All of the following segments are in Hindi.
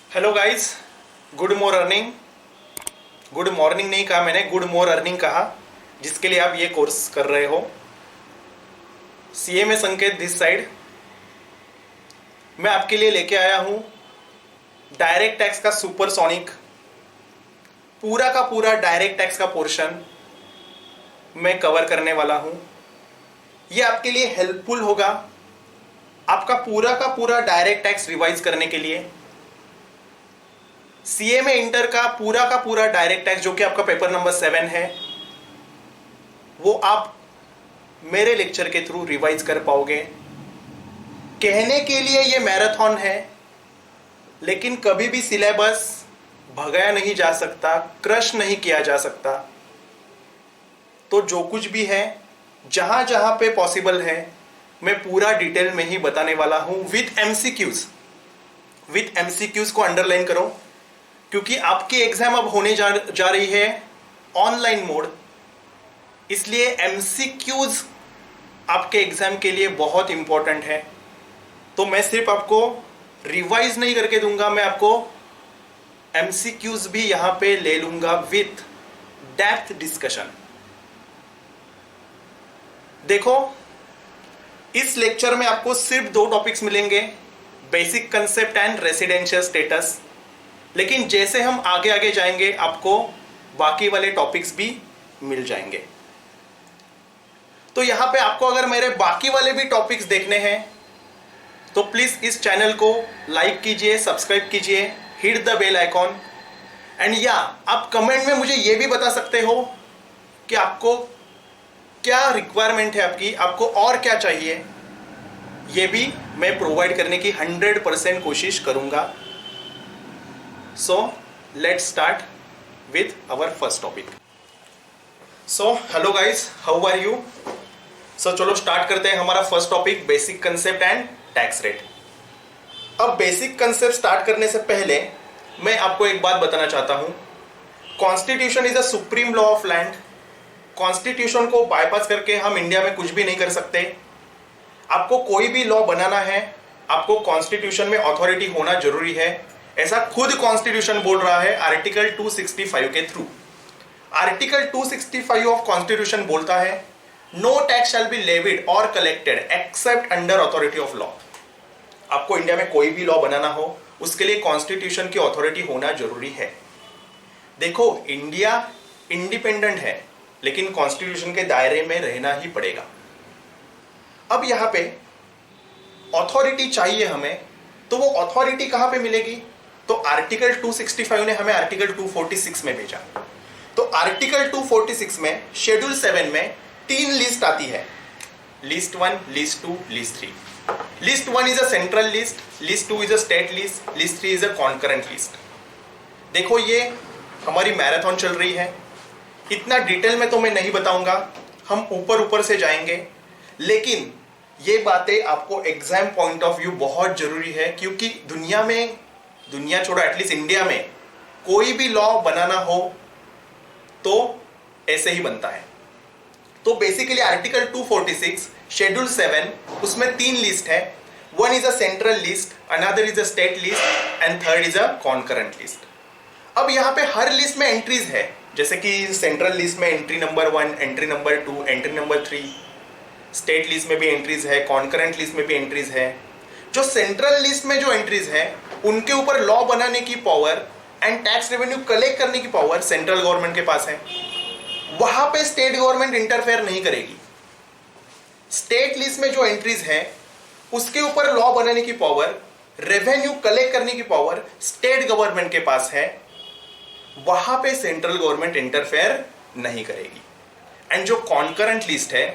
Hello guys, good more earning. Good morning नहीं कहा मैंने, गुड मोर अर्निंग कहा, जिसके लिए आप ये कोर्स कर रहे हो। सीए में संकेत दिस साइड। मैं आपके लिए लेके आया हूँ डायरेक्ट टैक्स का सुपरसोनिक, पूरा का पूरा डायरेक्ट टैक्स का पोर्शन मैं कवर करने वाला हूँ। ये आपके लिए हेल्पफुल होगा आपका पूरा का पूरा डायरेक्ट टैक्स रिवाइज करने के लिए। सीए में इंटर का पूरा डायरेक्ट टैक्स जो कि आपका पेपर नंबर 7 है, वो आप मेरे लेक्चर के थ्रू रिवाइज कर पाओगे। कहने के लिए ये मैराथन है, लेकिन कभी भी सिलेबस भगाया नहीं जा सकता, क्रश नहीं किया जा सकता। तो जो कुछ भी है, जहां जहां पे पॉसिबल है, मैं पूरा डिटेल में ही बताने वाला हूं विथ एमसीक्यूज। विथ एमसीक्यूज को अंडरलाइन करो, क्योंकि आपकी एग्जाम अब होने जा रही है ऑनलाइन मोड, इसलिए एमसीक्यूज आपके एग्जाम के लिए बहुत इंपॉर्टेंट है। तो मैं सिर्फ आपको रिवाइज नहीं करके दूंगा, मैं आपको एमसीक्यूज भी यहां पे ले लूंगा विथ डेप्थ डिस्कशन। देखो, इस लेक्चर में आपको सिर्फ 2 टॉपिक्स मिलेंगे, basic concept and residential status. लेकिन जैसे हम आगे आगे जाएंगे, आपको बाकी वाले टॉपिक्स भी मिल जाएंगे। तो यहां पे आपको अगर मेरे बाकी वाले भी टॉपिक्स देखने हैं तो प्लीज इस चैनल को लाइक कीजिए, सब्सक्राइब कीजिए, hit the bell icon. And या आप कमेंट में मुझे यह भी बता सकते हो कि आपको क्या रिक्वायरमेंट है, आपको और क्या चाहिए। यह भी मैं प्रोवाइड करने की 100% कोशिश करूंगा। So let's start with our first topic. So hello guys, how are you? So चलो स्टार्ट करते हैं हमारा first topic, basic concept and tax rate. अब बेसिक कंसेप्ट स्टार्ट करने से पहले मैं आपको एक बात बताना चाहता हूं। Constitution is a supreme law of land. Constitution को बाईपास करके हम इंडिया में कुछ भी नहीं कर सकते। आपको कोई भी लॉ बनाना है, आपको कॉन्स्टिट्यूशन में अथॉरिटी होना जरूरी है। ऐसा खुद कॉन्स्टिट्यूशन बोल रहा है आर्टिकल 265 के थ्रू। आर्टिकल 265 ऑफ कॉन्स्टिट्यूशन बोलता है, no tax shall be levied और collected except under authority of law. आपको इंडिया में कोई भी लॉ बनाना हो, उसके लिए कॉन्स्टिट्यूशन की अथॉरिटी होना जरूरी है। देखो, इंडिया इंडिपेंडेंट है, लेकिन कॉन्स्टिट्यूशन के दायरे में रहना ही पड़ेगा। अब यहां पे अथॉरिटी चाहिए हमें, तो वो अथॉरिटी कहां पे मिलेगी? तो आर्टिकल 265 ने हमें आर्टिकल 246 में भेजा। तो आर्टिकल 246 में शेड्यूल 7 में 3 लिस्ट आती है, list 1, list 2, list 3। List 1 is a central list, list 2 is a state list, list 3 is a concurrent list. देखो, ये हमारी मैराथन चल रही है, इतना डिटेल में तो मैं नहीं बताऊंगा, हम ऊपर ऊपर से जाएंगे। लेकिन ये बातें आपको एग्जाम पॉइंट ऑफ व्यू बहुत जरूरी है, क्योंकि दुनिया छोड़ो, एटलीस्ट इंडिया में कोई भी लॉ बनाना हो तो ऐसे ही बनता है। तो बेसिकली आर्टिकल 246 शेड्यूल 7, उसमें 3 लिस्ट है। 1 is a central list, another is a state list and third is a concurrent list. अब यहां पे हर लिस्ट में एंट्रीज है, जैसे कि सेंट्रल लिस्ट में entry number 1, entry number 2, entry number 3। State list में भी एंट्रीज है, कॉन्करेंट लिस्ट में भी एंट्रीज है। जो सेंट्रल लिस्ट में जो एंट्रीज है, उनके ऊपर लॉ बनाने की power and tax revenue collect करने की पावर सेंट्रल गवर्नमेंट के पास है। वहां पे स्टेट गवर्नमेंट इंटरफेयर नहीं करेगी। स्टेट लिस्ट में जो एंट्रीज है, उसके ऊपर लॉ बनाने की पावर, रेवेन्यू कलेक्ट करने की पावर स्टेट गवर्नमेंट के पास है। वहां पे सेंट्रल गवर्नमेंट इंटरफेयर नहीं करेगी। एंड जो कॉन्करेंट लिस्ट है,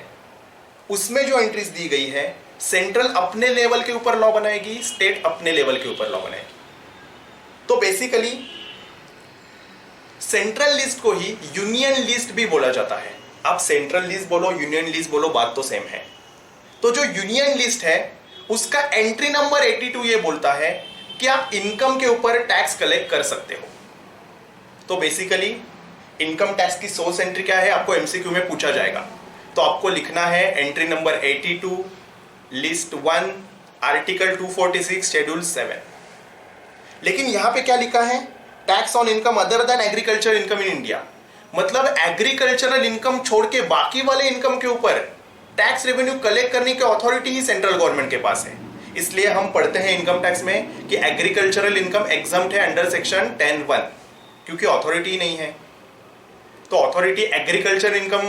उसमें जो एंट्रीज दी गई है, सेंट्रल अपने लेवल के ऊपर लॉ बनाएगी, स्टेट अपने लेवल के ऊपर लॉ बनाएगी। तो बेसिकली सेंट्रल लिस्ट को ही यूनियन लिस्ट भी बोला जाता है। आप सेंट्रल लिस्ट बोलो, यूनियन लिस्ट बोलो, बात तो सेम है। तो जो यूनियन लिस्ट है, उसका एंट्री नंबर 82 ये बोलता है कि आप इनकम के ऊपर टैक्स कलेक्ट कर सकते हो। तो बेसिकली इनकम टैक्स की सोर्स एंट्री क्या है, आपको एमसीक्यू में पूछा जाएगा। तो आपको लिखना है entry number 82, list 1, article 246 schedule 7। लेकिन यहां पे क्या लिखा है, tax on income other than agriculture income in India, मतलब एग्रीकल्चरल इनकम छोड़ के बाकी वाले इनकम के ऊपर टैक्स रेवेन्यू कलेक्ट करने की अथॉरिटी ही सेंट्रल गवर्नमेंट के पास है। इसलिए हम पढ़ते हैं इनकम टैक्स में कि एग्रीकल्चरल इनकम एग्जम्प्ट है अंडर सेक्शन 10(1), क्योंकि अथॉरिटी नहीं है। तो अथॉरिटी एग्रीकल्चर इनकम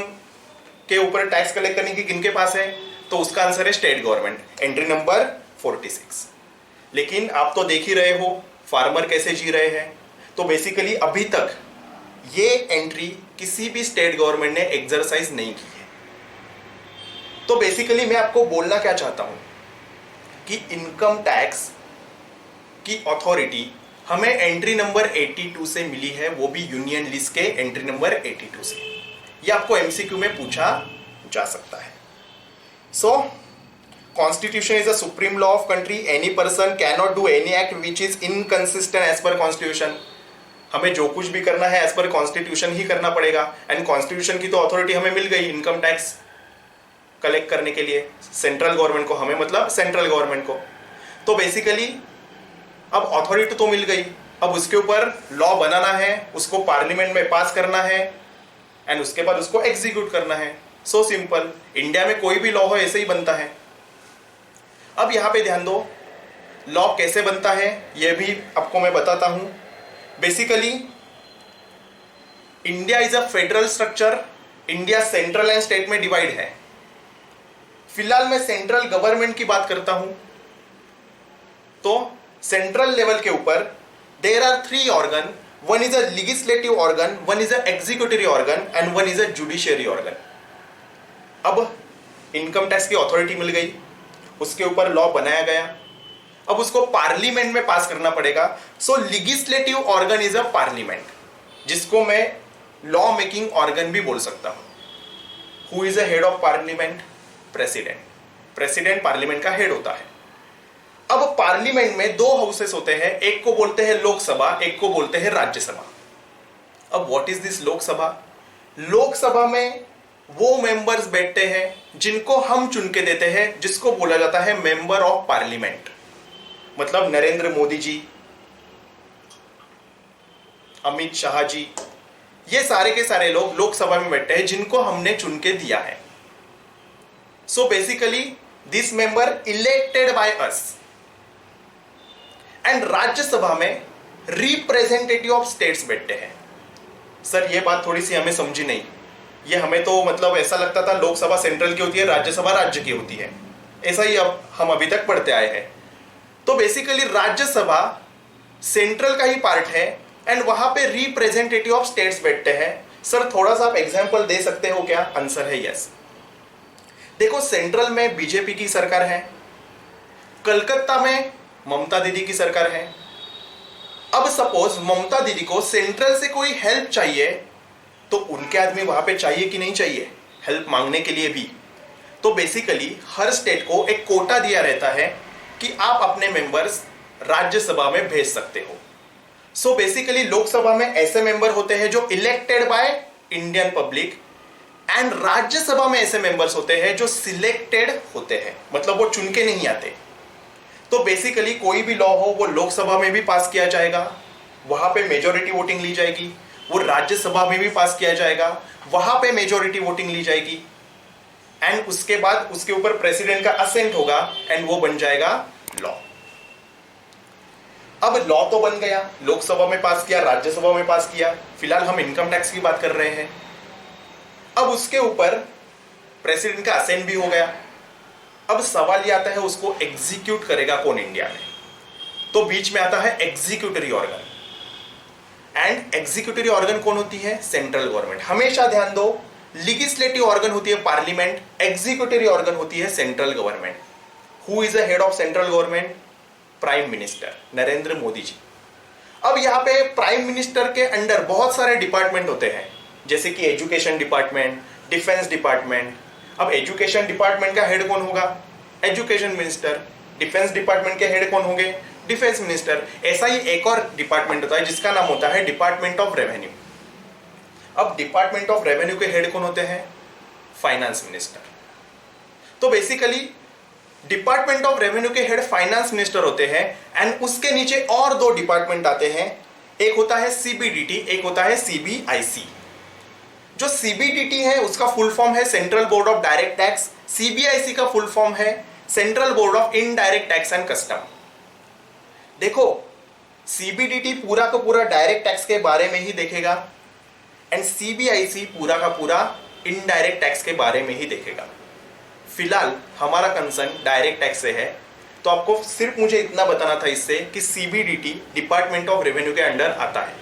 के ऊपर टैक्स कलेक्ट करने की किनके पास है, तो उसका आंसर है स्टेट गवर्नमेंट, एंट्री नंबर 46। लेकिन आप तो देख ही रहे हो फार्मर कैसे जी रहे हैं। तो बेसिकली अभी तक ये एंट्री किसी भी स्टेट गवर्नमेंट ने एक्सरसाइज नहीं की है। तो बेसिकली मैं आपको बोलना क्या चाहता हूं कि इनकम टैक्स की अथॉरिटी हमें एंट्री नंबर 82 से मिली है, वो भी यूनियन लिस्ट के एंट्री नंबर 82 से। ये आपको एमसीक्यू में पूछा जा सकता है। So constitution is a supreme law of country, any person can not do any act which is inconsistent as per constitution. हमें जो कुछ भी करना है एज पर कॉन्स्टिट्यूशन ही करना पड़ेगा, एंड कॉन्स्टिट्यूशन की तो अथॉरिटी हमें मिल गई इनकम टैक्स कलेक्ट करने के लिए, सेंट्रल गवर्नमेंट को, हमें मतलब सेंट्रल गवर्नमेंट को। तो बेसिकली अब अथॉरिटी तो मिल गई, अब उसके ऊपर लॉ बनाना है, उसको पार्लियामेंट में पास करना है, एंड उसके बाद उसको एग्जीक्यूट करना है। सो सिंपल, इंडिया में कोई भी लॉ हो ऐसे ही बनता है। अब यहां पे ध्यान दो, लॉ कैसे बनता है यह भी आपको मैं बताता हूं। Basically India is a federal structure, India central and state में डिवाइड है। फिलहाल मैं सेंट्रल गवर्नमेंट की बात करता हूं। तो सेंट्रल लेवल के ऊपर there are 3 organ, one is a legislative organ, one is a executive organ and one is a judiciary organ. अब इनकम टैक्स की अथॉरिटी मिल गई, उसके ऊपर लॉ बनाया गया, अब उसको पार्लियामेंट में पास करना पड़ेगा। So legislative organ is a parliament, जिसको मैं लॉ मेकिंग ऑर्गन भी बोल सकता हूं। Who is a head of parliament? President. President parliament का हेड होता है। अब पार्लियामेंट में 2 हाउसेस होते हैं, एक को बोलते हैं लोकसभा, एक को बोलते हैं राज्यसभा। अब what is this Lok Sabha? Lok Sabha में वो मेंबर्स बैठते हैं जिनको हम चुन के देते हैं, जिसको बोला जाता है मेंबर ऑफ पार्लियामेंट। मतलब नरेंद्र मोदी जी, अमित शाह जी, ये सारे के सारे लोग लोकसभा में बैठते हैं जिनको हमने चुन के दिया है। So basically this member elected by us. And Rajya Sabha में रिप्रेजेंटेटिव ऑफ स्टेट्स बैठते हैं। सर ये बात थोड़ी सी हमें समझी नहीं, ये हमें तो मतलब ऐसा लगता था लोकसभा सेंट्रल की होती है, राज्यसभा राज्य की होती है, ऐसा ही अब हम अभी तक पढ़ते आए हैं। तो बेसिकली राज्यसभा सेंट्रल का ही पार्ट है, एंड वहां पे रिप्रेजेंटेटिव ऑफ स्टेट्स बैठते हैं। सर थोड़ा सा आप एग्जांपल दे सकते हो क्या? आंसर है यस। देखो सेंट्रल में बीजेपी की सरकार है, कलकत्ता में ममता दीदी की सरकार है। अब सपोज ममता दीदी को सेंट्रल से कोई हेल्प चाहिए, तो उनके आदमी वहां पे चाहिए कि नहीं चाहिए हेल्प मांगने के लिए भी? तो बेसिकली हर स्टेट को एक कोटा दिया रहता है कि आप अपने मेंबर्स राज्यसभा में भेज सकते हो। सो बेसिकली लोकसभा में ऐसे मेंबर होते हैं जो elected by Indian public, and Rajya Sabha में ऐसे मेंबर्स होते हैं जो सिलेक्टेड होते हैं, मतलब वो चुन के नहीं आते। तो बेसिकली कोई भी लॉ हो वो लोकसभा में भी पास किया जाएगा, वहां पे मेजॉरिटी वोटिंग ली जाएगी, वो राज्यसभा में भी पास किया जाएगा, वहां पे मेजॉरिटी वोटिंग ली जाएगी, एंड उसके बाद उसके ऊपर प्रेसिडेंट का असेंट होगा, एंड वो बन जाएगा लॉ। अब लॉ तो बन गया, लोकसभा में पास किया, राज्यसभा में पास किया। फिलहाल हम इनकम टैक्स की बात कर रहे हैं। अब उसके ऊपर प्रेसिडेंट का असेंट भी हो गया। अब सवाल यह आता है उसको एग्जीक्यूट करेगा कौन इंडिया में? तो बीच में आता है executive organ, and executive organ कौन होती है? Central government. हमेशा ध्यान दो, लेजिस्लेटिव ऑर्गन होती है पार्लियामेंट, एग्जीक्यूटिव ऑर्गन होती है central government. Who is the head of central government? Prime minister Narendra Modi ji. अब यहां पे प्राइम मिनिस्टर के अंडर बहुत सारे डिपार्टमेंट होते हैं, जैसे कि एजुकेशन डिपार्टमेंट, डिफेंस डिपार्टमेंट। अब एजुकेशन डिपार्टमेंट का हेड कौन होगा? Education minister. डिफेंस डिपार्टमेंट के हेड कौन होंगे? Defence minister. ऐसा ही एक और डिपार्टमेंट होता है जिसका नाम होता है डिपार्टमेंट ऑफ रेवेन्यू। अब डिपार्टमेंट ऑफ रेवेन्यू के हेड कौन होते हैं? Finance minister. तो बेसिकली डिपार्टमेंट ऑफ रेवेन्यू के हेड फाइनेंस मिनिस्टर होते हैं एंड उसके नीचे और दो डिपार्टमेंट आते हैं, एक होता है सीबीडीटी, एक होता है सीबीआईसी। जो सीबीडीटी है उसका फुल फॉर्म है central board of direct tax, CBIC का फुल फॉर्म है central board of indirect tax and custom. देखो सीबीडीटी पूरा का पूरा डायरेक्ट टैक्स के बारे में ही देखेगा एंड सीबीआईसी पूरा का पूरा इनडायरेक्ट टैक्स के बारे में ही देखेगा। फिलहाल हमारा कंसर्न डायरेक्ट टैक्स से है, तो आपको सिर्फ मुझे इतना बताना था इससे कि सीबीडीटी डिपार्टमेंट ऑफ रेवेन्यू के अंडर आता है,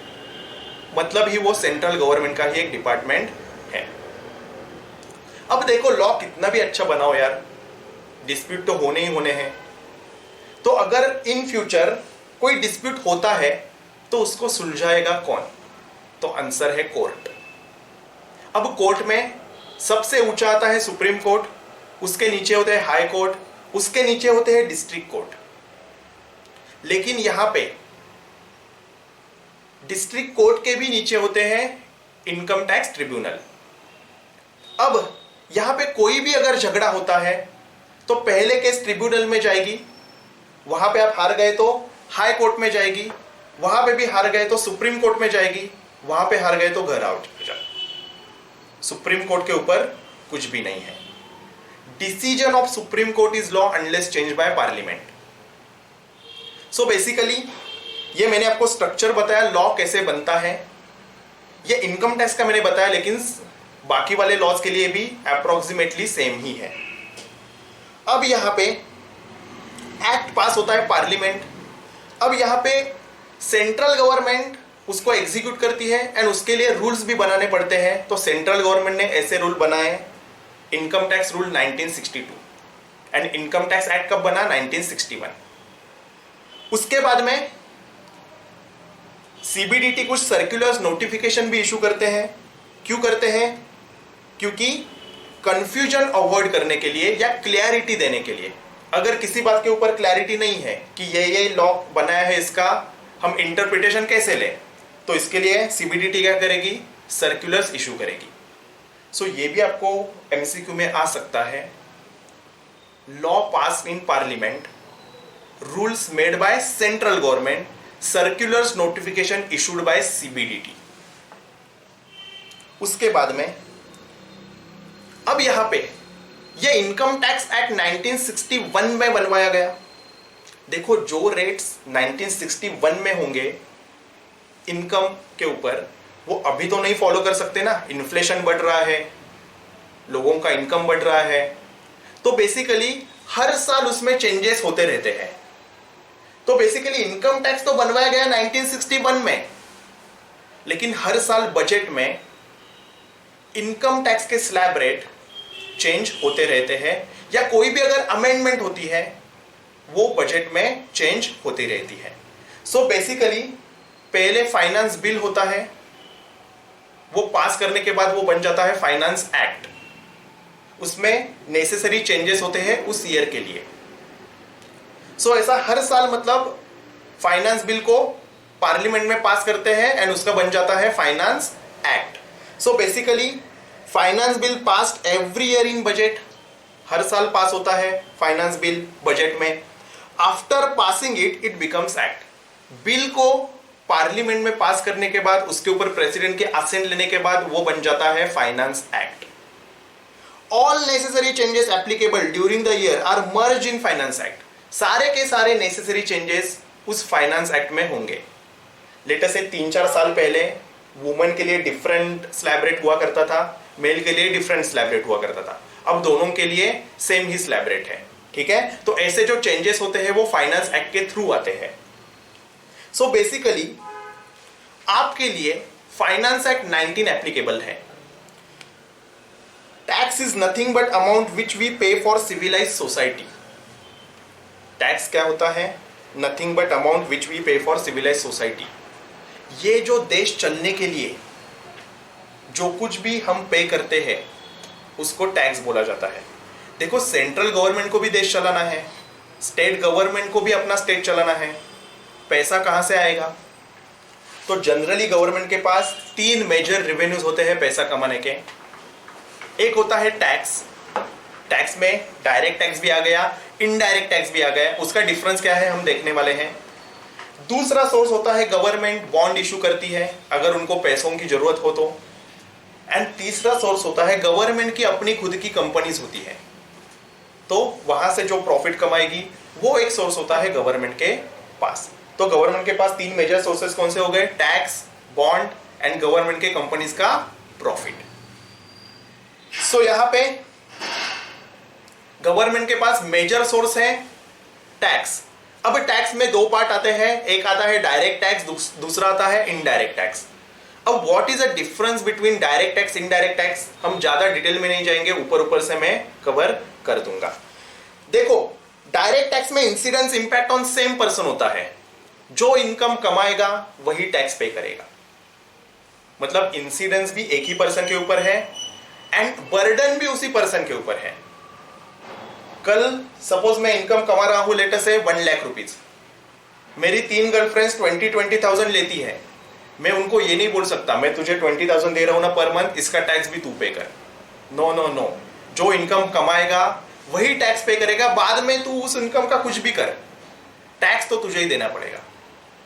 मतलब ही वो सेंट्रल गवर्नमेंट का ही एक डिपार्टमेंट है। अब देखो लॉ कितना भी अच्छा बनाओ यार, डिस्प्यूट तो होने ही होने हैं। तो अगर इन फ्यूचर कोई डिस्प्यूट होता है तो उसको सुलझाएगा कौन? तो आंसर है कोर्ट। अब कोर्ट में सबसे ऊंचा आता है सुप्रीम कोर्ट, उसके नीचे होते हैं हाई कोर्ट, उसके नीचे होते हैं डिस्ट्रिक्ट कोर्ट। लेकिन यहां पे डिस्ट्रिक्ट कोर्ट के भी नीचे होते हैं इनकम टैक्स ट्रिब्यूनल। अब यहां पे कोई भी अगर झगड़ा होता है तो पहले केस ट्रिब्यूनल में जाएगी, वहां पे आप हार गए तो हाई कोर्ट में जाएगी, वहां पे भी हार गए तो सुप्रीम कोर्ट में जाएगी, वहां पे हार गए तो घर आउट। सुप्रीम कोर्ट के ऊपर कुछ भी नहीं है। Decision of supreme court is law unless change by parliament. So basically ये मैंने आपको स्ट्रक्चर बताया लॉ कैसे बनता है, ये इनकम टैक्स का मैंने बताया, लेकिन बाकी वाले लॉज के लिए भी अप्रोक्सीमेटली सेम ही है। अब यहां पे एक्ट पास होता है पार्लियामेंट। अब यहां पे सेंट्रल गवर्नमेंट उसको एग्जीक्यूट करती है एंड उसके लिए रूल्स भी बनाने पड़ते हैं। तो सेंट्रल गवर्नमेंट ने ऐसे रूल बनाए, income tax rule 1962 and income tax act कब बना? 1961। उसके बाद में सीबीडीटी कुछ सर्कुलर्स नोटिफिकेशन भी इशू करते हैं। क्यों करते हैं? क्योंकि कंफ्यूजन अवॉइड करने के लिए या क्लैरिटी देने के लिए। अगर किसी बात के ऊपर क्लैरिटी नहीं है कि ये लॉ बनाया है, इसका हम इंटरप्रिटेशन कैसे लें, तो इसके लिए सीबीडीटी क्या करेगी? सर्कुलर्स इशू करेगी। सो ये भी आपको एमसीक्यू में आ सकता है। Law pass in parliament, rules made by central government, circulars notification issued by CBDT. उसके बाद में अब यहां पे ये इनकम टैक्स एक्ट 1961 में बनवाया गया। देखो जो रेट्स 1961 में होंगे इनकम के ऊपर, वो अभी तो नहीं फॉलो कर सकते ना। इन्फ्लेशन बढ़ रहा है, लोगों का इनकम बढ़ रहा है, तो बेसिकली हर साल उसमें चेंजेस होते रहते हैं। तो बेसिकली इनकम टैक्स तो बनवाया गया 1961 में, लेकिन हर साल बजट में इनकम टैक्स के स्लैब रेट चेंज होते रहते हैं, या कोई भी अगर अमेंडमेंट होती है वो बजट में चेंज होती रहती है। सो बेसिकली पहले फाइनेंस बिल होता है, वो पास करने के बाद वो बन जाता है फाइनेंस एक्ट। उसमें नेसेसरी चेंजेस होते हैं उस ईयर के लिए। सो ऐसा हर साल मतलब फाइनेंस बिल को पार्लियामेंट में पास करते हैं एंड उसका बन जाता है finance act. So basically finance bill passed every year in budget, हर साल पास होता है फाइनेंस बिल बजट में। After passing it becomes act. Bill को पार्लियामेंट में पास करने के बाद, उसके ऊपर प्रेसिडेंट के असेंट लेने के बाद वो बन जाता है finance act. All necessary changes applicable during the year are merge in finance act. सारे के सारे नेसेसरी चेंजेस उस फाइनेंस एक्ट में होंगे। लेटेस्ट से 3-4 साल पहले वुमेन के लिए डिफरेंट स्लैब रेट हुआ करता था, मेल के लिए डिफरेंट स्लैब रेट हुआ करता था। अब दोनों के लिए सेम ही स्लैब रेट है, ठीक है। तो ऐसे जो चेंजेस होते हैं वो फाइनेंस एक्ट के थ्रू आते हैं। सो बेसिकली आपके लिए फाइनेंस एक्ट 19 एप्लीकेबल है। Tax is nothing but amount which we pay for civilised society. Tax क्या होता है? Nothing but amount which we pay for civilised society. ये जो देश चलने के लिए जो कुछ भी हम पे करते हैं उसको टैक्स बोला जाता है। देखो सेंट्रल गवर्नमेंट को भी देश चलाना है, स्टेट गवर्नमेंट को भी अपना स्टेट चलाना है। पैसा कहां से आएगा? तो जनरली गवर्नमेंट के पास 3 मेजर रेवेन्यूज होते हैं पैसा कमाने के। एक होता है टैक्स। टैक्स में डायरेक्ट टैक्स भी आ गया, इनडायरेक्ट टैक्स भी आ गया, उसका डिफरेंस क्या है हम देखने वाले हैं। दूसरा सोर्स होता है गवर्नमेंट बॉन्ड इशू करती है अगर उनको पैसों की जरूरत हो तो। एंड तीसरा सोर्स होता है गवर्नमेंट की अपनी खुद की कंपनीज होती है, तो वहां से जो प्रॉफिट कमाएगी वो एक सोर्स होता है गवर्नमेंट के पास। तो गवर्नमेंट के पास तीन मेजर सोर्सेस कौन से हो गए, टैक्स, बॉन्ड एंड गवर्नमेंट के कंपनीज का प्रॉफिट। सो यहां पे गवर्नमेंट के पास मेजर सोर्स है टैक्स। अब टैक्स में दो पार्ट आते हैं, एक आता है डायरेक्ट टैक्स, दूसरा आता है इनडायरेक्ट टैक्स। अब what is the difference between direct tax indirect tax, हम ज्यादा डिटेल में नहीं जाएंगे, ऊपर ऊपर से मैं कवर कर दूंगा। देखो डायरेक्ट टैक्स में incidence impact on same person होता है, जो इनकम कमाएगा वही टैक्स पे करेगा, मतलब इंसिडेंस भी एक ही पर्सन के ऊपर है एंड बर्डन भी उसी पर्सन के ऊपर है। कल सपोज मैं इनकम कमा रहा हूं लेटर से 1 लाख रुपीज, मेरी 3 गर्लफ्रेंड्स 20,000 लेती है, मैं उनको ये नहीं बोल सकता मैं तुझे 20,000 दे रहा हूं ना पर मंथ, इसका टैक्स भी तू पे कर। नो नो नो, जो इनकम कमाएगा वही टैक्स पे करेगा, बाद में तू उस इनकम का कुछ भी कर, टैक्स तो तुझे ही देना पड़ेगा।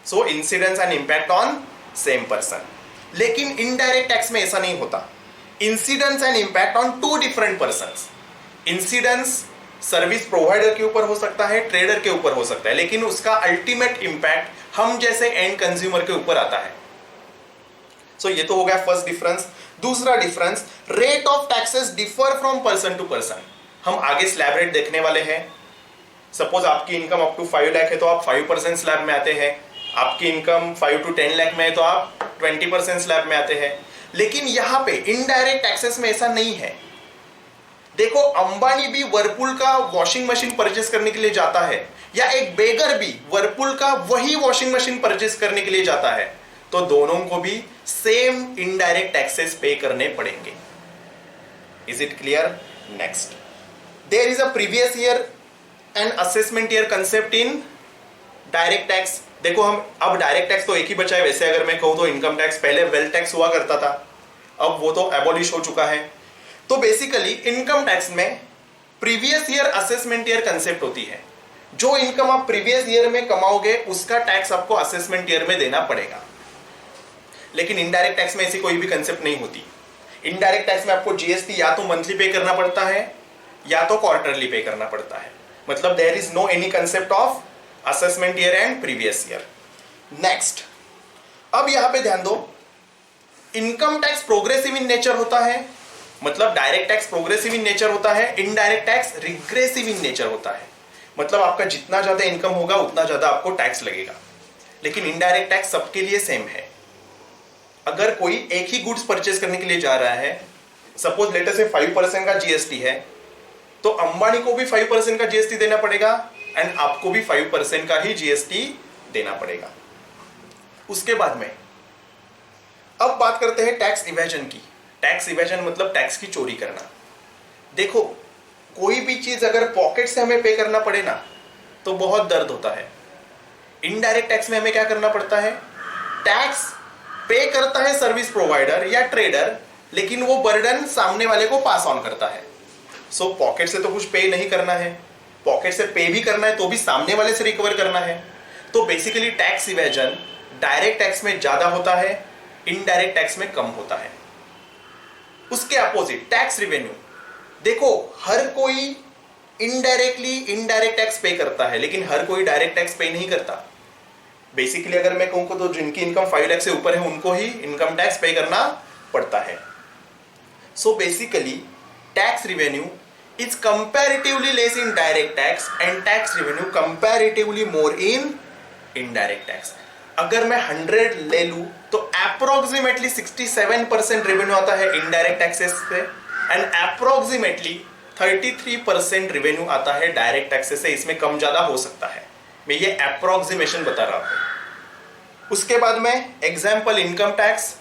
So incidence and impact on same person. लेकिन इनडायरेक्ट टैक्स में ऐसा नहीं होता, incidence and impact on 2 different persons. Incidence service provider के ऊपर हो सकता है, ट्रेडर के ऊपर हो सकता है, लेकिन उसका अल्टीमेट इंपैक्ट हम जैसे एंड कंज्यूमर के ऊपर आता है। सो ये तो हो गया फर्स्ट डिफरेंस। दूसरा difference, rate of taxes differ from person to person. हम आगे स्लैब रेट देखने वाले हैं। सपोज आपकी इनकम अप टू 5 लाख है तो आप 5% स्लैब में आते हैं, आपकी इनकम 5 to 10 लाख में है तो आप 20% स्लैब में आते हैं। लेकिन यहां पे इनडायरेक्ट टैक्सेस में ऐसा नहीं है। देखो अंबानी भी वर्लपूल का वॉशिंग मशीन परचेस करने के लिए जाता है, या एक बेगर भी वर्लपूल का वही वॉशिंग मशीन परचेस करने के लिए जाता है, तो दोनों को भी सेम इनडायरेक्ट टैक्सेस पे करने पड़ेंगे। Is it clear? Next, there is a previous year and assessment year concept in direct tax. देखो हम अब डायरेक्ट टैक्स तो एक ही बचा है, वैसे अगर मैं कहूं तो इनकम टैक्स, पहले वेल्थ टैक्स हुआ करता था, अब वो तो एबॉलिश हो चुका है। तो बेसिकली इनकम टैक्स में previous year assessment year concept होती है। जो इनकम आप प्रीवियस ईयर में कमाओगे उसका टैक्स आपको असेसमेंट ईयर में देना पड़ेगा। लेकिन इनडायरेक्ट टैक्स में ऐसी कोई भी कंसेप्ट नहीं होती। इनडायरेक्ट टैक्स में आपको जीएसटी या तो मंथली पे करना पड़ता है या तो क्वार्टरली पे करना पड़ता है, मतलब there is no any concept of assessment year and previous year. Next, अब यहां पे ध्यान दो, income tax progressive in nature होता है, मतलब direct tax progressive in nature होता है, indirect tax regressive in nature होता है, मतलब आपका जितना ज्यादा इनकम होगा उतना ज्यादा आपको टैक्स लगेगा। लेकिन इनडायरेक्ट टैक्स सबके लिए सेम है। अगर कोई एक ही गुड्स परचेस करने के लिए जा रहा है, सपोज लेटर से 5% का जीएसटी है, तो अंबानी को भी 5% का जीएसटी देना पड़ेगा एंड आपको भी 5% का ही जीएसटी देना पड़ेगा। उसके बाद में अब बात करते हैं टैक्स इवेजन की। टैक्स इवेजन मतलब टैक्स की चोरी करना। देखो कोई भी चीज अगर पॉकेट से हमें पे करना पड़े ना तो बहुत दर्द होता है। इनडायरेक्ट टैक्स में हमें क्या करना पड़ता है, टैक्स पे करता है सर्विस प्रोवाइडर या ट्रेडर, लेकिन वो बर्डन सामने वाले को पास ऑन करता है। सो पॉकेट से तो कुछ पे नहीं करना है, पॉकेट से पे भी करना है तो भी सामने वाले से रिकवर करना है। तो basically tax evasion direct tax में ज्यादा होता है, इनडायरेक्ट टैक्स में कम होता है। उसके अपोजिट टैक्स रिवेन्यू, देखो हर कोई इनडायरेक्टली इनडायरेक्ट टैक्स पे करता है, लेकिन हर कोई डायरेक्ट टैक्स पे नहीं करता। बेसिकली अगर मैं कहूं तो जिनकी इनकम 5 लाख से ऊपर है उनको ही इनकम टैक्स पे करना पड़ता है। So basically tax revenue is comparatively less in direct tax and tax revenue comparatively more in indirect tax. अगर मैं 100 ले लूं तो अप्रोक्सीमेटली 67% रेवेन्यू आता है इनडायरेक्ट टैक्सेस से एंड अप्रोक्सीमेटली 33% रेवेन्यू आता है डायरेक्ट टैक्सेस से। इसमें कम ज्यादा हो सकता है, मैं ये अप्रोक्सीमेशन बता रहा हूं। उसके बाद में example income tax,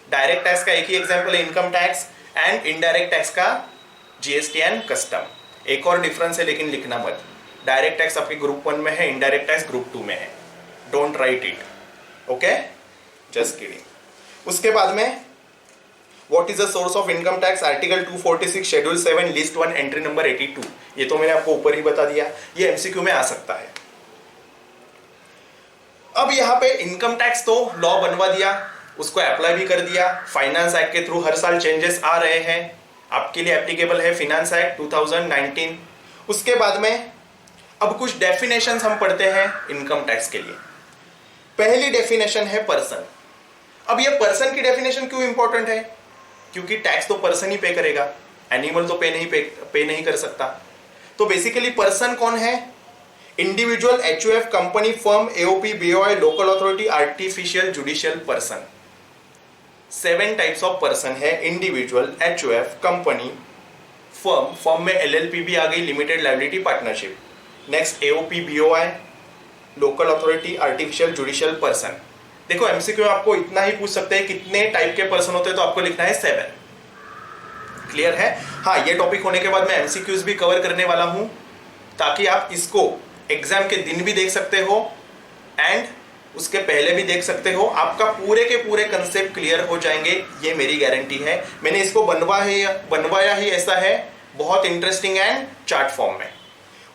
direct tax का एक ही एग्जाम्पल है income tax, and indirect tax का जीएसटी एंड कस्टम। एक और डिफरेंस है लेकिन लिखना मत, डायरेक्ट टैक्स आपके ग्रुप 1 में है, इनडायरेक्ट टैक्स ग्रुप 2 में है। Don't write it, okay, just kidding. उसके बाद में what is the source of income tax, article 246 schedule 7 list 1 entry number 82। ये तो मैंने आपको ऊपर ही बता दिया, ये एमसीक्यू में आ सकता है। अब यहाँ पे इनकम टैक्स तो लॉ बनवा दिया, उसको अप्लाई भी कर दिया, फाइनेंस एक्ट के थ्रू हर साल चेंजेस आ रहे हैं, आपके लिए एप्लीकेबल है फाइनेंस एक्ट 2019। उसके बाद में अब कुछ डेफिनेशंस हम पढ़ते हैं इनकम टैक्स के लिए। पहली डेफिनेशन है पर्सन। अब ये पर्सन की डेफिनेशन क्यों इंपॉर्टेंट है? क्योंकि टैक्स तो पर्सन ही पे करेगा, एनिमल तो पे नहीं कर सकता। तो बेसिकली पर्सन कौन है? Individual, HUF, company, firm, AOP, BOI, local authority, artificial judicial person. 7 types of person है, इंडिविजुअल, एचयूएफ, कंपनी, फर्म में एलएलपी भी आ गई, limited liability partnership, next AOP, BOI, local authority, artificial judicial person. देखो एमसीक्यू आपको इतना ही पूछ सकते हैं कितने टाइप के पर्सन होते हैं, तो आपको लिखना है 7। क्लियर है? हाँ, ये टॉपिक होने के बाद मैं एमसीक्यूज भी कवर करने वाला हूं, ताकि आप इसको एग्जाम के दिन भी देख सकते हो एंड उसके पहले भी देख सकते हो। आपका पूरे के पूरे कंसेप्ट क्लियर हो जाएंगे, ये मेरी गारंटी है। मैंने इसको बनवाया ही ऐसा है, बहुत इंटरेस्टिंग एंड चार्ट फॉर्म में।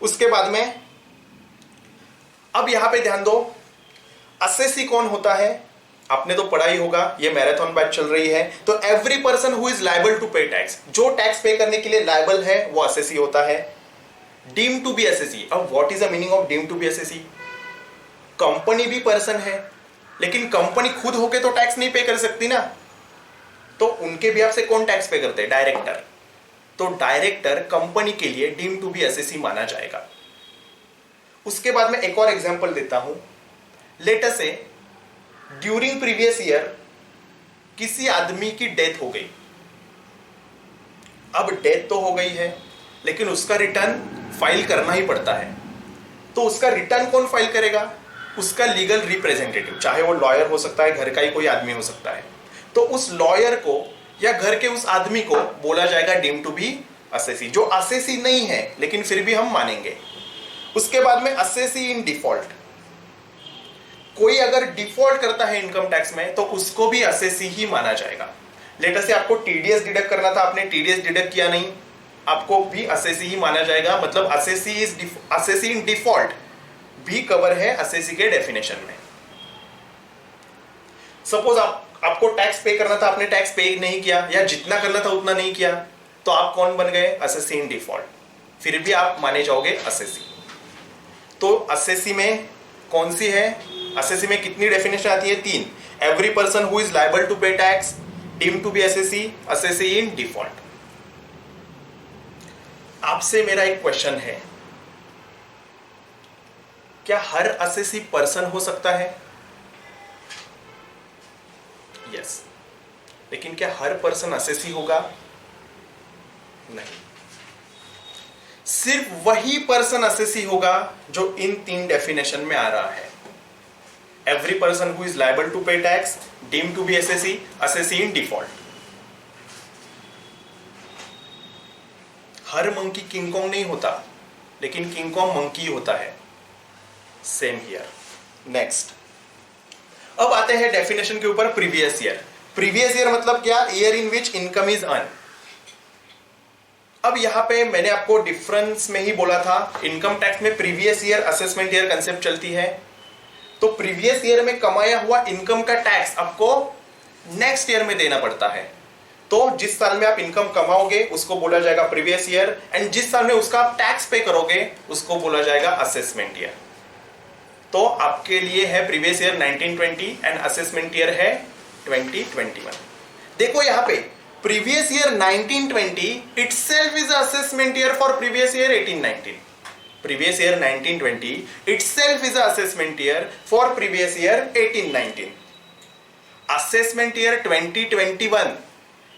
उसके बाद में अब यहां पे ध्यान दो, असेसी कौन होता है? आपने तो पढ़ा ही होगा, ये मैराथन बैच चल रही है। तो every person who is liable to pay tax, जो टैक्स पे करने के लिए लायबल है वो असेसी होता है। Deem to be assessee. अब what is the meaning of deem to be assessee? Company भी पर्सन है, लेकिन कंपनी खुद होके तो टैक्स नहीं पे कर सकती ना, तो उनके भी आपसे कौन टैक्स पे करते हैं? डायरेक्टर। तो डायरेक्टर कंपनी के लिए डीम टू बी असेसी माना जाएगा। उसके बाद में एक और एग्जांपल देता हूं। लेट अस से ड्यूरिंग प्रीवियस ईयर किसी आदमी की डेथ हो गई। अब डेथ तो हो गई है, लेकिन उसका रिटर्न फाइल करना ही पड़ता है। तो उसका रिटर्न कौन फाइल करेगा? उसका लीगल रिप्रेजेंटेटिव, चाहे वो लॉयर हो सकता है, घर का ही कोई आदमी हो सकता है। तो उस लॉयर को या घर के उस आदमी को बोला जाएगा डीम टू बी असेसी, जो असेसी नहीं है लेकिन फिर भी हम मानेंगे। उसके बाद में असेसी इन डिफॉल्ट, कोई अगर डिफॉल्ट करता है इनकम टैक्स में तो उसको भी असेसी ही माना जाएगा। लेट अस से आपको टीडीएस डिडक्ट करना था, आपने टीडीएस डिडक्ट किया नहीं, आपको भी असेसी ही माना जाएगा। मतलब असेसी इन डिफॉल्ट भी कवर है असेसी के डेफिनेशन में। सपोज आपको टैक्स पे करना था, आपने टैक्स पे नहीं किया, या जितना करना था उतना नहीं किया, तो आप कौन बन गए? Assessee in default. फिर भी आप माने जाओगे असेसी। तो असेसी में कौन सी है? असेसी में कितनी डेफिनेशन आती है? 3। Every person who is liable to pay tax, deem to be assessee, assessee in default. आपसे मेरा एक क्वेश्चन है, क्या हर असेसी पर्सन हो सकता है? यस। लेकिन क्या हर पर्सन असेसी होगा? नहीं। सिर्फ वही पर्सन असेसी होगा जो इन 3 डेफिनेशन में आ रहा है। Every person who is liable to pay tax, deem to be assessee, assessee in default. हर मंकी किंग कॉन्ग नहीं होता, लेकिन किंग कॉन्ग मंकी होता है। Same here. नेक्स्ट, अब आते हैं डेफिनेशन के ऊपर। Previous year. प्रीवियस ईयर मतलब क्या? Year in which income is earn. अब यहां पे मैंने आपको डिफरेंस में ही बोला था, इनकम टैक्स में previous year, assessment year concept चलती है। तो प्रीवियस ईयर में कमाया हुआ इनकम का टैक्स आपको नेक्स्ट ईयर में देना पड़ता है। तो जिस साल में आप इनकम कमाओगे उसको बोला जाएगा प्रीवियस ईयर, एंड जिस साल में उसका आप टैक्स पे करोगे उसको बोला जाएगा असेसमेंट ईयर। तो आपके लिए है previous year 1920 and assessment year है 2021। देखो यहां पे previous year 1920 itself is assessment year for previous year 1819. Previous year 1920 itself is assessment year for previous year 1819. Assessment year 2021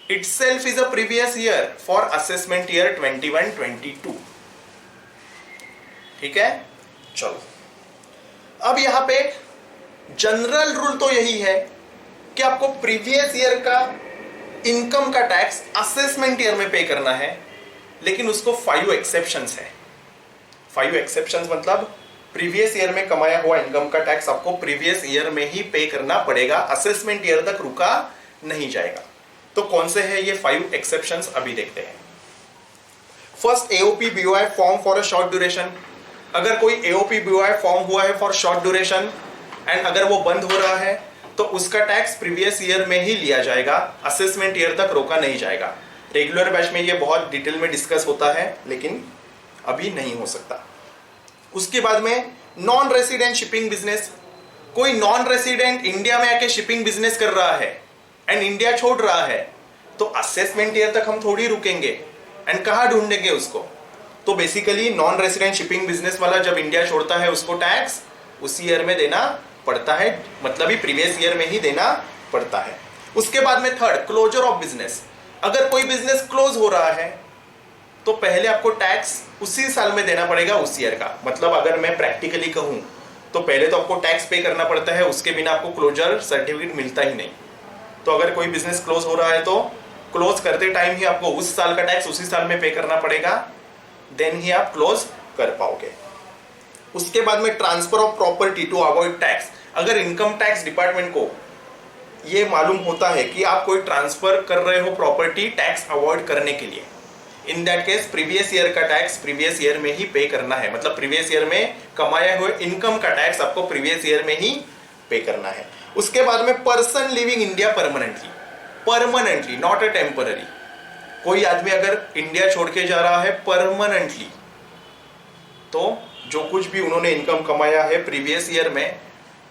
itself is a previous year for assessment year 21-22. ठीक है? चलो, अब यहां पे जनरल रूल तो यही है कि आपको प्रीवियस ईयर का इनकम का टैक्स असेसमेंट ईयर में पे करना है, लेकिन उसको 5 एक्सेप्शंस है। 5 एक्सेप्शंस मतलब प्रीवियस ईयर में कमाया हुआ इनकम का टैक्स आपको प्रीवियस ईयर में ही पे करना पड़ेगा, असेसमेंट ईयर तक रुका नहीं जाएगा। तो कौन से हैं ये 5 एक्सेप्शंस अभी देखते हैं। First, AOP BOI form for a short duration. अगर कोई एओपी बीओआई फॉर्म हुआ है फॉर शॉर्ट ड्यूरेशन एंड अगर वो बंद हो रहा है तो उसका टैक्स प्रीवियस ईयर में ही लिया जाएगा, असेसमेंट ईयर तक रोका नहीं जाएगा। रेगुलर बैच में ये बहुत डिटेल में डिस्कस होता है लेकिन अभी नहीं हो सकता। उसके बाद में नॉन रेसिडेंट शिपिंग बिजनेस। कोई नॉन रेसिडेंट इंडिया में आके शिपिंग बिजनेस कर रहा है एंड इंडिया छोड़ रहा है तो असेसमेंट ईयर तक हम थोड़ी रुकेंगे एंड कहां ढूंढेंगे उसको। तो basically non resident shipping business वाला जब इंडिया छोड़ता है उसको टैक्स उसी ईयर में देना पड़ता है, मतलब ही प्रीवियस ईयर में ही देना पड़ता है। उसके बाद में थर्ड, क्लोजर ऑफ बिजनेस। अगर कोई बिजनेस क्लोज हो रहा है तो पहले आपको टैक्स उसी साल में देना पड़ेगा उस ईयर का। मतलब अगर मैं प्रैक्टिकली कहूं तो पहले तो आपको टैक्स पे करना पड़ता है, उसके बिना आपको क्लोजर सर्टिफिकेट मिलता ही नहीं। तो अगर कोई बिजनेस क्लोज हो रहा है तो क्लोज करते टाइम ही आपको उस साल का टैक्स उसी साल में पे करना पड़ेगा, देन ही आप क्लोज कर पाओगे। उसके बाद में transfer of property to avoid tax. अगर इनकम टैक्स डिपार्टमेंट को ये मालूम होता है कि आप कोई ट्रांसफर कर रहे हो प्रॉपर्टी टैक्स अवॉइड करने के लिए, इन दैट केस प्रीवियस ईयर का टैक्स प्रीवियस ईयर में ही पे करना है। मतलब प्रीवियस ईयर में कमाए हुए इनकम का टैक्स आपको प्रीवियस ईयर में ही पे करना है। उसके बाद में person living India permanently not a temporary. कोई आदमी अगर इंडिया छोड़ के जा रहा है परमानेंटली तो जो कुछ भी उन्होंने इनकम कमाया है प्रीवियस ईयर में,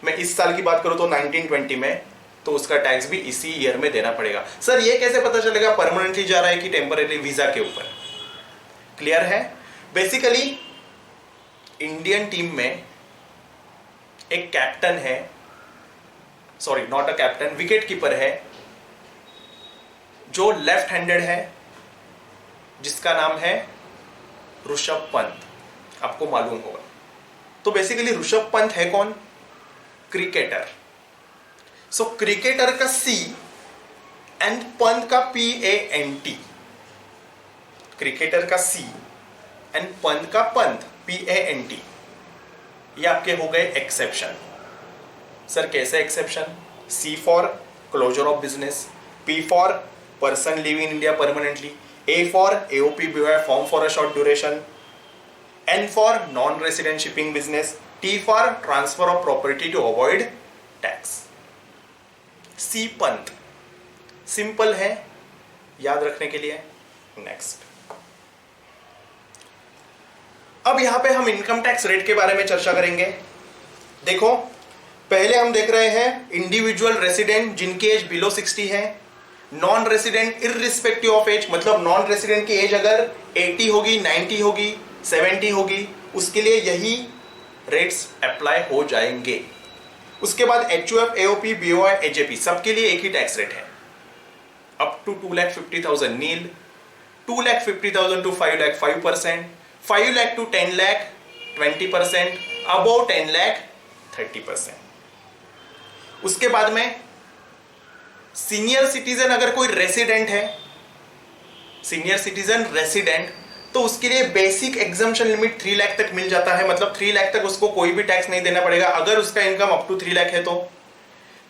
मैं इस साल की बात करूं तो 1920 में, तो उसका टैक्स भी इसी ईयर में देना पड़ेगा। सर ये कैसे पता चलेगा परमानेंटली जा रहा है कि टेम्पररी वीजा के ऊपर? क्लियर है? बेसिकली इंडियन टीम में एक कैप्टन है, sorry not a captain, wicket keeper है जो लेफ्ट हैंडेड है, जिसका नाम है ऋषभ पंत। आपको मालूम होगा। तो बेसिकली ऋषभ पंत है कौन? क्रिकेटर। सो क्रिकेटर का सी एंड पंत का PANT। क्रिकेटर का सी एंड पंत का पंत PANT। ये आपके हो गए एक्सेप्शन। सर कैसे exception? C for closure of business, P for person living in India permanently, A for AOP BOI form for a short duration, N for non resident shipping business, T for transfer of property to avoid tax. C पंत सिंपल है याद रखने के लिए। नेक्स्ट, अब यहां पे हम इनकम टैक्स रेट के बारे में चर्चा करेंगे। देखो पहले हम देख रहे हैं इंडिविजुअल रेसिडेंट जिनकी एज बिलो 60 है, non resident irrespective of age, मतलब नॉन रेसिडेंट की एज अगर 80 होगी, 90 होगी, 70 होगी, उसके लिए यही रेट्स अप्लाई हो जाएंगे। उसके बाद HUF, AOP, BOI, AJP सबके लिए एक ही टैक्स रेट है। Up to 2,50,000 nil, 2,50,000 to 5 lakh 5%, 5 lakh to 10 lakh 20%, above 10 lakh 30%। उसके बाद में सीनियर सिटीजन अगर कोई रेसिडेंट है, सीनियर सिटीजन रेसिडेंट, तो उसके लिए बेसिक एग्जम्पशन लिमिट 3 लाख तक मिल जाता है। मतलब 3 लाख तक उसको कोई भी टैक्स नहीं देना पड़ेगा अगर उसका इनकम अप टू 3 लाख है तो।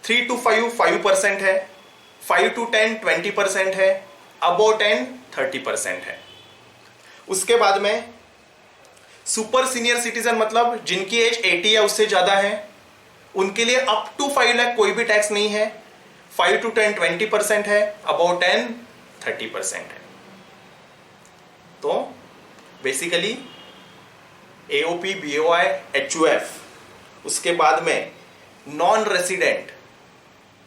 3 to 5 5% है, 5 to 10 20% है, अबव 10 30% है। उसके बाद में सुपर सीनियर सिटीजन मतलब जिनकी एज 80 या उससे ज्यादा है, उनके लिए अप टू 5 लाख कोई भी टैक्स नहीं है, 5 to 10 20% है, अबव 10 30% है। तो बेसिकली AOP, BOI, HUF, उसके बाद में नॉन रेसिडेंट,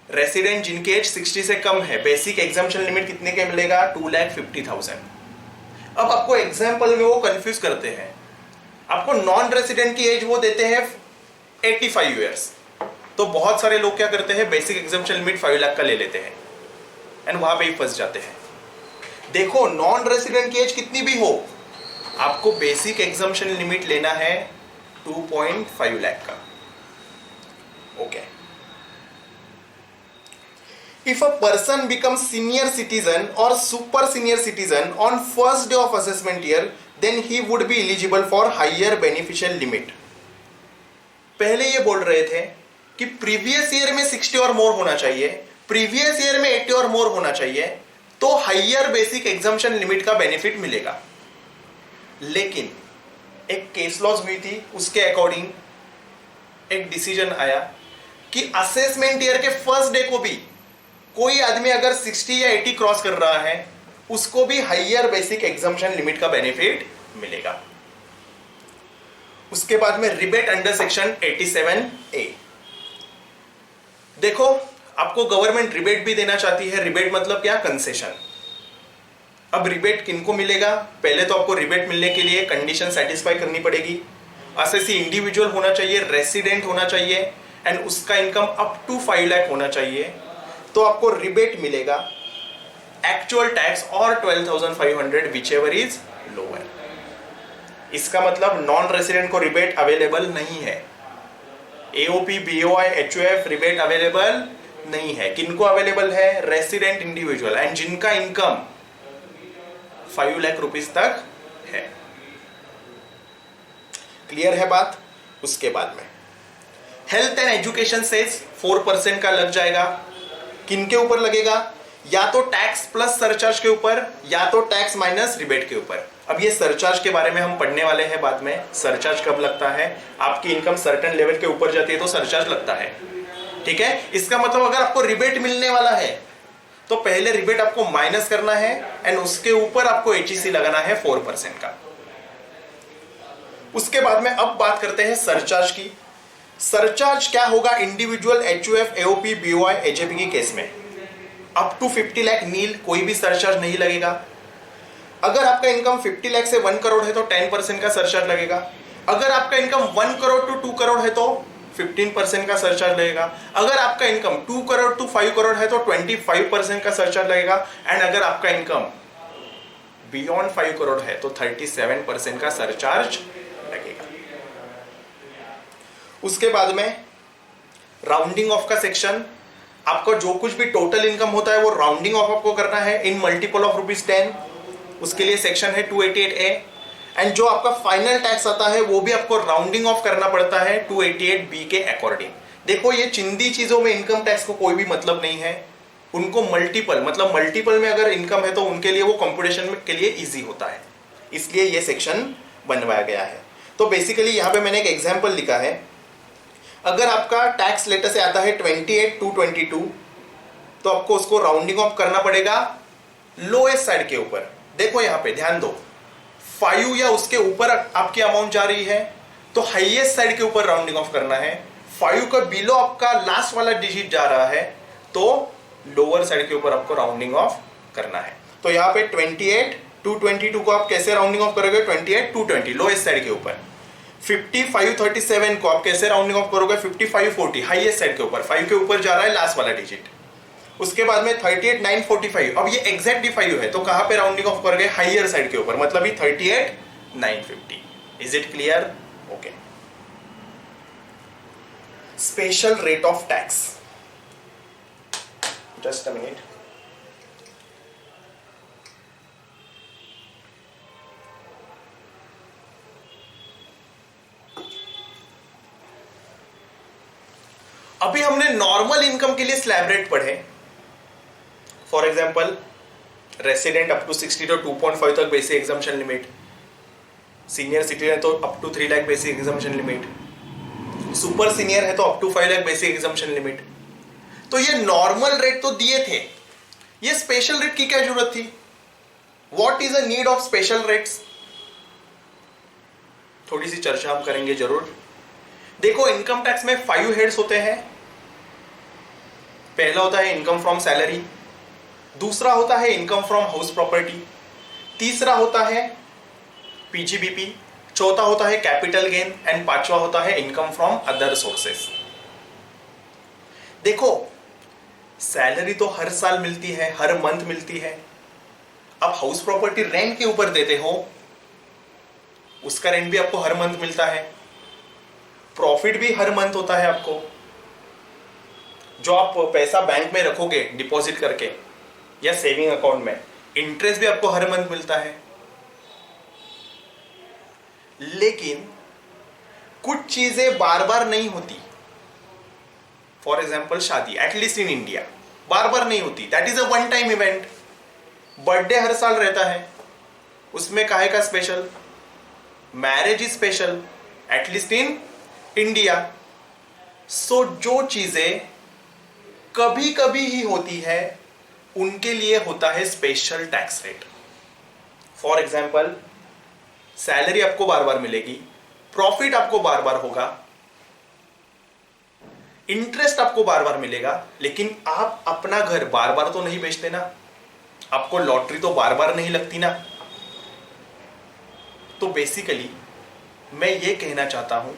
रेसिडेंट जिनके एज 60 से कम है, बेसिक एग्जम्पशन लिमिट कितने के मिलेगा? 2,50,000। अब आपको एग्जाम्पल में वो कंफ्यूज करते हैं। आपको नॉन रेसिडेंट की एज वो देते हैं 85 ईयर्स, तो बहुत सारे लोग क्या करते हैं बेसिक एग्जम्पशन लिमिट 5 लाख का ले लेते हैं एंड वहां पे ही फंस जाते हैं। देखो नॉन रेसिडेंट की एज कितनी भी हो, आपको बेसिक एग्जम्पशन लिमिट लेना है 2.5 लाख का। Okay, if a person becomes senior citizen और super senior citizen on first day of assessment year, then he would be eligible for higher beneficial limit. पहले ये बोल रहे थे कि प्रीवियस ईयर में 60 और मोर होना चाहिए, प्रीवियस ईयर में 80 और मोर होना चाहिए, तो हाइयर बेसिक एग्जम्पशन लिमिट का बेनिफिट मिलेगा। लेकिन एक केस लॉज हुई थी, उसके अकॉर्डिंग एक डिसीजन आया कि असेसमेंट ईयर के फर्स्ट डे को भी कोई आदमी अगर 60 या 80 क्रॉस कर रहा है, उसको भी हाइयर बेसिक एग्जम्पशन लिमिट का बेनिफिट मिलेगा। उसके बाद में रिबेट अंडर सेक्शन 87A। देखो, आपको गवर्नमेंट रिबेट भी देना चाहती है। रिबेट मतलब क्या? कंसेशन। अब रिबेट किनको मिलेगा? पहले तो आपको रिबेट मिलने के लिए कंडीशन सेटिस्फाई करनी पड़ेगी। असेसी इंडिविजुअल होना चाहिए, रेसिडेंट होना चाहिए एंड उसका इनकम अप टू 5 लाख होना चाहिए, तो आपको रिबेट मिलेगा। एक्चुअल टैक्स और 12,500 विच एवर इज लोअर। इसका मतलब नॉन रेसिडेंट को रिबेट अवेलेबल नहीं है। AOP, BOI, HOF rebate available नहीं है। किनको अवेलेबल है? रेसिडेंट इंडिविजुअल एंड जिनका इनकम 5 लाख रुपीस तक है। क्लियर है बात? उसके बाद में हेल्थ एंड एजुकेशन सेस 4% का लग जाएगा। किनके ऊपर लगेगा? या तो टैक्स प्लस सरचार्ज के ऊपर, या तो टैक्स माइनस रिबेट के ऊपर। अब ये सरचार्ज के बारे में हम पढ़ने वाले हैं बाद में। सरचार्ज कब लगता है? आपकी इनकम सर्टेन लेवल के ऊपर जाती है तो सरचार्ज लगता है। ठीक है, इसका मतलब अगर आपको रिबेट मिलने वाला है तो पहले रिबेट आपको माइनस करना है एंड उसके ऊपर आपको एचईसी लगाना है 4% का। उसके बाद में अब बात करते हैं सरचार्ज की। सरचार्ज क्या होगा individual, HUF, AOP, BOI, AJP की केस में? अप टू 50 लाख नील, कोई भी सरचार्ज नहीं लगेगा। अगर आपका इनकम 50 लाख से 1 करोड़ है तो 10% का सरचार्ज लगेगा। अगर आपका इनकम 1 करोड़ टू 2 करोड़ है तो 15% का सरचार्ज लगेगा। अगर आपका इनकम 2 करोड़ टू 5 करोड़ है तो 25% का सरचार्ज लगेगा एंड अगर आपका इनकम बियॉन्ड 5 करोड़ है तो 37% का सरचार्ज लगेगा। उसके बाद में राउंडिंग ऑफ का सेक्शन। आपका जो कुछ भी टोटल इनकम होता है वो राउंडिंग ऑफ आपको करना है इन मल्टीपल ऑफ ₹10। उसके लिए सेक्शन है 288A एंड जो आपका फाइनल टैक्स आता है वो भी आपको राउंडिंग ऑफ करना पड़ता है 288B के अकॉर्डिंग। देखो, ये चिंदी चीजों में इनकम टैक्स को कोई भी मतलब नहीं है। उनको मल्टीपल, मतलब मल्टीपल में अगर इनकम है तो उनके लिए वो कंप्यूटेशन के लिए इजी होता है, इसलिए ये सेक्शन बनवाया गया है। तो बेसिकली यहाँ पे मैंने एक एग्जाम्पल लिखा है। अगर आपका टैक्स लेटर से आता है 28,222 तो आपको उसको राउंडिंग ऑफ करना पड़ेगा लोएस्ट साइड के ऊपर। देखो यहाँ पे ध्यान दो, 5 या उसके ऊपर आपकी अमाउंट जा रही है तो हाईएस्ट साइड के ऊपर राउंडिंग ऑफ करना है। 5 का बिलो आपका लास्ट वाला डिजिट जा रहा है तो लोअर साइड के ऊपर आपको राउंडिंग ऑफ करना है। तो यहाँ पे 28,222 को आप कैसे राउंडिंग ऑफ करोगे? 28,220 लोएस्ट साइड के ऊपर। 55,37 को आप कैसे राउंडिंग ऑफ करोगे? 55,40 हाईएस्ट साइड के ऊपर, 5 के ऊपर जा रहा है लास्ट वाला डिजिट। उसके बाद में 38,945, अब ये एग्जैक्टली 5 है तो कहां पे राउंडिंग ऑफ करोगे? हाईयर साइड के ऊपर, मतलब ये 38,950। Is it clear? Okay. Special rate of tax, just a minute. अभी हमने नॉर्मल इनकम के लिए स्लैब रेट पढ़े। For example, resident up to 60 तो 2.5 तक basic exemption limit, senior citizen है तो up to 3 lakh basic exemption limit, super senior है तो up to 5 lakh basic exemption limit. तो ये नॉर्मल रेट तो दिए थे, ये स्पेशल रेट की क्या जरूरत थी? What is the need of special rates? थोड़ी सी चर्चा हम करेंगे जरूर। देखो, इनकम टैक्स में 5 हेड्स होते हैं। पहला होता है इनकम फ्रॉम सैलरी, दूसरा होता है इनकम फ्रॉम हाउस प्रॉपर्टी, तीसरा होता है पीजीबीपी, चौथा होता है कैपिटल गेन एंड पांचवा होता है इनकम फ्रॉम अदर सोर्सेस। देखो, सैलरी तो हर साल मिलती है, हर मंथ मिलती है। अब हाउस प्रॉपर्टी रेंट के ऊपर देते हो, उसका रेंट भी आपको हर मंथ मिलता है। प्रॉफिट भी हर मंथ होता है आपको। जो आप पैसा बैंक में रखोगे डिपॉजिट करके या सेविंग अकाउंट में, इंटरेस्ट भी आपको हर मंथ मिलता है। लेकिन कुछ चीजें बार बार नहीं होती। फॉर एग्जाम्पल शादी, एटलीस्ट इन इंडिया बार बार नहीं होती, that is a one time event. Birthday हर साल रहता है, उसमें काहे का special? Marriage is special, at least in India. So जो चीजें कभी कभी ही होती है उनके लिए होता है special tax rate. For example, salary आपको बार बार मिलेगी, प्रॉफिट आपको बार बार होगा, इंटरेस्ट आपको बार बार मिलेगा, लेकिन आप अपना घर बार बार तो नहीं बेचते ना, आपको लॉटरी तो बार बार नहीं लगती ना। तो बेसिकली मैं ये कहना चाहता हूं,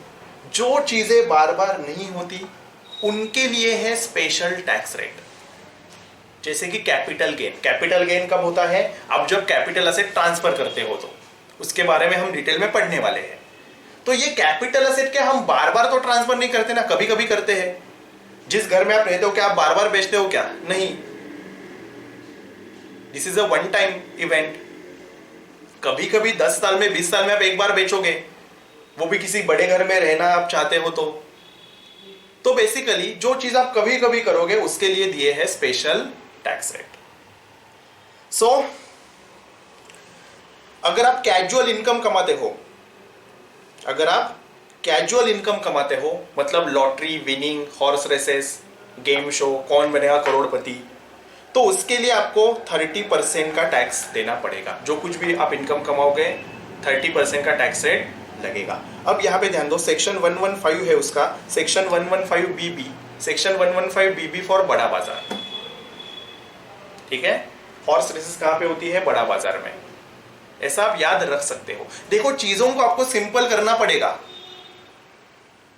जो चीजें बार बार नहीं होती उनके लिए है स्पेशल टैक्स रेट। जैसे कि कैपिटल गेन। कैपिटल गेन कब होता है? आप जब कैपिटल असेट ट्रांसफर करते हो, तो उसके बारे में हम डिटेल में पढ़ने वाले हैं। तो ये कैपिटल असेट क्या हम बार बार तो ट्रांसफर नहीं करते ना, कभी कभी करते हैं। जिस घर में आप रहते हो क्या आप बार बार बेचते हो क्या? नहीं, this is a one time event. कभी कभी 10 साल में 20 साल में आप एक बार बेचोगे, वो भी किसी बड़े घर में रहना आप चाहते हो तो बेसिकली जो चीज आप कभी कभी करोगे उसके लिए दिए है स्पेशल टैक्स रेट। सो अगर आप कैजुअल इनकम कमाते हो, अगर आप कैजुअल इनकम कमाते हो, मतलब lottery winning, horse races, game show, Kaun Banega करोड़पति, तो उसके लिए आपको 30% का टैक्स देना पड़ेगा। जो कुछ भी आप इनकम कमाओगे 30% का टैक्स रेट लगेगा। अब यहां पे ध्यान दो, सेक्शन 115 है उसका, section 115 BB, section 115 BB for Bada Bazaar. ठीक है, हॉर्स रेसेस कहां पे होती है? बड़ा बाजार में। ऐसा आप याद रख सकते हो। देखो, चीजों को आपको सिंपल करना पड़ेगा,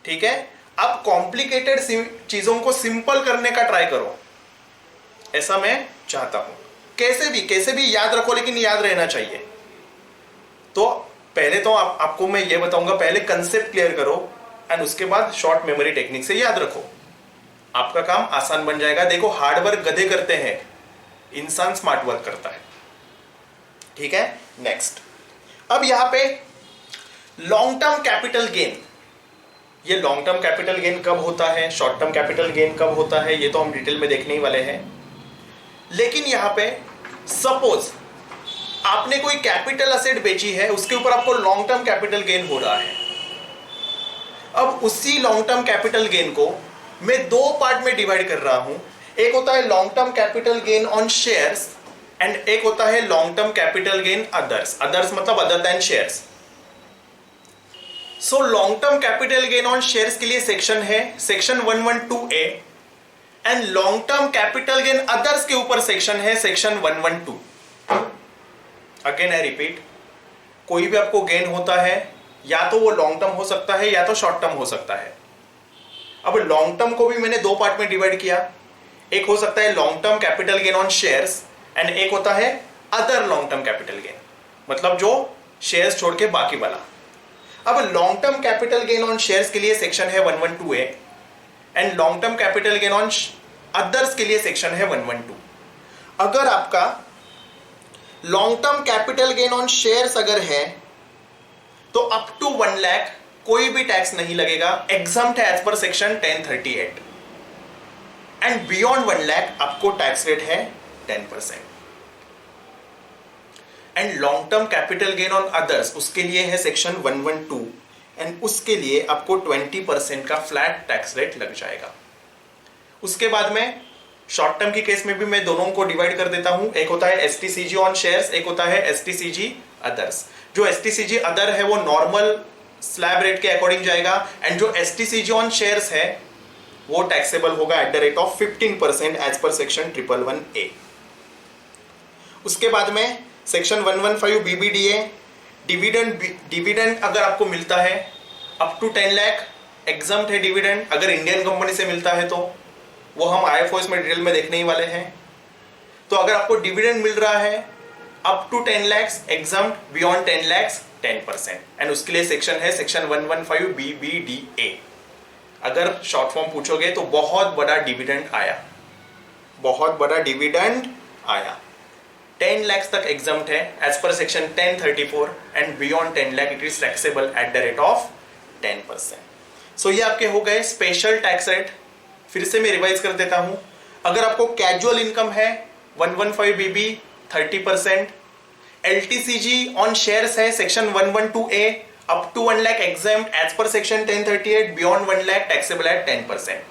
ठीक है? आप कॉम्प्लिकेटेड चीजों को सिंपल करने का ट्राई करो, ऐसा मैं चाहता हूं। कैसे भी याद रखो, लेकिन याद रहना चाहिए। तो पहले तो आपको मैं ये बताऊंगा, पहले कंसेप्ट क्लियर करो एंड उसके बाद शॉर्ट मेमोरी टेक्निक से याद रखो, आपका काम आसान बन जाएगा। देखो, हार्ड वर्क गधे करते हैं, इंसान स्मार्ट वर्क करता है। ठीक है, नेक्स्ट। अब यहां पे लॉन्ग टर्म कैपिटल गेन, ये लॉन्ग टर्म कैपिटल गेन कब होता है, शॉर्ट टर्म कैपिटल गेन कब होता है, ये तो हम डिटेल में देखने ही वाले हैं। लेकिन यहां पे सपोज आपने कोई कैपिटल असेट बेची है, उसके ऊपर आपको लॉन्ग टर्म कैपिटल गेन हो रहा है। अब उसी लॉन्ग टर्म कैपिटल गेन को मैं दो पार्ट में डिवाइड कर रहा हूं। एक होता है long term capital gain on shares and एक होता है long term capital gain others. Others मतलब other than shares. So long term capital gain on shares के लिए सेक्शन है section 112A and long term capital gain others के ऊपर सेक्शन है सेक्शन 112। अगेन आई रिपीट, कोई भी आपको गेन होता है या तो वो लॉन्ग टर्म हो सकता है या तो शॉर्ट टर्म हो सकता है। अब लॉन्ग टर्म को भी मैंने दो पार्ट में डिवाइड किया, एक हो सकता है long term capital gain on shares and एक होता है other long term capital gain, मतलब जो शेयर्स छोड़ के बाकी वाला। अब long term capital gain on shares के लिए सेक्शन है 112A and long term capital gain on others के लिए सेक्शन है 112। अगर आपका long term capital gain on shares अगर है तो अप टू 1 लाख कोई भी टैक्स नहीं लगेगा, एग्जम्प्ट है एज पर सेक्शन 1038 एंड बियॉन्ड 1 लाख आपको टैक्स रेट है 10%। And long term capital gain on others उसके लिए है सेक्शन 112 एंड उसके लिए आपको 20% का फ्लैट टैक्स रेट लग जाएगा। उसके बाद में शॉर्ट टर्म की केस में भी मैं दोनों को डिवाइड कर देता हूं, एक होता है एसटीसीजी ऑन शेयर्स, एक होता है एसटीसीजी अदर्स। जो एसटीसीजी अदर है वो नॉर्मल स्लैब रेट के अकॉर्डिंग जाएगा एंड जो एसटीसीजी ऑन शेयर्स है वो टैक्सेबल होगा at the rate of 15% as पर सेक्शन 111A। उसके बाद में सेक्शन 115 BBDA, डिविडेंड अगर आपको मिलता है अप टू 10 लाख एग्जम्प्ट है डिविडेंड, अगर इंडियन कंपनी से मिलता है तो वो हम IFOS में डिटेल में देखने ही वाले हैं। तो अगर आपको डिविडेंड मिल रहा है up to 10 lakhs exempt, beyond 10 lakhs 10% and उसके लिए सेक्शन है सेक्शन 115 BBDA। अगर शॉर्ट फॉर्म पूछोगे तो बहुत बड़ा डिविडेंड आया, बहुत बड़ा डिविडेंड आया, 10 lakhs तक एग्जम्प्ट है एज पर section 1034 and beyond 10 lakh it is taxable at the rate of 10%। So ये आपके हो गए स्पेशल टैक्स रेट। फिर से मैं रिवाइज कर देता हूं, अगर आपको कैजुअल इनकम है 115 बीबी 30%, एलटीसीजी ऑन शेयर्स है section 112A up to 1 lakh exempt as पर section 1038, beyond 1 lakh taxable at 10%।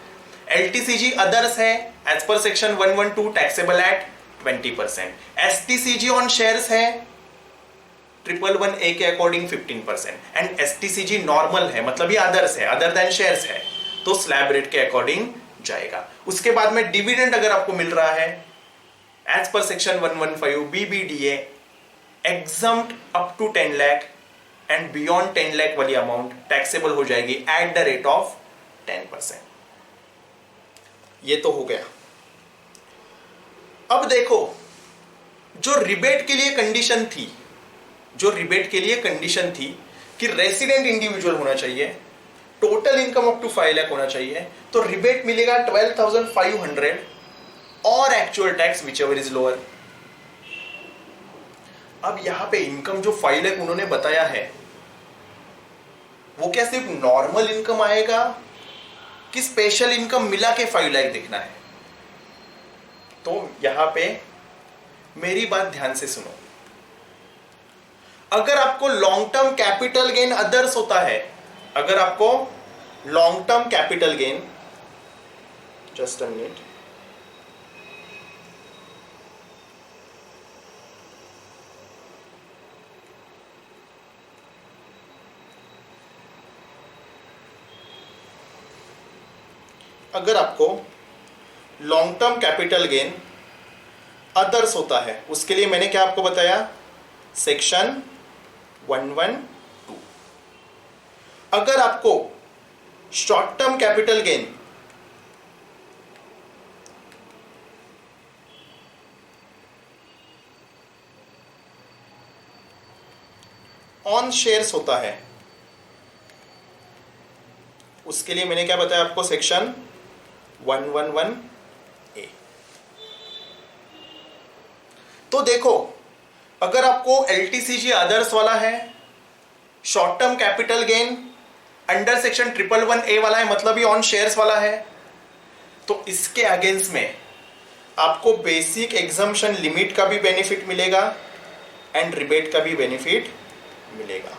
LTCG others है एज पर section 112 taxable at 20%। STCG on shares है 111A के अकॉर्डिंग 15%। एंड एसटीसीजी नॉर्मल है, मतलब ये अदर्स है, अदर देन शेयर्स है, तो स्लैब रेट के अकॉर्डिंग जाएगा। उसके बाद में डिविडेंड अगर आपको मिल रहा है एज पर section 115 BBDA exempt up to 10 lakh and beyond 10 lakh वाली अमाउंट टैक्सेबल हो जाएगी एट द रेट ऑफ 10%। ये तो हो गया। अब देखो, जो रिबेट के लिए कंडीशन थी, कि रेसिडेंट इंडिविजुअल होना चाहिए, total income up to 5 lakh होना चाहिए, तो रिबेट मिलेगा 12,500 और actual tax whichever is lower. अब यहां पे इनकम जो 5 लाख उन्होंने बताया है, वो क्या सिर्फ नॉर्मल इनकम आएगा कि स्पेशल इनकम मिला के 5 लाख देखना है? तो यहां पे मेरी बात ध्यान से सुनो। अगर आपको long term capital gain others होता है, अगर आपको long term capital gain, just a minute, अगर आपको long term capital gain others होता है, उसके लिए मैंने क्या आपको बताया, सेक्शन 112। अगर आपको short term capital gain on shares होता है, उसके लिए मैंने क्या बताया आपको, सेक्शन 111A। तो देखो, अगर आपको एलटीसीजी अदर्स वाला है, short term capital gain under section 111A वाला है, मतलब ये ऑन शेयर्स वाला है, तो इसके अगेंस्ट में आपको बेसिक एग्जम्पशन लिमिट का भी बेनिफिट मिलेगा एंड रिबेट का भी बेनिफिट मिलेगा।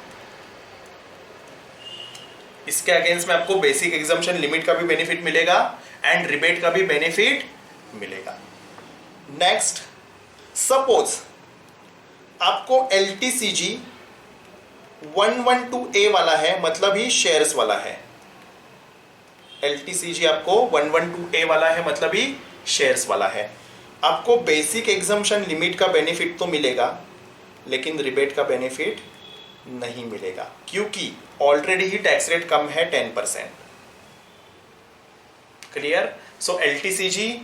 इसके अगेंस्ट में आपको बेसिक एग्जम्पशन लिमिट का भी बेनिफिट मिलेगा एंड रिबेट का भी बेनिफिट मिलेगा। नेक्स्ट, सपोज आपको एलटीसीजी 112A वाला है, मतलब ही शेयर्स वाला है। एलटीसीजी आपको 112A वाला है, मतलब ही शेयर्स वाला है। आपको बेसिक एग्जम्पशन लिमिट का बेनिफिट तो मिलेगा, लेकिन रिबेट का बेनिफिट नहीं मिलेगा, क्योंकि ऑलरेडी ही टैक्स रेट कम है 10%। क्लियर? सो एलटीसीजी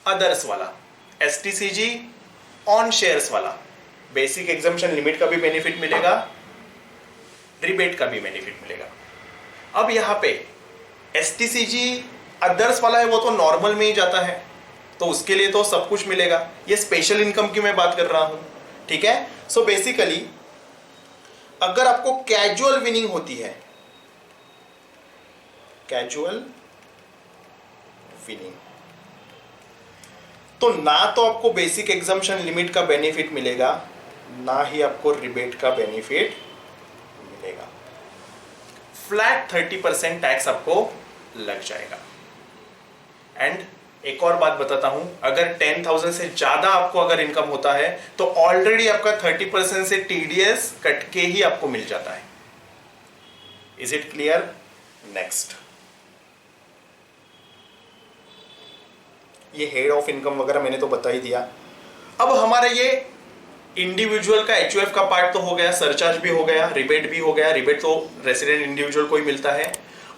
अदर्स वाला, एसटीसीजी ऑन शेयर्स वाला, बेसिक एग्जम्पशन लिमिट का भी बेनिफिट मिलेगा, रिबेट का भी बेनिफिट मिलेगा। अब यहां पे एसटीसीजी अदर्स वाला है, वो तो नॉर्मल में ही जाता है, तो उसके लिए तो सब कुछ मिलेगा। ये स्पेशल इनकम की मैं बात कर रहा हूं, ठीक है। सो बेसिकली अगर आपको कैजुअल विनिंग होती है, कैजुअल विनिंग, तो ना तो आपको बेसिक एग्जम्पशन लिमिट का बेनिफिट मिलेगा, ना ही आपको रिबेट का बेनिफिट मिलेगा। फ्लैट 30% टैक्स आपको लग जाएगा। एंड एक और बात बताता हूं, अगर 10,000 से ज्यादा आपको अगर इनकम होता है, तो ऑलरेडी आपका 30% से टीडीएस कट के ही आपको मिल जाता है। Is it clear? नेक्स्ट, ये हेड ऑफ इनकम वगैरह मैंने तो बता ही दिया। अब हमारा ये इंडिविजुअल का एचयूएफ का पार्ट तो हो गया, सरचार्ज भी हो गया, रिबेट भी हो गया। रिबेट तो रेसिडेंट इंडिविजुअल को ही मिलता है।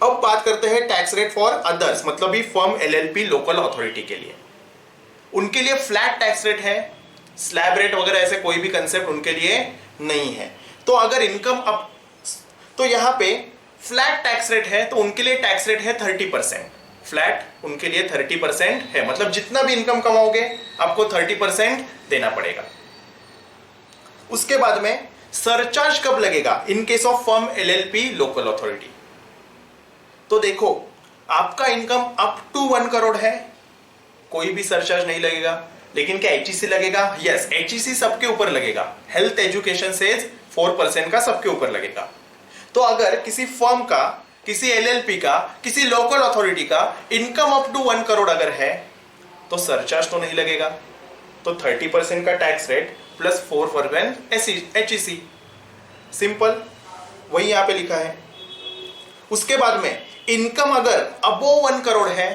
अब बात करते हैं टैक्स रेट फॉर अदर्स, मतलब भी फर्म, एलएलपी, लोकल अथॉरिटी के लिए। उनके लिए फ्लैट टैक्स रेट है, स्लैब रेट वगैरह ऐसे कोई भी कंसेप्ट उनके लिए नहीं है। तो अगर इनकम अप, तो यहां पे फ्लैट टैक्स रेट है, तो उनके लिए टैक्स रेट है 30%। फ्लैट उनके लिए 30% है, मतलब जितना भी इनकम कमाओगे आपको 30% देना पड़ेगा। उसके बाद में सरचार्ज कब लगेगा? इन case of firm, LLP, local authority. तो देखो, आपका इनकम अप टू 1 करोड़ है, कोई भी सरचार्ज नहीं लगेगा। लेकिन क्या एचईसी लगेगा? यस, एचईसी सबके ऊपर लगेगा। हेल्थ एजुकेशन सेज 4% का सबके ऊपर लगेगा। तो अगर किसी फर्म का, किसी एलएलपी का, किसी लोकल अथॉरिटी का इनकम अप टू 1 करोड़ अगर है तो सरचार्ज तो नहीं लगेगा। तो 30% का tax rate plus 4% HEC, simple, वही यहां पे लिखा है। उसके बाद में इनकम अगर अबोव 1 करोड़ है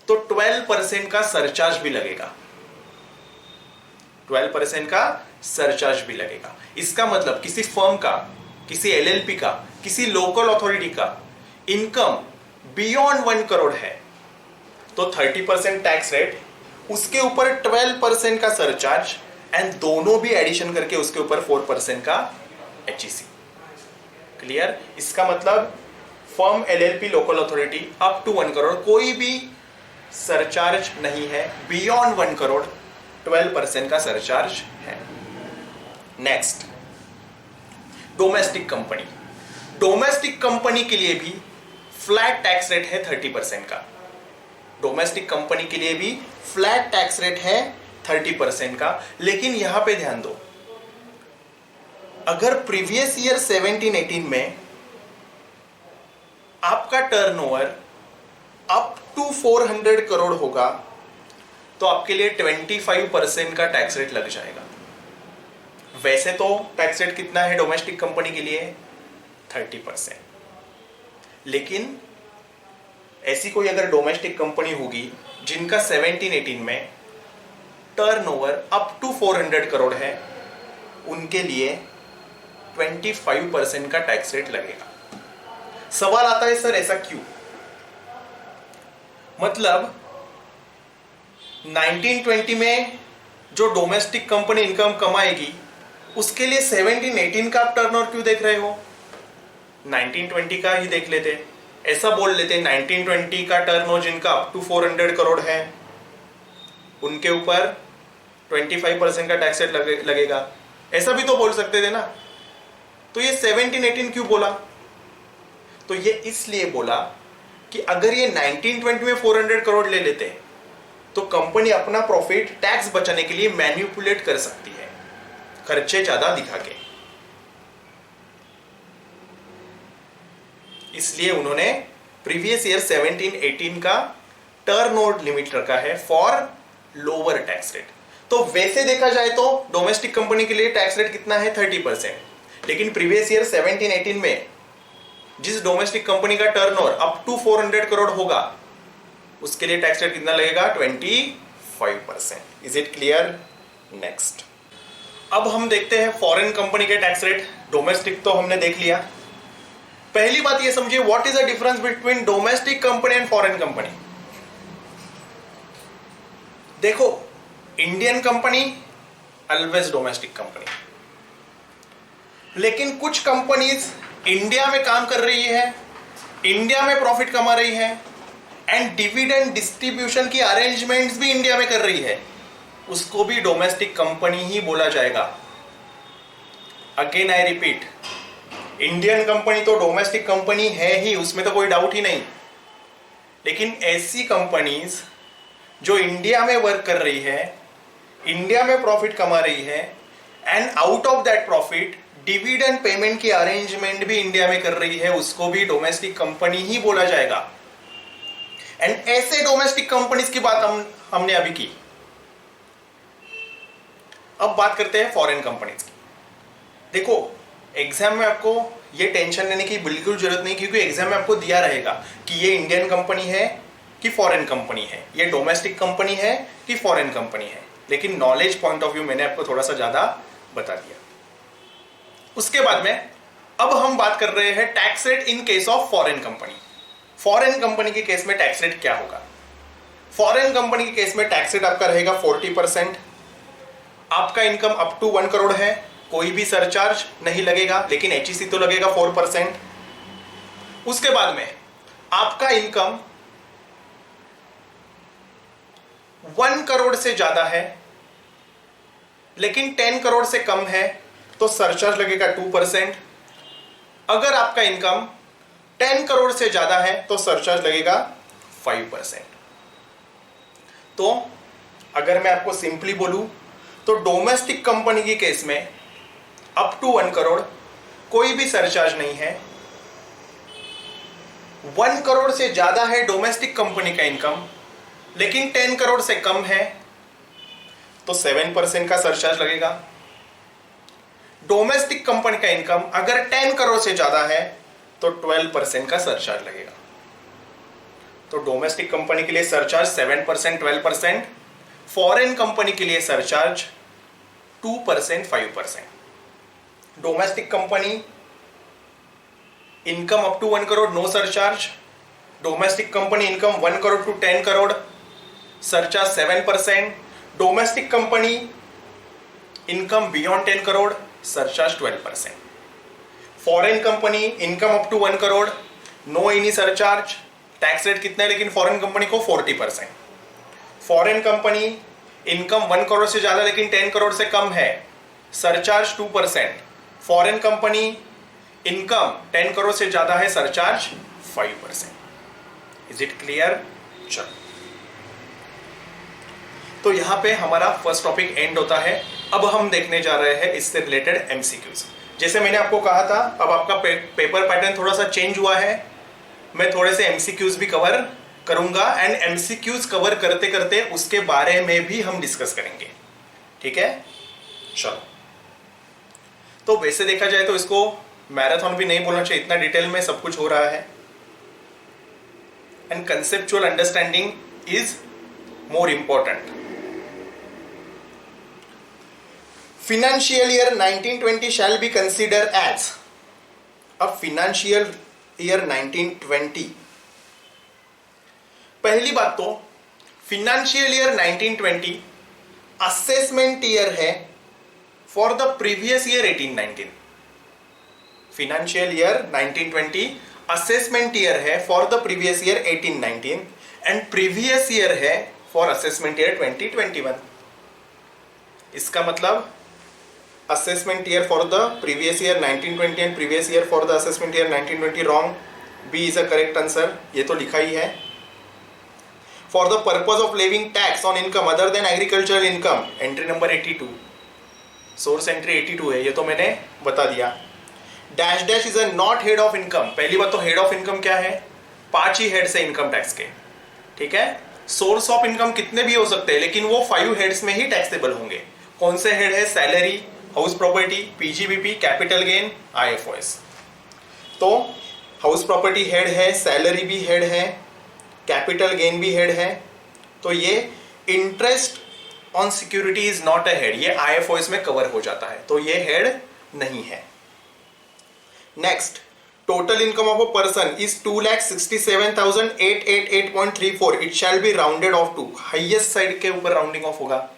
तो 12% का सरचार्ज भी लगेगा। 12% का सरचार्ज भी लगेगा। इसका मतलब किसी फर्म का, किसी एलएलपी का, किसी लोकल अथॉरिटी का इनकम बियॉन्ड 1 करोड़ है तो 30% टैक्स रेट, उसके ऊपर 12% का सरचार्ज एंड दोनों भी एडिशन करके उसके ऊपर 4% का एचईसी। क्लियर? इसका मतलब firm, LLP, local authority up to 1 crore कोई भी सरचार्ज नहीं है। बियॉन्ड 1 करोड़ 12% का सरचार्ज है। Next, domestic company. Domestic company के लिए भी फ्लैट टैक्स रेट है 30% का। डोमेस्टिक कंपनी के लिए भी फ्लैट टैक्स रेट है 30% का। लेकिन यहां पे ध्यान दो, अगर प्रीवियस ईयर 17-18 में आपका टर्नओवर अप टू 400 करोड़ होगा तो आपके लिए 25% का टैक्स रेट लग जाएगा। वैसे तो टैक्स रेट कितना है डोमेस्टिक कंपनी के लिए? 30%। लेकिन ऐसी कोई अगर डोमेस्टिक कंपनी होगी जिनका 17-18 में टर्नओवर अप टू 400 करोड़ है, उनके लिए 25% का टैक्स रेट लगेगा। सवाल आता है सर ऐसा क्यों? मतलब 1920 में जो डोमेस्टिक कंपनी इनकम कमाएगी उसके लिए 17-18 का आप टर्नओवर क्यों देख रहे हो? 1920 का ही देख लेते, ऐसा बोल लेते 1920 का टर्नओवर जिनका अप टू 400 करोड़ है उनके ऊपर 25% का टैक्स रेट लगेगा। ऐसा भी तो बोल सकते थे ना। तो ये 17-18 क्यों बोला? तो ये इसलिए बोला कि अगर ये 1920 में 400 करोड़ ले लेते हैं तो कंपनी अपना प्रॉफिट टैक्स बचाने के लिए मैनिपुलेट कर सकती है, खर्चे ज्यादा दिखा के। इसलिए उन्होंने प्रीवियस ईयर 17-18 का टर्नओवर लिमिट रखा है फॉर लोअर टैक्स रेट। तो वैसे देखा जाए तो डोमेस्टिक कंपनी के लिए टैक्स रेट कितना है? 30%। लेकिन प्रीवियस ईयर 17-18 में जिस डोमेस्टिक कंपनी का टर्नओवर अप टू 400 करोड़ होगा उसके लिए टैक्स रेट कितना लगेगा? 25%। Is it clear? नेक्स्ट, अब हम देखते हैं फॉरेन कंपनी के टैक्स रेट। डोमेस्टिक तो हमने देख लिया। पहली बात ये समझिए, what is the difference between domestic company and foreign company. देखो, Indian company always domestic company, लेकिन कुछ कंपनीज इंडिया में काम कर रही है, इंडिया में प्रॉफिट कमा रही है एंड डिविडेंड डिस्ट्रीब्यूशन की अरेंजमेंट्स भी इंडिया में कर रही है, उसको भी डोमेस्टिक कंपनी ही बोला जाएगा। Again I repeat, Indian company तो डोमेस्टिक कंपनी है ही, उसमें तो कोई डाउट ही नहीं। लेकिन ऐसी कंपनीज जो इंडिया में वर्क कर रही है, इंडिया में प्रॉफिट कमा रही है and out of that profit dividend payment की अरेंजमेंट भी इंडिया में कर रही है, उसको भी डोमेस्टिक कंपनी ही बोला जाएगा। एंड ऐसे डोमेस्टिक कंपनीज की बात हमने अभी की। अब बात करते हैं फॉरेन कंपनीज की। देखो, एग्जाम में आपको ये टेंशन लेने की बिल्कुल जरूरत नहीं, क्योंकि एग्जाम में आपको दिया रहेगा कि ये इंडियन कंपनी है कि फॉरेन कंपनी है, ये डोमेस्टिक कंपनी है कि फॉरेन कंपनी है। लेकिन नॉलेज पॉइंट ऑफ व्यू मैंने आपको थोड़ा सा ज्यादा बता दिया। उसके बाद में अब हम बात कर रहे हैं tax rate in case of foreign company. Foreign company के केस में टैक्स रेट क्या होगा? फॉरेन कंपनी के केस में टैक्स रेट आपका रहेगा 40%। आपका इनकम अप टू 1 करोड़ है, कोई भी सरचार्ज नहीं लगेगा, लेकिन एचईसी तो लगेगा 4%। उसके बाद में आपका इनकम 1 करोड़ से ज्यादा है लेकिन 10 करोड़ से कम है तो सरचार्ज लगेगा 2%। अगर आपका इनकम 10 करोड़ से ज्यादा है तो सरचार्ज लगेगा 5%। तो अगर मैं आपको सिंपली बोलूं तो डोमेस्टिक कंपनी की केस में अप टू 1 करोड़ कोई भी सरचार्ज नहीं है। 1 करोड़ से ज्यादा है डोमेस्टिक कंपनी का इनकम, लेकिन 10 करोड़ से कम है तो 7% का सरचार्ज लगेगा। डोमेस्टिक कंपनी का इनकम अगर 10 करोड़ से ज्यादा है तो 12% का सरचार्ज लगेगा। तो डोमेस्टिक कंपनी के लिए सरचार्ज 7%, 12%, फॉरेन कंपनी के लिए surcharge 2%, 5%। Domestic company income up to 1 crore no surcharge, domestic company income 1 crore to 10 crore surcharge 7%, domestic company income beyond 10 crore surcharge 12%। Foreign company income up to 1 crore no any surcharge, tax rate कितना है लेकिन फॉरेन कंपनी को 40%। फॉरेन कंपनी इनकम 1 करोड़ से ज्यादा लेकिन 10 करोड़ से कम है, surcharge 2%। Foreign company income 10 crore से ज्यादा है, सरचार्ज 5%। Is it clear? चलो, तो यहां पे हमारा फर्स्ट टॉपिक एंड होता है। अब हम देखने जा रहे हैं इससे रिलेटेड एमसीक्यूज। जैसे मैंने आपको कहा था, अब आपका पेपर पैटर्न थोड़ा सा चेंज हुआ है। मैं थोड़े से एमसीक्यूज भी कवर करूंगा एंड एमसीक्यूज कवर करते करते उसके बारे में भी हम डिस्कस करेंगे। ठीक है, चलो। तो वैसे देखा जाए तो इसको मैराथन भी नहीं बोलना चाहिए, इतना डिटेल में सब कुछ हो रहा है। And conceptual understanding is more important. Financial year 1920 shall be considered as a financial year 1920। पहली बात तो financial year 1920 असेसमेंट ईयर है for the previous year 1819। financial year 1920 assessment year है for the previous year 1819 and previous year है फॉर असेसमेंट ईयर 2021। इसका मतलब assessment year for the previous year 1920 and previous year for the assessment year 1920 wrong, B is a correct answer। ये तो लिखा ही है। For the purpose of levying tax on income other than agricultural income, entry number 82, source entry 82 है, ये तो मैंने बता दिया। Dash dash is a not head of income। पहली बात तो head of income क्या है? 5 ही हेड से इनकम टैक्स के। ठीक है, सोर्स ऑफ इनकम कितने भी हो सकते हैं लेकिन वो 5 हेड्स में ही टैक्सेबल होंगे। कौन से हेड है? Salary, house property, PGBP, capital gain, IFOS. तो हाउस प्रॉपर्टी हेड है, सैलरी भी हेड है, कैपिटल गेन भी हेड है। तो ये interest on security is not a head, ये आईएफओएस में कवर हो जाता है, तो ये हेड नहीं है। Next, total income of a person is 2,67,888.34। It shall be rounded off to, highest side के ऊपर राउंडिंग ऑफ होगा।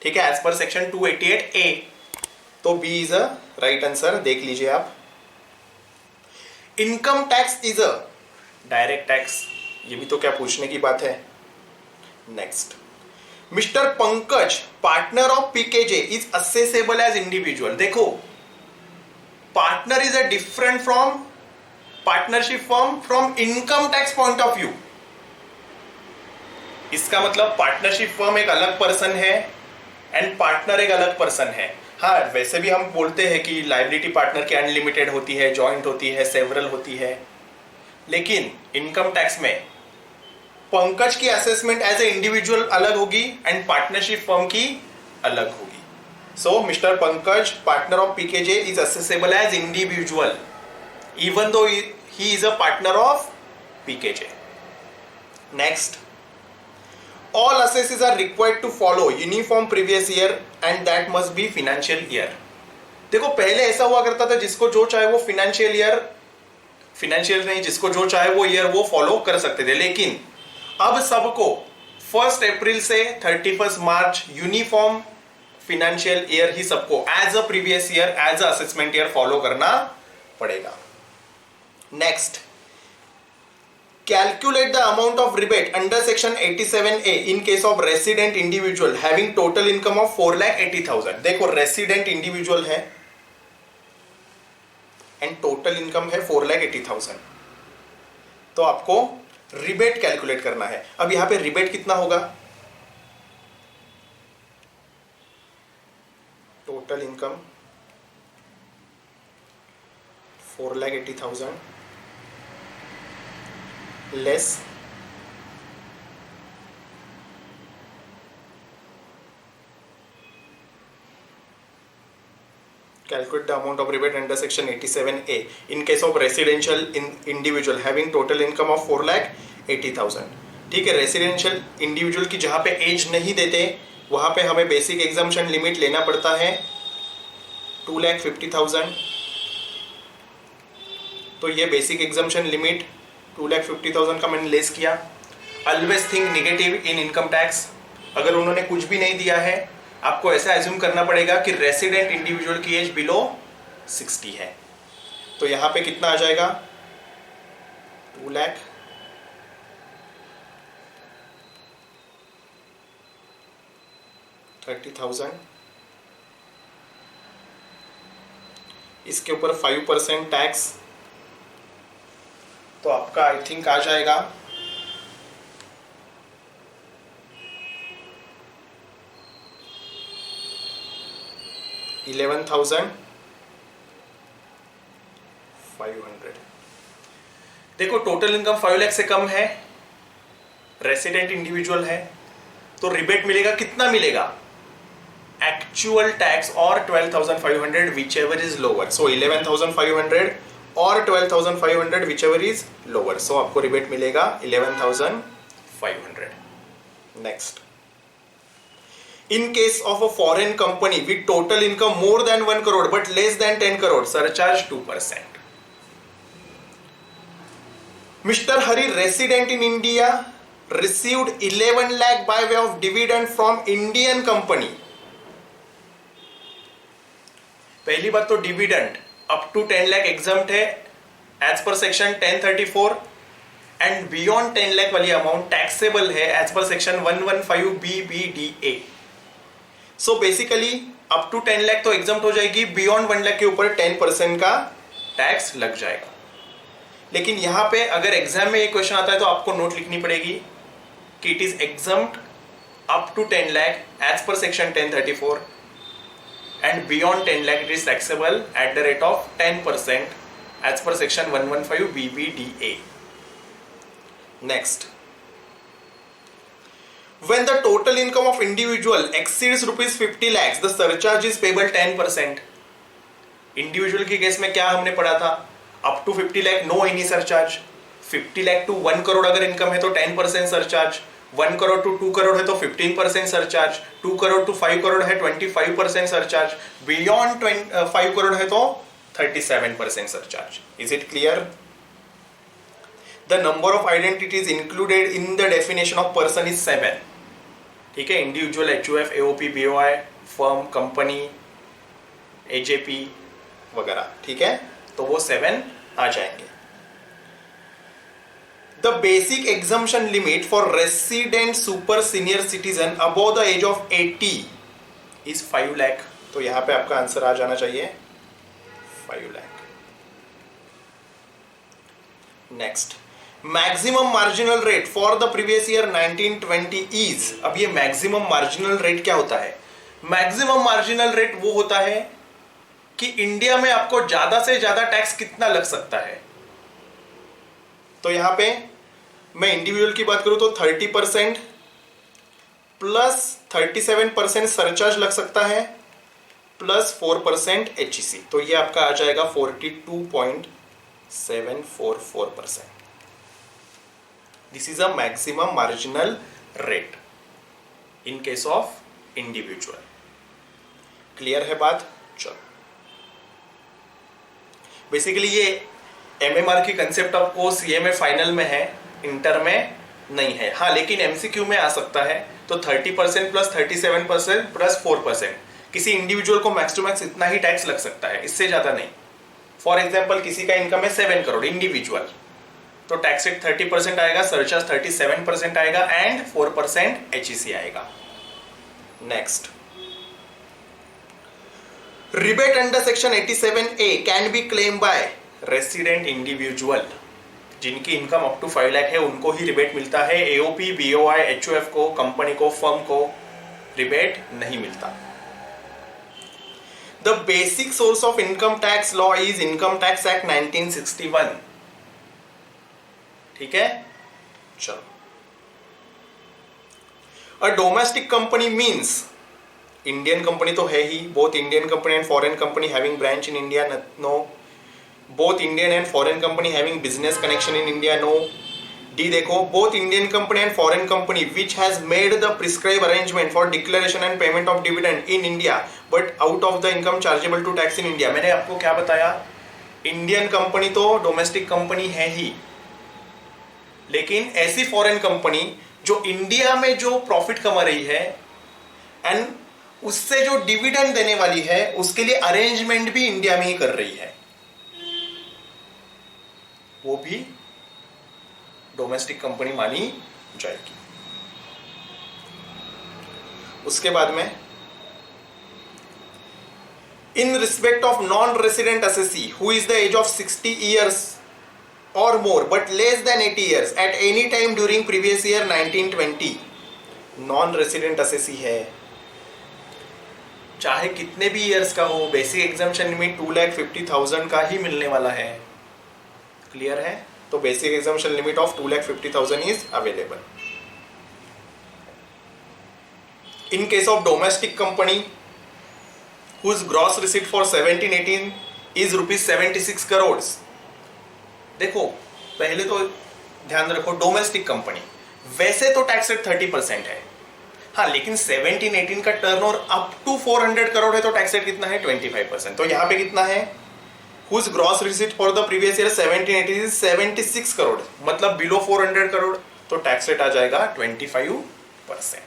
ठीक है, एज पर सेक्शन 288A। तो B is a right answer, देख लीजिए आप। Income tax is a direct tax, ये भी तो क्या पूछने की बात है। Next, mister Pankaj partner of PKJ is assessable as individual. देखो, partner is a different from partnership firm from income tax point of view. इसका मतलब पार्टनरशिप फर्म एक अलग पर्सन है एंड पार्टनर एक अलग पर्सन है। हाँ, वैसे भी हम बोलते हैं कि लायबिलिटी पार्टनर की अनलिमिटेड होती है, जॉइंट होती है, सेवरल होती है, लेकिन इनकम टैक्स में पंकज की असेसमेंट एज ए इंडिविजुअल अलग होगी एंड पार्टनरशिप फर्म की अलग होगी। So mister Pankaj partner of PKJ is assessable as individual even though he is a partner of PKJ. Next, all assesses are required to follow uniform previous year and that must be financial year। देखो, पहले ऐसा हुआ करता था जिसको जो चाहे वो फिनेंशियल नहीं, जिसको जो चाहे वो ईयर वो फॉलो कर सकते थे, लेकिन अब सबको 1 अप्रैल से 31 मार्च यूनिफॉर्म फिनेंशियल ईयर ही सबको as a previous year, as an assessment year follow करना पड़ेगा। Next, calculate the amount of rebate under section 87A in case of resident individual having total income of 4,80,000। देखो, रेसिडेंट इंडिविजुअल है एंड टोटल इनकम है 4,80,000, तो आपको रिबेट कैलकुलेट करना है। अब यहां पे रिबेट कितना होगा? Total income 4,80,000 less calculate the amount of rebate under section 87A in case of residential individual having total income of 4,80,000। ठीक है, रेसिडेंशियल इंडिविजुअल की जहां पे एज नहीं देते वहां पे हमें बेसिक एग्जम्पशन लिमिट लेना पड़ता है 2,50,000। तो ये बेसिक एग्जम्पशन लिमिट 2,50,000 का मैंने लेस किया। ऑलवेज थिंक नेगेटिव इन इनकम टैक्स। अगर उन्होंने कुछ भी नहीं दिया है आपको ऐसा एज्यूम करना पड़ेगा कि रेसिडेंट इंडिविजुअल की एज बिलो 60 है। तो यहां पे कितना आ जाएगा 2,30,000। इसके ऊपर 5% टैक्स, तो आपका आई थिंक आ जाएगा 11,500। देखो टोटल इनकम 5 लाख से कम है, रेसिडेंट इंडिविजुअल है, तो रिबेट मिलेगा, कितना मिलेगा एक्चुअल टैक्स और 12,500 विच एवर इज लोअर। सो 11,500 और 12,500 विच एवर इज लोअर। सो आपको रिबेट मिलेगा 11,500। Next, in case of a foreign company with total income more than 1 crore but less than 10 crore, surcharge 2%. Mr. Hari, resident in India, received 11 lakh by way of dividend from Indian company. पहली बात तो dividend up to 10 lakh exempt है एज पर सेक्शन 1034 एंड बियॉन्ड 10 लाख वाली अमाउंट टैक्सेबल है एज पर section 115BBDA। So basically up to 10 lakh तो एग्जम्प्ट हो जाएगी, बियॉन्ड 1 लाख के ऊपर 10% का टैक्स लग जाएगा। लेकिन यहां पे अगर एग्जाम में ये क्वेश्चन आता है तो आपको नोट लिखनी पड़ेगी कि it is exempt up to 10 lakh as पर section 1034 and beyond 10 lakh it is taxable at the rate of 10% as पर section 115BBDA। Next, when the total income of individual exceeds rupees 50 lakhs the surcharge is payable 10%। Individual के केस में क्या हमने पढ़ा था, up to 50 lakh no any surcharge, 50 lakh to 1 crore अगर इनकम है तो 10% सरचार्ज, 1 करोड़ टू 2 करोड़ है तो 15% सरचार्ज, 2 करोड़ टू 5 करोड़ है 25% सरचार्ज, बियॉन्ड 5 करोड़ है तो 37% surcharge. Is it clear? The number of identities included in the definition of person is 7। ठीक है, individual, HUF, AOP, BOI, firm, company, AJP वगैरह। ठीक है, तो वो 7 आ जाएंगे। The basic exemption limit for resident super senior citizen above the age of 80 is 5 lakh. तो यहां पे आपका आंसर आ जाना चाहिए 5 lakh. Next, maximum marginal rate for the previous year 1920 is. अब ये मैक्सिमम मार्जिनल रेट क्या होता है? मैक्सिमम मार्जिनल रेट वो होता है कि इंडिया में आपको ज्यादा से ज्यादा टैक्स कितना लग सकता है। तो यहां पे मैं इंडिविजुअल की बात करूं तो 30% प्लस 37% सरचार्ज लग सकता है प्लस 4% HEC। तो ये आपका आ जाएगा 42.744%। This is a maximum marginal rate in case of individual। Clear है बात? चलो, बेसिकली ये MMR की कंसेप्ट आपको CA में फाइनल में है, इंटर में नहीं है। हाँ, लेकिन MCQ में आ सकता है। तो 30% प्लस 37% प्लस 4%, किसी इंडिविजुअल को मैक्स टू मैक्स इतना ही टैक्स लग सकता है, इससे ज्यादा नहीं। फॉर एग्जाम्पल किसी का इनकम है 7 करोड़ इंडिविजुअल, तो टैक्स रेट 30% आएगा, सरचार्ज 37% आएगा एंड 4% HEC आएगा। Next, rebate under section 87A can be claim bye resident individual. जिनकी इनकम अप टू 5 लाख है उनको ही रिबेट मिलता है। AOP, BOI, HUF को, कंपनी को, फर्म को रिबेट नहीं मिलता। The basic source of income tax law is income tax act 1961. ठीक है, चलो. A domestic company means, Indian company तो है ही, both Indian company and foreign company having branch in India, no. Both Indian and foreign company having business connection in India, no. D देखो, both Indian company and foreign company which has made the prescribe arrangement for declaration and payment of dividend in India but out of the income chargeable to tax in India. मैंने आपको क्या बताया, इंडियन कंपनी तो डोमेस्टिक कंपनी है ही, लेकिन ऐसी फॉरेन कंपनी जो इंडिया में जो प्रॉफिट कमा रही है एंड उससे जो डिविडेंड देने वाली है, उसके लिए अरेंजमेंट भी इंडिया में ही कर रही है, वो भी डोमेस्टिक कंपनी मानी जाएगी. उसके बाद में, in respect of non resident assessee who is the age of 60 years or more but less than 80 years at any time during previous year 1920. Non resident assessee है, चाहे कितने भी ईयर्स का हो, बेसिक एग्जाम्पशन लिमिट 2,50,000 का ही मिलने वाला है. क्लियर है? तो basic exemption limit of 2,50,000 is available. In case of domestic company whose gross receipt for 17-18 is ₹76 crores. देखो, पहले तो ध्यान रखो, डोमेस्टिक कंपनी वैसे तो टैक्स रेट 30% है, हाँ, लेकिन 17-18 का टर्नओवर अप टू 400 करोड़ है तो टैक्स रेट कितना है, 25%. तो यहाँ पे कितना है, whose gross receipt for the previous year 17-18 is 76 crore, मतलब बिलो 400 करोड़, तो टैक्स रेट आ जाएगा 25%.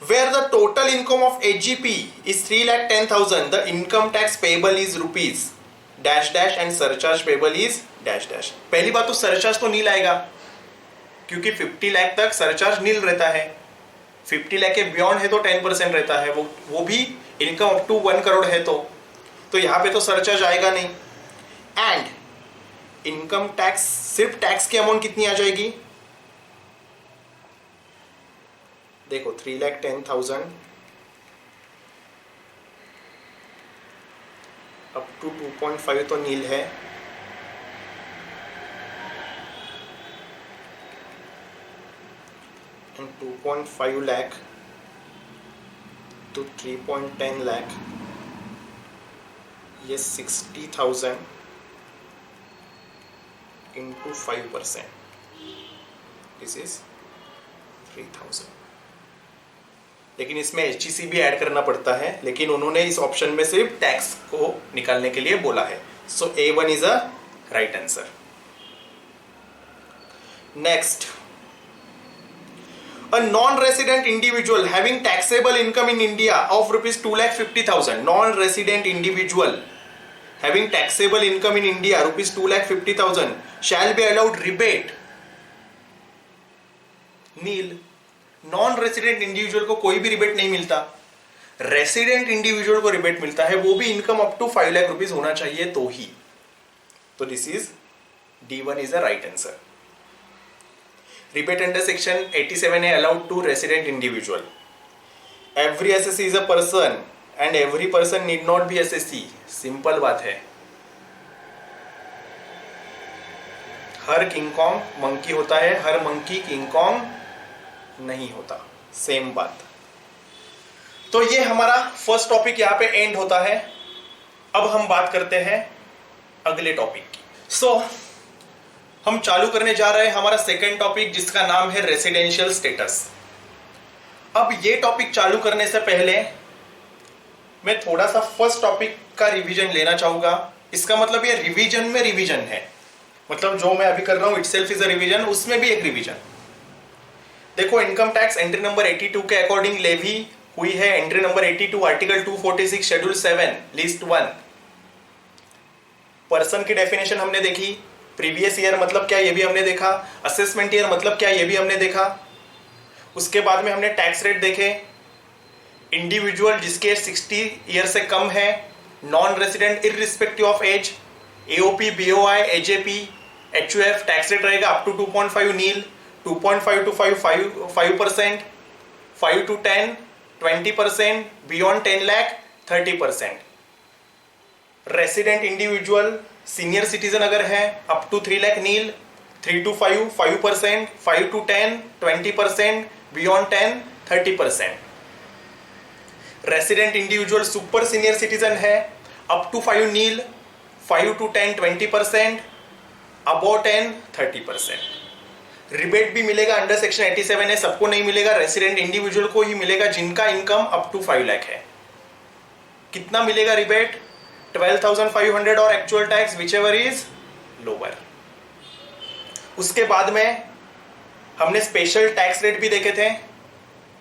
Where the total income of HGP is 3,10,000, the income tax payable is rupees dash dash and surcharge payable is dash dash. पहली बात तो सरचार्ज तो नील आएगा, क्योंकि 50 लाख तक सरचार्ज नील रहता है. 50 लाख के बियॉन्ड है तो 10% रहता है, वो भी इनकम अप टू 1 करोड़ है तो यहाँ पे तो सरचार्ज आएगा नहीं. एंड इनकम टैक्स, सिर्फ टैक्स की अमाउंट कितनी आ जाएगी, देखो 3,10,000 अप टू 2.5 तो नील है, एंड 2.5 लाख to 3.10 lakh, ये 60,000 into 5%, this is 3,000. लेकिन इसमें HGC भी ऐड करना पड़ता है, लेकिन उन्होंने इस ऑप्शन में सिर्फ टैक्स को निकालने के लिए बोला है. सो A1 is a right answer. Next, a non-resident individual having taxable income in India of rupees 2,50,000, non-resident individual having taxable income in India rupees 2,50,000 shall be allowed rebate. Nil, non resident individual को कोई भी रिबेट नहीं मिलता, रेसिडेंट इंडिविजुअल को रिबेट मिलता है, वो भी income up to 5 lakh rupees होना चाहिए तो ही. तो this is D1 is a right answer. Rebate under section 87A allowed to resident individual. Every assessee is a person and every person need not be assessee. Simple बात है. हर किंग कॉन्ग मंकी होता है, हर मंकी किंग कॉन्ग नहीं होता, सेम बात. तो ये हमारा फर्स्ट टॉपिक यहाँ पे एंड होता है. अब हम बात करते हैं अगले टॉपिक की. हम चालू करने जा रहे हैं हमारा सेकेंड टॉपिक, जिसका नाम है रेसिडेंशियल स्टेटस. अब ये टॉपिक चालू करने से पहले मैं थोड़ा सा फर्स्ट टॉपिक का रिवीजन लेना चाहूंगा. इसका मतलब ये रिवीजन में रिवीजन है, मतलब जो मैं अभी कर रहा हूं इटसेल्फ इज अ रिवीजन, उसमें भी एक रिवीजन. देखो, इनकम टैक्स एंट्री नंबर 82 के अकॉर्डिंग लेवी हुई है. Entry number 82 article 246 schedule 7 list 1. Person की डेफिनेशन हमने देखी. प्रीवियस ईयर मतलब क्या, ये भी हमने देखा. असेसमेंट ईयर मतलब क्या, ये भी हमने देखा. उसके बाद में हमने टैक्स रेट देखे. इंडिविजुअल जिसके एज 60 ईयर से कम है, non resident irrespective of age, AOP, BOI, AJP, HUF, tax rate रहेगा up to 2.5 nil, 2.5 to 5%, 5 to 10, 20%, beyond 10 lakh 30%। Resident individual senior citizen अगर है up to 3 lakh nil, 3 to 5 5%, 5 to 10 20%, beyond 10 30%। Resident individual super senior citizen है up to 5 nil, 5 to 10 20%, above 10 30%। Rebate भी मिलेगा अंडर सेक्शन 87 है, सबको नहीं मिलेगा, रेसिडेंट इंडिविजुअल को ही मिलेगा जिनका इनकम अप टू 5 लाख है। कितना मिलेगा रिबेट? 12,500 और actual tax whichever is lower. उसके बाद में हमने स्पेशल टैक्स रेट भी देखे थे।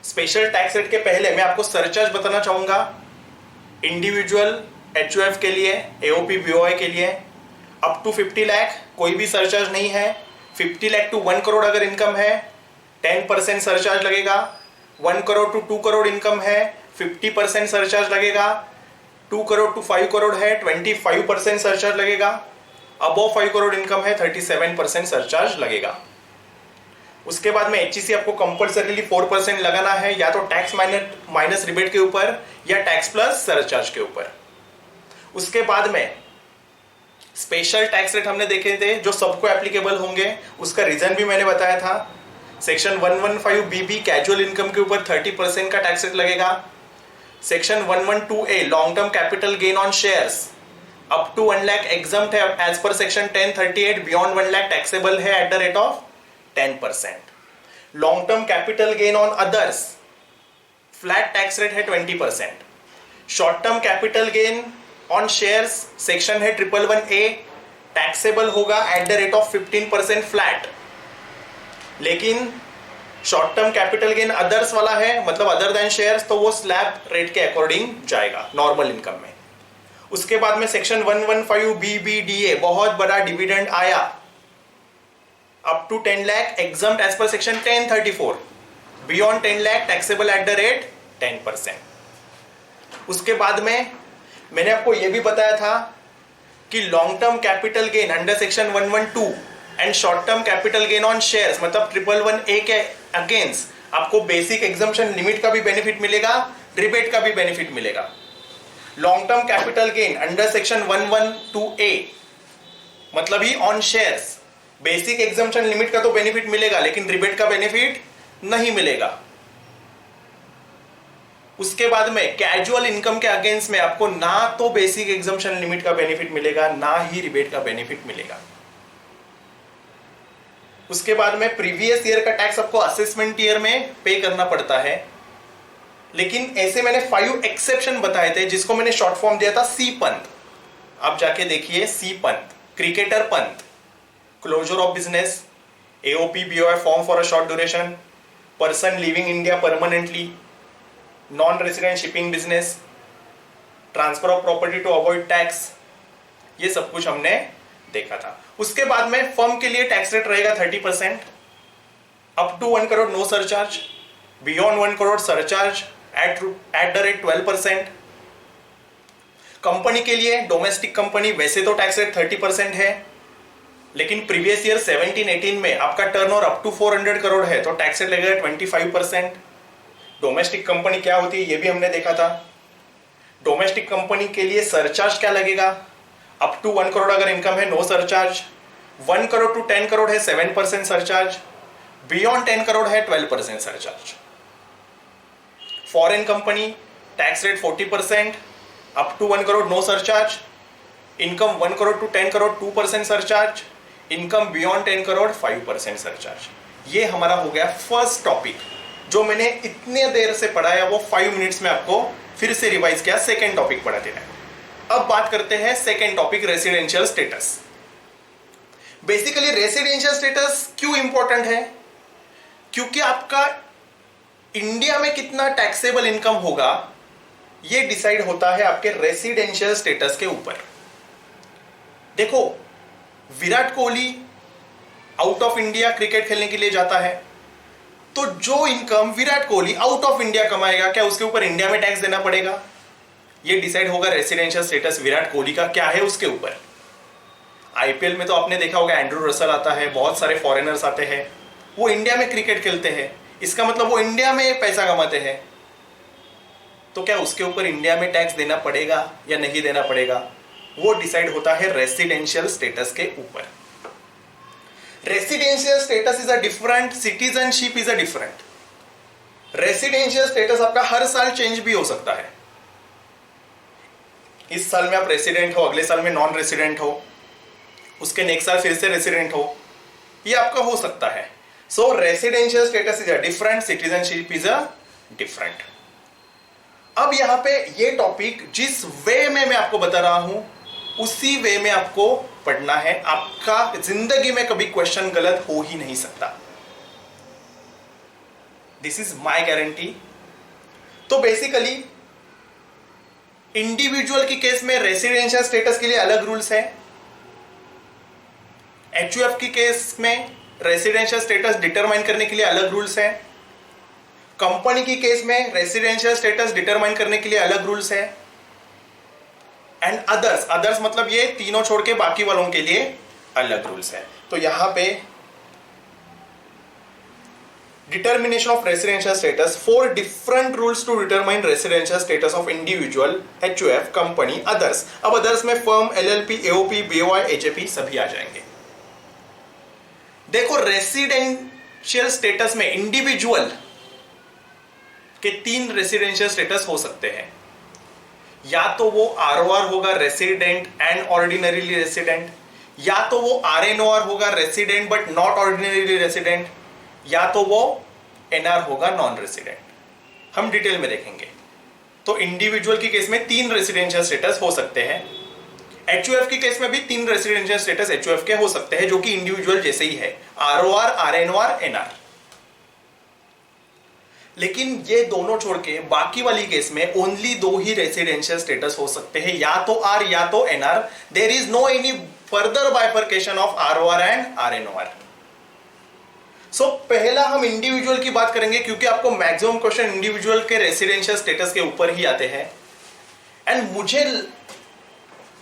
स्पेशल टैक्स रेट के पहले मैं आपको सरचार्ज बताना चाहूंगा। इंडिविजुअल एचयूएफ के लिए, एओपी बीओआई के लिए अप टू 50 लाख कोई भी सरचार्ज नहीं है। 50 लाख टू 1 करोड़ अगर इनकम है 10% सरचार्ज लगेगा। 1 करोड़ टू 2 करोड़ इनकम है 50% सरचार्ज लगेगा। 2 करोड़ टू 5 करोड़ है 25% सरचार्ज लगेगा। अबव 5 करोड़ इनकम है 37% सरचार्ज लगेगा। उसके बाद में एचईसी आपको कंपल्सरीली 4% लगाना है, या तो टैक्स माइनस रिबेट के ऊपर या टैक्स प्लस सरचार्ज के ऊपर। उसके बाद में स्पेशल टैक्स रेट हमने देखे थे जो सबको एप्लीकेबल होंगे, उसका रीजन भी मैंने बताया था। सेक्शन 115BB कैजुअल इनकम के ऊपर 30% का टैक्स रेट लगेगा। Section 112A long term capital gain on shares up to 1 lakh exempt है एज पर सेक्शन 1038, बियॉन्ड 1 लाख टैक्सेबल है at the rate of 10%। Long term capital gain on others flat tax rate है 20%। Short term capital gain on shares section है 111A, टैक्सेबल होगा at the rate of 15% flat. लेकिन short term capital gain others वाला है, मतलब अदर देन शेयर्स, तो वो स्लैब रेट के अकॉर्डिंग जाएगा नॉर्मल इनकम में। उसके बाद में सेक्शन 115BBDA बहुत बड़ा डिविडेंड आया up to 10 lakh exempt as पर section 1034, beyond 10 lakh taxable at the rate 10%। उसके बाद में मैंने आपको यह भी बताया था कि long term capital gain under section 112 and short term capital gain on shares मतलब 111A के अगेंस्ट आपको बेसिक एग्जम्पशन लिमिट का भी बेनिफिट मिलेगा, रिबेट का भी बेनिफिट मिलेगा। Long term capital gain under section 112A मतलब ही on shares basic exemption limit का तो बेनिफिट मिलेगा, लेकिन रिबेट का बेनिफिट नहीं मिलेगा। उसके बाद में कैजुअल इनकम के अगेंस्ट में आपको ना तो बेसिक एग्जम्पशन लिमिट का बेनिफिट मिलेगा, ना ही रिबेट का बेनिफिट मिलेगा। उसके बाद में प्रीवियस ईयर का टैक्स आपको असेसमेंट ईयर में पे करना पड़ता है, लेकिन ऐसे मैंने 5 एक्सेप्शन बताए थे जिसको मैंने शॉर्ट फॉर्म दिया था सी पंत। आप जाके देखिए C Pant, cricketer Pant, closure of business, AOP BOI form for a short duration, person living India permanently, non resident shipping business, transfer of property to avoid tax, ये सब कुछ हमने देखा था। उसके बाद में फर्म के लिए टैक्स रेट रहेगा 30%, up to 1 crore no surcharge, beyond 1 crore surcharge at the rate 12%। Company के लिए डोमेस्टिक कंपनी वैसे तो टैक्स रेट 30% है, लेकिन प्रीवियस ईयर 17-18 में आपका टर्नओवर अप टू 400 करोड़ है तो टैक्स रेट लगेगा 25%। डोमेस्टिक कंपनी क्या होती है ये भी हमने देखा था। डोमेस्टिक कंपनी के लिए सरचार्ज क्या लगेगा, अप टू 1 करोड़ अगर इनकम है no surcharge, 1 crore to 10 crore है 7% सरचार्ज, बियॉन्ड 10 करोड़ है 12% surcharge. Foreign company tax rate 40%, up to 1 crore no surcharge, income 1 crore to 10 crore 2% surcharge, income beyond 10 crore 5% surcharge. ये हमारा हो गया फर्स्ट टॉपिक जो मैंने इतने देर से पढ़ाया, वो 5 मिनट्स में आपको फिर से रिवाइज किया, सेकेंड टॉपिक पढ़ा देना। अब बात करते हैं second topic, residential status. Basically residential status क्यों इंपॉर्टेंट है? क्योंकि आपका इंडिया में कितना टैक्सेबल इनकम होगा ये डिसाइड होता है आपके रेसिडेंशियल स्टेटस के ऊपर। देखो, Virat Kohli out of India cricket खेलने के लिए जाता है, तो जो income Virat Kohli out of India कमाएगा क्या उसके ऊपर इंडिया में टैक्स देना पड़ेगा? ये डिसाइड होगा रेसिडेंशियल स्टेटस विराट कोहली का क्या है उसके ऊपर। आईपीएल में तो आपने देखा होगा एंड्रू रसल आता है, बहुत सारे फॉरेनर्स आते हैं, वो इंडिया में क्रिकेट खेलते हैं, इसका मतलब वो इंडिया में पैसा कमाते हैं। तो क्या उसके ऊपर इंडिया में टैक्स देना पड़ेगा या नहीं देना पड़ेगा, वो डिसाइड होता है रेसिडेंशियल स्टेटस के ऊपर। Residential status is a different, citizenship is a different. Residential status आपका हर साल चेंज भी हो सकता है। इस साल में आप रेसिडेंट हो, अगले साल में नॉन रेसिडेंट हो, उसके नेक्स्ट साल फिर से रेसिडेंट हो, ये आपका हो सकता है। So residential status is a different, citizenship is a different. अब यहां पे ये टॉपिक जिस वे में मैं आपको बता रहा हूं उसी वे में आपको पढ़ना है। आपका जिंदगी में कभी क्वेश्चन गलत हो ही नहीं सकता, दिस इज माय गारंटी। तो बेसिकली इंडिविजुअल की केस में रेसिडेंशियल स्टेटस के लिए अलग रूल्स है। एचयूएफ की केस में रेसिडेंशियल स्टेटस डिटरमाइन करने के लिए अलग रूल्स है। कंपनी की केस में रेसिडेंशियल स्टेटस डिटरमाइन करने के लिए अलग रूल्स है। एंड अदर्स मतलब ये तीनों छोड़ के बाकी वालों के लिए अलग रूल्स है। तो यहां पे determination of residential status, 4 different rules to determine residential status of individual, HUF, company, others. अब अदर्स में firm, LLP, AOP, BOI, HAP सभी आ जाएंगे। देखो रेसिडेंशियल स्टेटस में इंडिविजुअल के 3 रेसिडेंशियल स्टेटस हो सकते हैं। या तो वो आरओआर होगा, रेसिडेंट एंड ऑर्डिनरीली रेसिडेंट, या तो वो आरएनओआर होगा, resident but not ordinarily resident, या तो वो एनआर होगा, नॉन रेसिडेंट। हम डिटेल में देखेंगे। तो इंडिविजुअल की केस में 3 रेसिडेंशियल स्टेटस हो सकते हैं। एचयूएफ की केस में भी 3 रेसिडेंशियल स्टेटस एचयूएफ के हो सकते हैं, जो कि इंडिविजुअल जैसे ही है, आरओआर, आरएनओआर, एनआर। लेकिन ये दोनों छोड़ के बाकी वाली केस में ओनली 2 ही रेसिडेंशियल स्टेटस हो सकते हैं, या तो आर या तो NR. There is no any further bifurcation of ROR and RNOR. So पहला हम इंडिविजुअल की बात करेंगे, क्योंकि आपको मैक्सिमम क्वेश्चन इंडिविजुअल के रेसिडेंशियल स्टेटस के ऊपर ही आते हैं। एंड मुझे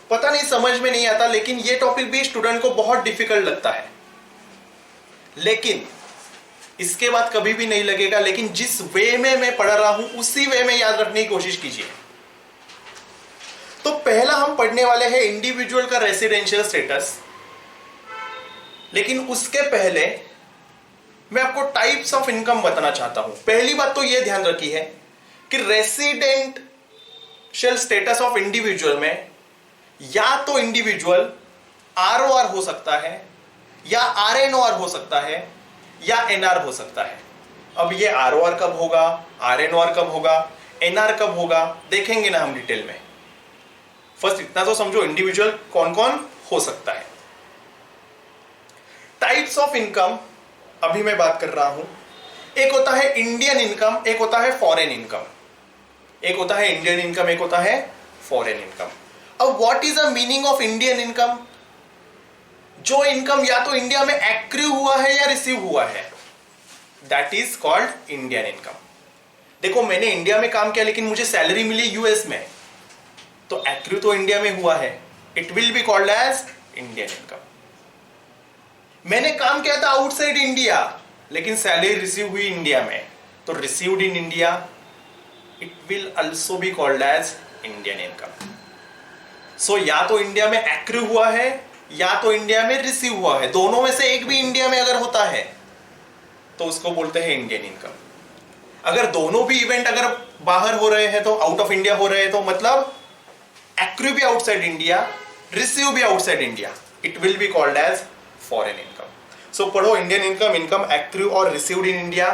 पता नहीं, समझ में नहीं आता, लेकिन ये टॉपिक भी स्टूडेंट को बहुत डिफिकल्ट लगता है। लेकिन इसके बाद कभी भी नहीं लगेगा, लेकिन जिस वे में मैं पढ़ रहा हूं उसी वे में याद रखने की कोशिश कीजिए। तो पहला हम पढ़ने वाले हैं इंडिविजुअल का रेसिडेंशियल स्टेटस। लेकिन उसके पहले मैं आपको टाइप्स ऑफ इनकम बताना चाहता हूं। पहली बात तो यह ध्यान रखी है कि रेसिडेंशियल स्टेटस ऑफ इंडिविजुअल में या तो इंडिविजुअल आरओआर हो सकता है, या आरएनओआर हो सकता है, या एनआर हो सकता है। अब ये आरओआर कब होगा, आरएनओआर कब होगा, एनआर कब होगा, देखेंगे ना हम डिटेल में। फर्स्ट इतना तो समझो इंडिविजुअल कौन कौन हो सकता है। टाइप्स ऑफ इनकम अभी मैं बात कर रहा हूं। एक होता है इंडियन इनकम, एक होता है फॉरेन इनकम। एक होता है इंडियन इनकम, एक होता है फॉरेन इनकम। अब what is the meaning of Indian income? जो इनकम या तो इंडिया में एक्रू हुआ है या रिसीव हुआ है, that is called Indian income. देखो मैंने इंडिया में काम किया लेकिन मुझे सैलरी मिली यूएस में, तो एक्रू तो इंडिया में हुआ है, it will be called as Indian income. मैंने काम किया था आउटसाइड इंडिया लेकिन सैलरी रिसीव हुई इंडिया में, तो received in India, it will also be called as Indian income. So या तो इंडिया में एक्रू हुआ है या तो इंडिया में रिसीव हुआ है, दोनों में से एक भी इंडिया में अगर होता है तो उसको बोलते हैं इंडियन इनकम। अगर दोनों भी इवेंट अगर बाहर हो रहे हैं तो आउट ऑफ इंडिया हो रहे हैं, तो मतलब एक्रू भी आउटसाइड इंडिया, रिसीव भी outside India, it will be called as foreign income. So पढ़ो इंडियन इनकम, इनकम एक्रू और रिसीव्ड इन इंडिया,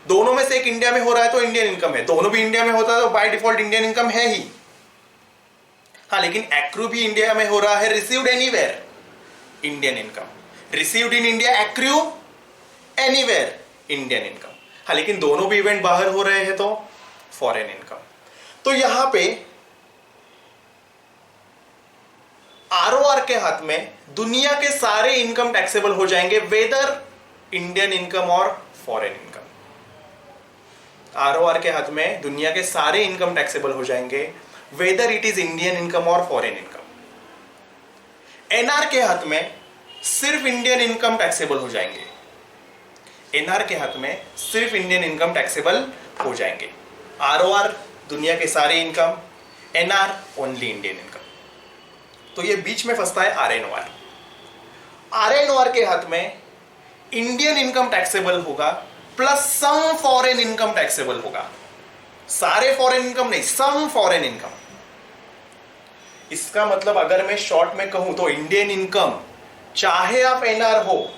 दोनों में से एक इंडिया में हो रहा है तो इंडियन इनकम है, दोनों भी इंडिया में होता है तो बाय डिफॉल्ट इंडियन इनकम है ही। हाँ लेकिन एक्रू भी इंडिया में हो रहा है, received anywhere, Indian income, received in India, accrue anywhere, Indian income. हाँ लेकिन दोनों भी इवेंट बाहर हो रहे हैं तो फॉरेन इनकम। तो यहां पे आरओआर के हाथ में दुनिया के सारे इनकम टैक्सेबल हो जाएंगे, वेदर इंडियन इनकम और फॉरेन इनकम। आरओआर के हाथ में दुनिया के सारे इनकम टैक्सेबल हो जाएंगे, whether it is Indian income और फॉरेन इनकम। एनआर के हाथ में सिर्फ इंडियन इनकम टैक्सेबल हो जाएंगे, एनआर के हाथ में सिर्फ इंडियन इनकम टैक्सेबल हो जाएंगे। आरओआर दुनिया के सारे income, NR only Indian income. तो ये बीच में फंसता है आरएनओआर। आरएनओआर के हाथ में इंडियन इनकम टैक्सेबल होगा plus some foreign income taxable होगा। सारे फॉरेन इनकम नहीं, सम फॉरेन इनकम। इसका मतलब अगर मैं शॉर्ट में कहूं तो इंडियन इनकम, चाहे आप एनआर हो,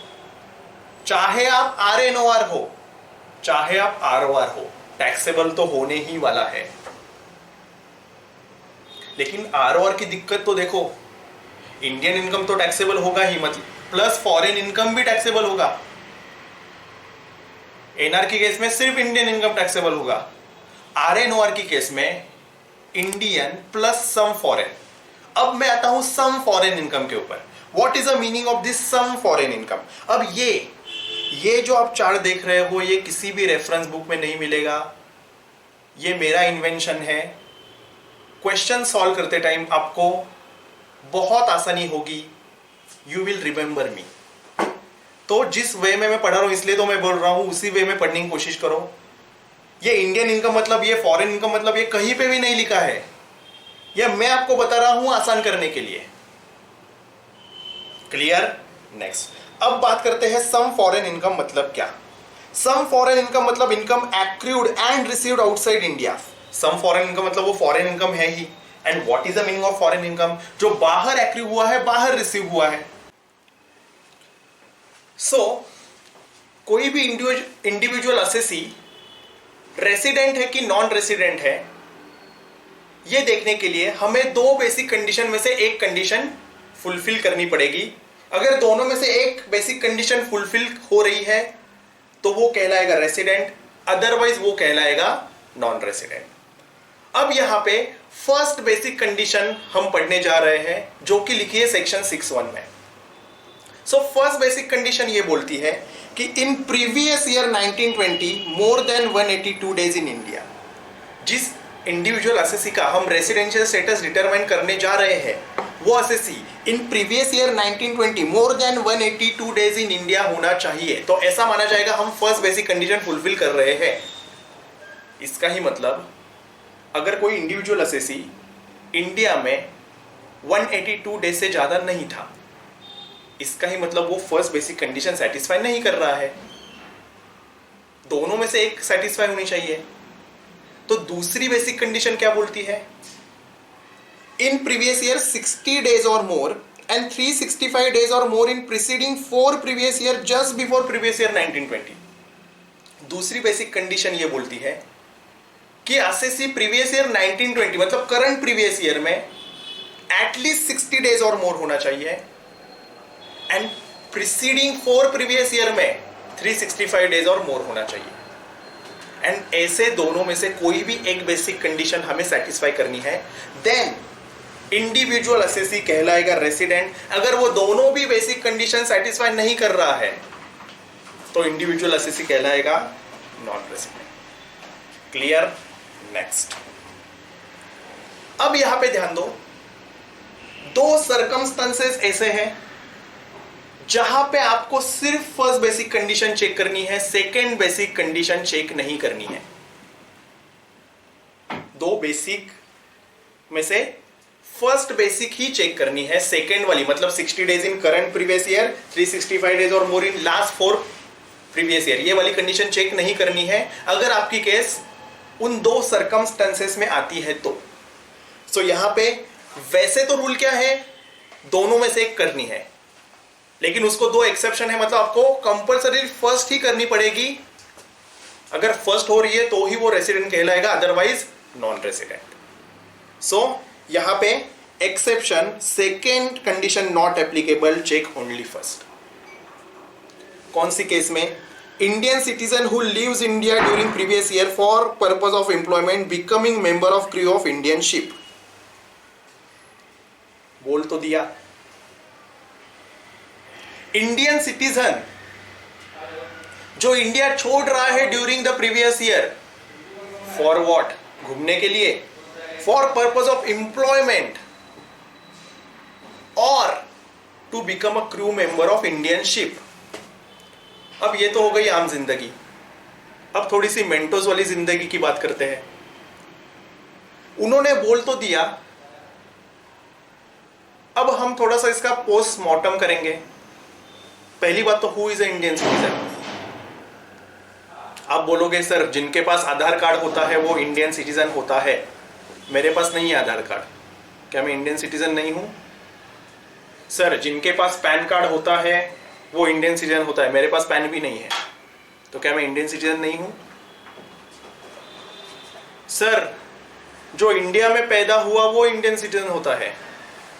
चाहे आप आरएनओआर हो, चाहे आप आरओआर हो, टैक्सेबल तो होने ही वाला है। लेकिन आरओआर की दिक्कत तो देखो, इंडियन इनकम तो टैक्सेबल होगा ही, मतलब प्लस फॉरेन इनकम भी टैक्सेबल होगा। एनआर की केस में सिर्फ इंडियन इनकम टैक्सेबल होगा, आरएनओआर की केस में इंडियन प्लस सम फॉरेन। अब मैं आता हूं सम फॉरेन इनकम के ऊपर। What is the meaning of this some foreign income? अब ये जो आप चार्ट देख रहे हो ये किसी भी रेफरेंस बुक में नहीं मिलेगा, ये मेरा इन्वेंशन है। क्वेश्चन सॉल्व करते टाइम आपको बहुत आसानी होगी, यू विल रिमेंबर मी। तो जिस वे में मैं पढ़ा रहा हूं इसलिए तो मैं बोल रहा हूं, उसी वे में पढ़ने की कोशिश करो। ये इंडियन इनकम मतलब, ये फॉरेन इनकम मतलब, ये कहीं पे भी नहीं लिखा है, ये मैं आपको बता रहा हूं आसान करने के लिए। क्लियर? नेक्स्ट, अब बात करते हैं सम फॉरेन इनकम मतलब क्या। सम फॉरेन इनकम मतलब income accrued and received outside India. Some foreign income मतलब वो फॉरेन इनकम है ही। And what is the meaning of foreign income? जो बाहर एक्रू हुआ है, बाहर रिसीव हुआ है। कोई भी इंडिविजुअल असेसी रेसिडेंट है कि नॉन रेसिडेंट है, यह देखने के लिए हमें दो बेसिक कंडीशन में से एक कंडीशन फुलफिल करनी पड़ेगी। अगर दोनों में से एक बेसिक कंडीशन फुलफिल हो रही है तो वो कहलाएगा रेसिडेंट, अदरवाइज वो कहलाएगा नॉन रेसिडेंट। अब यहां पे फर्स्ट बेसिक कंडीशन हम पढ़ने जा रहे हैं जो कि लिखी है सेक्शन 6(1) में। फर्स्ट बेसिक कंडीशन ये बोलती है कि in previous year 1920 more than 182 days in India. जिस इंडिविजुअल असेसी का हम रेसिडेंशियल स्टेटस डिटरमाइन करने जा रहे हैं, वो assessee in previous year 1920 more than 182 days in India होना चाहिए। तो ऐसा माना जाएगा हम फर्स्ट बेसिक कंडीशन फुलफिल कर रहे हैं। इसका ही मतलब अगर कोई इंडिविजुअल असेसी इंडिया में 182 डेज से ज्यादा नहीं था, इसका ही मतलब वो फर्स्ट बेसिक कंडीशन सेटिस्फाई नहीं कर रहा है। दोनों में से एक सेटिस्फाई होनी चाहिए। तो दूसरी बेसिक कंडीशन क्या बोलती है? इन प्रीवियस ईयर 60 डेज और मोर एंड 365 डेज और more in preceding 4 previous year just before previous year 1920। दूसरी बेसिक कंडीशन ये बोलती है कि असेसी प्रीवियस ईयर 1920 मतलब करंट प्रीवियस ईयर में एटलीस्ट 60 डेज और मोर होना चाहिए, एंड प्रीसीडिंग 4 प्रीवियस ईयर में 365 डेज और मोर होना चाहिए। एंड ऐसे दोनों में से कोई भी एक बेसिक कंडीशन हमें सेटिस्फाई करनी है, देन इंडिविजुअल असेसी कहलाएगा रेसिडेंट। अगर वो दोनों भी बेसिक कंडीशन सेटिस्फाई नहीं कर रहा है तो इंडिविजुअल असेसी कहलाएगा नॉन रेसिडेंट। क्लियर? नेक्स्ट, अब यहां पे ध्यान दो, दो सर्कमस्टेंसेस ऐसे हैं जहां पे आपको सिर्फ फर्स्ट बेसिक कंडीशन चेक करनी है, सेकेंड बेसिक कंडीशन चेक नहीं करनी है। दो बेसिक में से फर्स्ट बेसिक ही चेक करनी है, सेकेंड वाली मतलब 60 days in current previous year, 365 days और more in last 4 previous year, ये वाली कंडीशन चेक नहीं करनी है अगर आपकी केस उन दो सर्कमस्टेंसेस में आती है तो। यहां पे वैसे तो रूल क्या है, दोनों में से एक करनी है, लेकिन उसको दो एक्सेप्शन है, मतलब आपको कंपलसरी फर्स्ट ही करनी पड़ेगी। अगर फर्स्ट हो रही है तो ही वो रेसिडेंट कहलाएगा, अदरवाइज नॉन रेसिडेंट। यहां पे exception second condition not applicable, check only first. कौन सी केस में? Indian citizen who lives India during previous year for purpose of employment becoming member of crew of Indian ship. बोल तो दिया, इंडियन सिटीजन जो इंडिया छोड़ रहा है during the previous year, for what? घूमने के लिए, फॉर पर्पज ऑफ एम्प्लॉयमेंट और to become a crew member of Indian ship. अब ये तो हो गई आम जिंदगी। अब थोड़ी सी मेंटोस वाली जिंदगी की बात करते हैं। उन्होंने बोल तो दिया, अब हम थोड़ा सा इसका पोस्टमार्टम करेंगे। पहली बात तो who is a Indian citizen. आप बोलोगे सर जिनके पास आधार कार्ड होता है वो इंडियन सिटीजन होता है, मेरे पास नहीं है आधार कार्ड, क्या मैं इंडियन सिटीजन नहीं हूं? सर जिनके पास पैन कार्ड होता है वो इंडियन सिटीजन होता है, मेरे पास पैन भी नहीं है, तो क्या मैं इंडियन सिटीजन नहीं हूं? सर जो इंडिया में पैदा हुआ वो इंडियन सिटीजन होता है।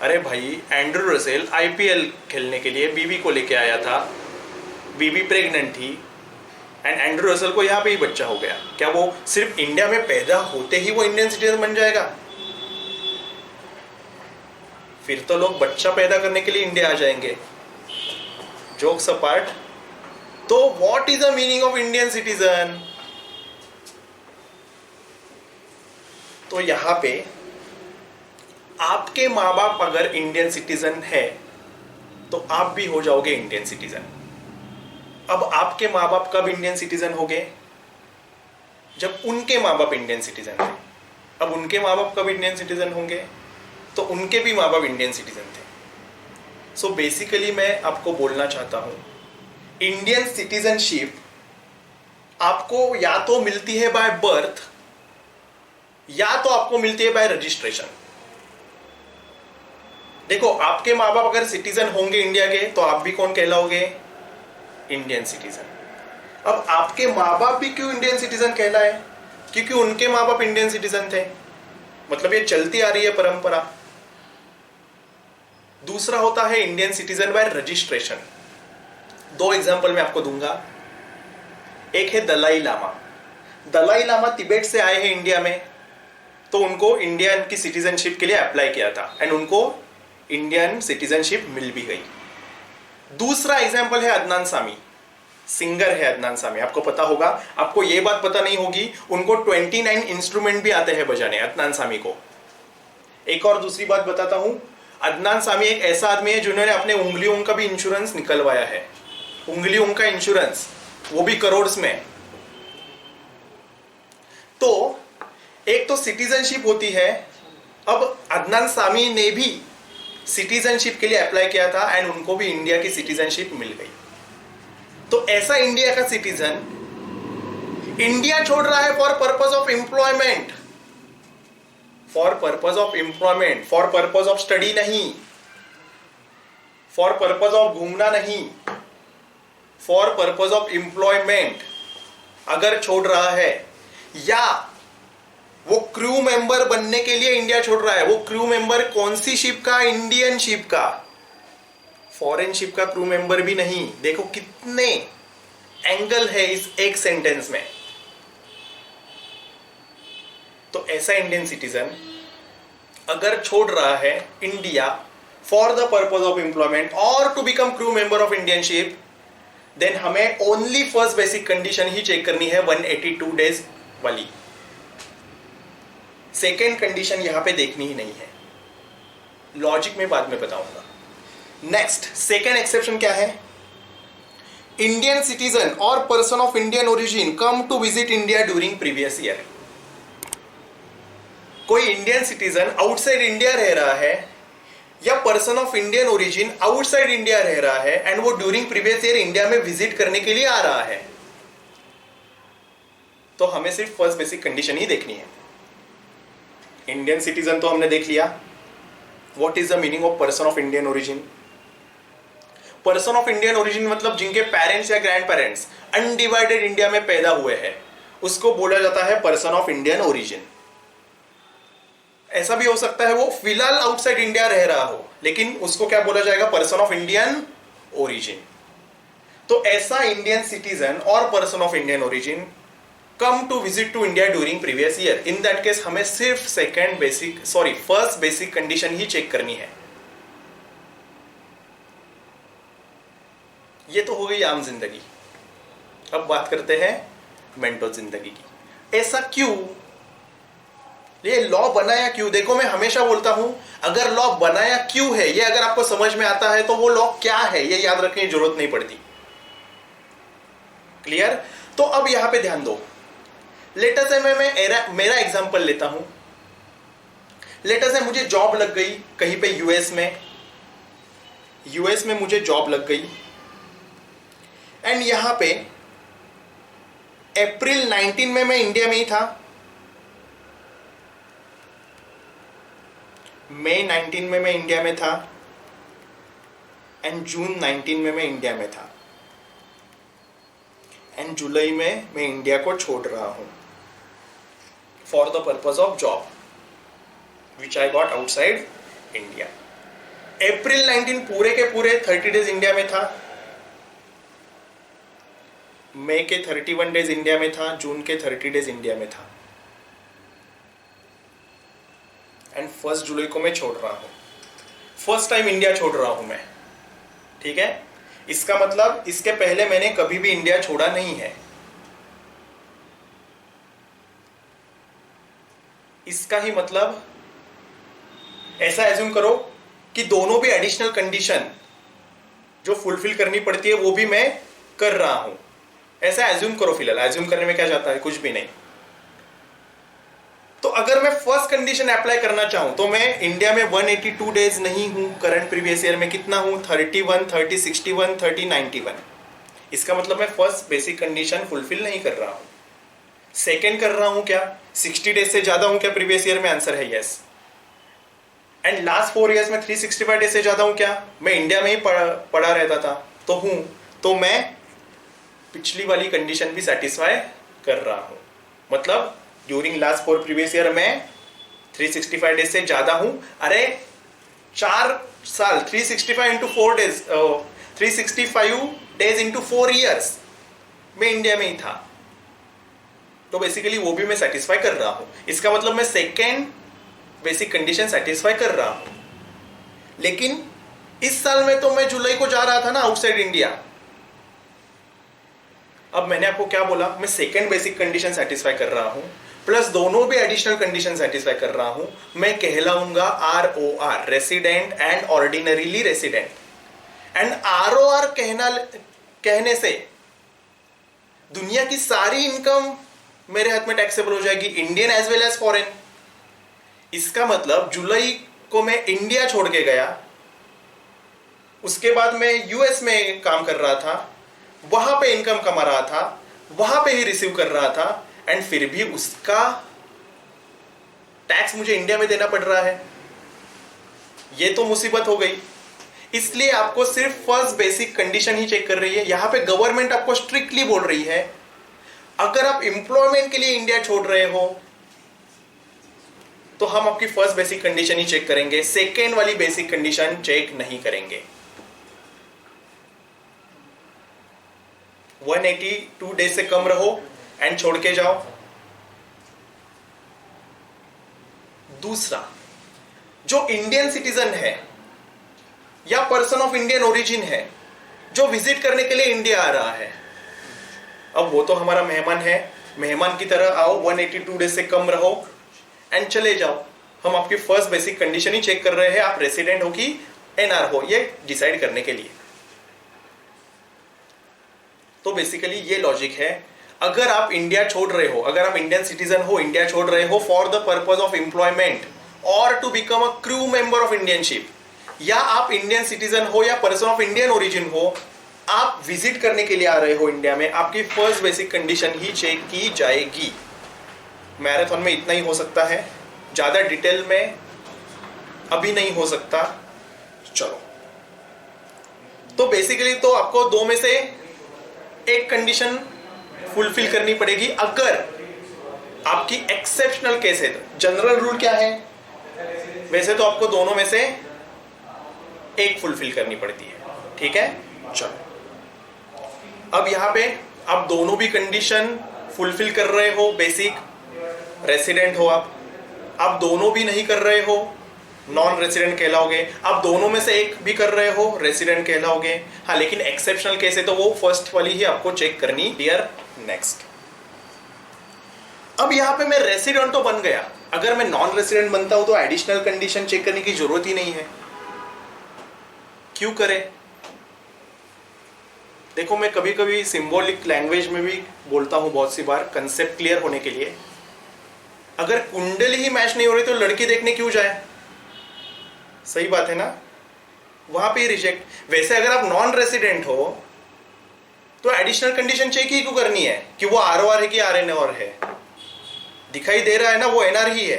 अरे भाई एंड्रू रसेल आईपीएल खेलने के लिए बीवी को लेके आया था, बीवी प्रेग्नेंट थी एंड एंड्रू रसेल को यहाँ पे ही बच्चा हो गया, क्या वो सिर्फ इंडिया में पैदा होते ही वो इंडियन सिटीजन बन जाएगा? फिर तो लोग बच्चा पैदा करने के लिए इंडिया आ जाएंगे। जोक्स अपार्ट, तो what is the meaning of Indian citizen? तो यहां पे आपके माँ बाप अगर इंडियन सिटीजन है तो आप भी हो जाओगे इंडियन सिटीजन। अब आपके माँ बाप कब इंडियन सिटीजन हो गए? जब उनके माँ बाप इंडियन सिटीजन थे। अब उनके माँ बाप कब इंडियन सिटीजन होंगे? तो उनके भी माँ बाप इंडियन सिटीजन थे। सो बेसिकली मैं आपको बोलना चाहता हूं, इंडियन सिटीजनशिप आपको या तो मिलती है बाय बर्थ या तो आपको मिलती है बाय रजिस्ट्रेशन। देखो आपके माँ बाप अगर सिटीजन होंगे इंडिया के तो आप भी कौन कहलाओगे? Indian citizen. अब आपके माँ बाप भी क्यों इंडियन सिटीजन कहलाए? क्योंकि उनके माँ बाप इंडियन सिटीजन थे, मतलब ये चलती आ रही है परंपरा। दूसरा होता है इंडियन सिटीजन बाय रजिस्ट्रेशन। दो एग्जांपल मैं आपको दूंगा। एक है दलाई लामा। दलाई लामा तिब्बत से आए हैं इंडिया में, तो उनको इंडियन की सिटीजनशिप के लिए अप्लाई किया था एंड उनको इंडियन सिटीजनशिप मिल भी गई। दूसरा एग्जांपल है अदनान सामी। सिंगर है अदनान सामी, आपको पता होगा। आपको यह बात पता नहीं होगी, उनको 29 इंस्ट्रूमेंट भी आते हैं बजाने, अदनान सामी को। एक और दूसरी बात बताता हूं, अदनान सामी एक ऐसा आदमी है जिन्होंने अपने उंगलियों का भी इंश्योरेंस निकलवाया है। उंगलियों का इंश्योरेंस, वो भी करोड़ में। तो एक तो सिटीजनशिप होती है। अब अदनान सामी ने भी सिटीजनशिप के लिए अप्लाई किया था एंड उनको भी इंडिया की सिटीजनशिप मिल गई। तो ऐसा इंडिया का सिटीजन इंडिया छोड़ रहा है for purpose of employment, for purpose of employment, for purpose of study नहीं, फॉर पर्पस ऑफ घूमना नहीं, फॉर पर्पस ऑफ एम्प्लॉयमेंट अगर छोड़ रहा है, या वो क्रू मेंबर बनने के लिए इंडिया छोड़ रहा है। वो क्रू मेंबर कौन सी शिप का? इंडियन शिप का, फॉरेन शिप का क्रू मेंबर भी नहीं। देखो कितने एंगल है इस एक सेंटेंस में। तो ऐसा इंडियन सिटीजन अगर छोड़ रहा है India for the purpose of employment और to become crew member of Indian ship, then हमें ओनली फर्स्ट बेसिक कंडीशन ही चेक करनी है 182 डेज वाली। सेकेंड कंडीशन यहां पे देखनी ही नहीं है, लॉजिक में बाद में बताऊंगा। नेक्स्ट, सेकेंड एक्सेप्शन क्या है? इंडियन सिटीजन और person of Indian origin come to visit India during previous year. कोई इंडियन सिटीजन आउटसाइड इंडिया रह रहा है या person of Indian origin outside India रह रहा है एंड वो ड्यूरिंग प्रीवियस ईयर इंडिया में विजिट करने के लिए आ रहा है, तो हमें सिर्फ फर्स्ट बेसिक कंडीशन ही देखनी है। इंडियन सिटीजन तो हमने देख लिया। What is the meaning of person of Indian origin? Person of Indian origin मतलब जिनके पेरेंट्स या ग्रैंड पेरेंट्स अनडिवाइडेड इंडिया में पैदा हुए हैं, उसको बोला जाता है पर्सन ऑफ इंडियन ओरिजिन। ऐसा भी हो सकता है वो फिलहाल आउटसाइड इंडिया रह रहा हो, लेकिन उसको क्या बोला जाएगा? Person of Indian origin. तो ऐसा इंडियन सिटीजन और person of Indian origin come to visit to India during previous year, in that case हमें सिर्फ फर्स्ट बेसिक कंडीशन ही चेक करनी है। ये तो हो गई आम जिंदगी। अब बात करते हैं मेंटो जिंदगी की। ऐसा क्यों? ये लॉ बनाया क्यों? देखो मैं हमेशा बोलता हूं, अगर लॉ बनाया क्यों है ये अगर आपको समझ में आता है तो वो लॉ क्या है ये याद रखने की जरूरत नहीं पड़ती। क्लियर? तो अब यहां पे ध्यान दो। लेट अस से मैं मेरा एग्जांपल लेता हूं। लेटर से मुझे जॉब लग गई कहीं पे यूएस में मुझे जॉब लग गई, एंड यहां पे अप्रैल 19 में मैं इंडिया में ही था, मई 19 में मैं इंडिया में था, एंड जून 19 में मैं इंडिया में था, एंड जुलाई में मैं इंडिया को छोड़ रहा हूं for the purpose of job which I got outside India. April 19 पूरे के पूरे 30 डेज इंडिया में था, मई के 31 डेज इंडिया में था, जून के 30 डेज इंडिया में था, एंड 1 जुलाई को मैं छोड़ रहा हूं। फर्स्ट टाइम इंडिया छोड़ रहा हूं मैं, ठीक है। इसका मतलब इसके पहले मैंने कभी भी इंडिया छोड़ा नहीं है। इसका ही मतलब ऐसा एज्यूम करो कि दोनों भी एडिशनल कंडीशन जो फुलफिल करनी पड़ती है वो भी मैं कर रहा हूं, ऐसा एज्यूम करो। फिलहाल एज्यूम करने में क्या जाता है, कुछ भी नहीं। तो अगर मैं फर्स्ट कंडीशन अप्लाई करना चाहूं तो मैं इंडिया में 182 डेज नहीं हूं, करंट प्रीवियस ईयर में कितना हूं, 31, 30, 61, 30, 91। इसका मतलब मैं फर्स्ट बेसिक कंडीशन फुलफिल नहीं कर रहा हूं। सेकेंड कर रहा हूं क्या, 60 डेज से ज्यादा हूं क्या प्रीवियस ईयर में, आंसर है यस। एंड लास्ट 4 इयर्स में 365 डेज से ज्यादा हूं क्या, मैं इंडिया में ही पड़ा रहता था तो हूं, तो मैं पिछली वाली कंडीशन भी सेटिस्फाई कर रहा हूं। मतलब ड्यूरिंग लास्ट 4 प्रीवियस ईयर में 365 डेज से ज्यादा हूं। अरे 4 साल 365 into 4 days 365 days into 4 years मैं इंडिया में ही था, तो बेसिकली वो भी मैं सेटिस्फाई कर रहा हूं। इसका मतलब मैं सेकेंड बेसिक कंडीशन सेटिस्फाई कर रहा हूं। लेकिन इस साल में तो मैं जुलाई को जा रहा था ना आउटसाइड इंडिया। अब मैंने आपको क्या बोला, मैं सेकेंड बेसिक कंडीशन सेटिस्फाई कर रहा हूं प्लस दोनों भी एडिशनल कंडीशन सेटिस्फाई कर रहा हूं। मैं कहलाऊंगा ROR, resident and ordinarily resident. And ROR कहने से दुनिया की सारी इनकम मेरे हाथ में टैक्सेबल हो जाएगी, Indian as well as foreign. इसका मतलब जुलाई को मैं इंडिया छोड़ के गया, उसके बाद मैं यूएस में काम कर रहा था, वहां पे इनकम कमा रहा था, वहां पे ही रिसीव कर रहा था, एंड फिर भी उसका टैक्स मुझे इंडिया में देना पड़ रहा है। ये तो मुसीबत हो गई। इसलिए आपको सिर्फ फर्स्ट बेसिक कंडीशन ही चेक कर रही है। यहां पे गवर्नमेंट आपको स्ट्रिक्टली बोल रही है अगर आप एम्प्लॉयमेंट के लिए इंडिया छोड़ रहे हो तो हम आपकी फर्स्ट बेसिक कंडीशन ही चेक करेंगे, सेकेंड वाली बेसिक कंडीशन चेक नहीं करेंगे। 182 डेज से कम रहो एंड छोड़ के जाओ। दूसरा, जो इंडियन सिटीजन है या पर्सन ऑफ इंडियन ओरिजिन है जो विजिट करने के लिए इंडिया आ रहा है, अब वो तो हमारा मेहमान है, मेहमान की तरह आओ, 182 डेज से कम रहो एंड चले जाओ। हम आपकी फर्स्ट बेसिक कंडीशन ही चेक कर रहे हैं, आप रेसिडेंट हो कि NR हो, ये डिसाइड करने के लिए। तो बेसिकली ये लॉजिक है। अगर आप इंडिया छोड़ रहे हो, अगर आप इंडियन सिटीजन हो, इंडिया छोड़ रहे हो for the purpose of employment और to become a crew member of Indian ship, या आप इंडियन सिटीजन हो या पर्सन ऑफ इंडियन ओरिजिन हो, आप विजिट करने के लिए आ रहे हो इंडिया में, आपकी फर्स्ट बेसिक कंडीशन ही चेक की जाएगी। मैराथन में इतना ही हो सकता है, ज्यादा डिटेल में अभी नहीं हो सकता। चलो, तो बेसिकली तो आपको दो में से एक कंडीशन फुलफिल करनी पड़ेगी। अगर आपकी एक्सेप्शनल केस है तो जनरल रूल क्या है, वैसे तो आपको दोनों में से एक फुलफिल करनी पड़ती है, ठीक है। चलो, अब यहां पे आप दोनों भी कंडीशन फुलफिल कर रहे हो, बेसिक रेसिडेंट हो आप दोनों भी नहीं कर रहे हो, नॉन रेसिडेंट कहलाओगे। आप दोनों में से एक भी कर रहे हो, रेसिडेंट कहलाओगे। हाँ, लेकिन एक्सेप्शनल केस है तो वो फर्स्ट वाली ही आपको चेक करनी। डियर नेक्स्ट, अब यहां पे मैं रेसिडेंट तो बन गया, अगर मैं नॉन रेसिडेंट बनता हूं तो एडिशनल कंडीशन चेक करने की जरूरत ही नहीं है। क्यों करें? देखो, मैं कभी कभी सिंबॉलिक लैंग्वेज में भी बोलता हूं बहुत सी बार, कंसेप्ट क्लियर होने के लिए। अगर कुंडली ही मैच नहीं हो रही तो लड़की देखने क्यों जाए? सही बात है ना, वहां पे रिजेक्ट। वैसे अगर आप नॉन रेसिडेंट हो तो एडिशनल कंडीशन चेक ही क्यों करनी है कि वो आरओआर है कि आरएनआर है? दिखाई दे रहा है ना वो एनआर ही है।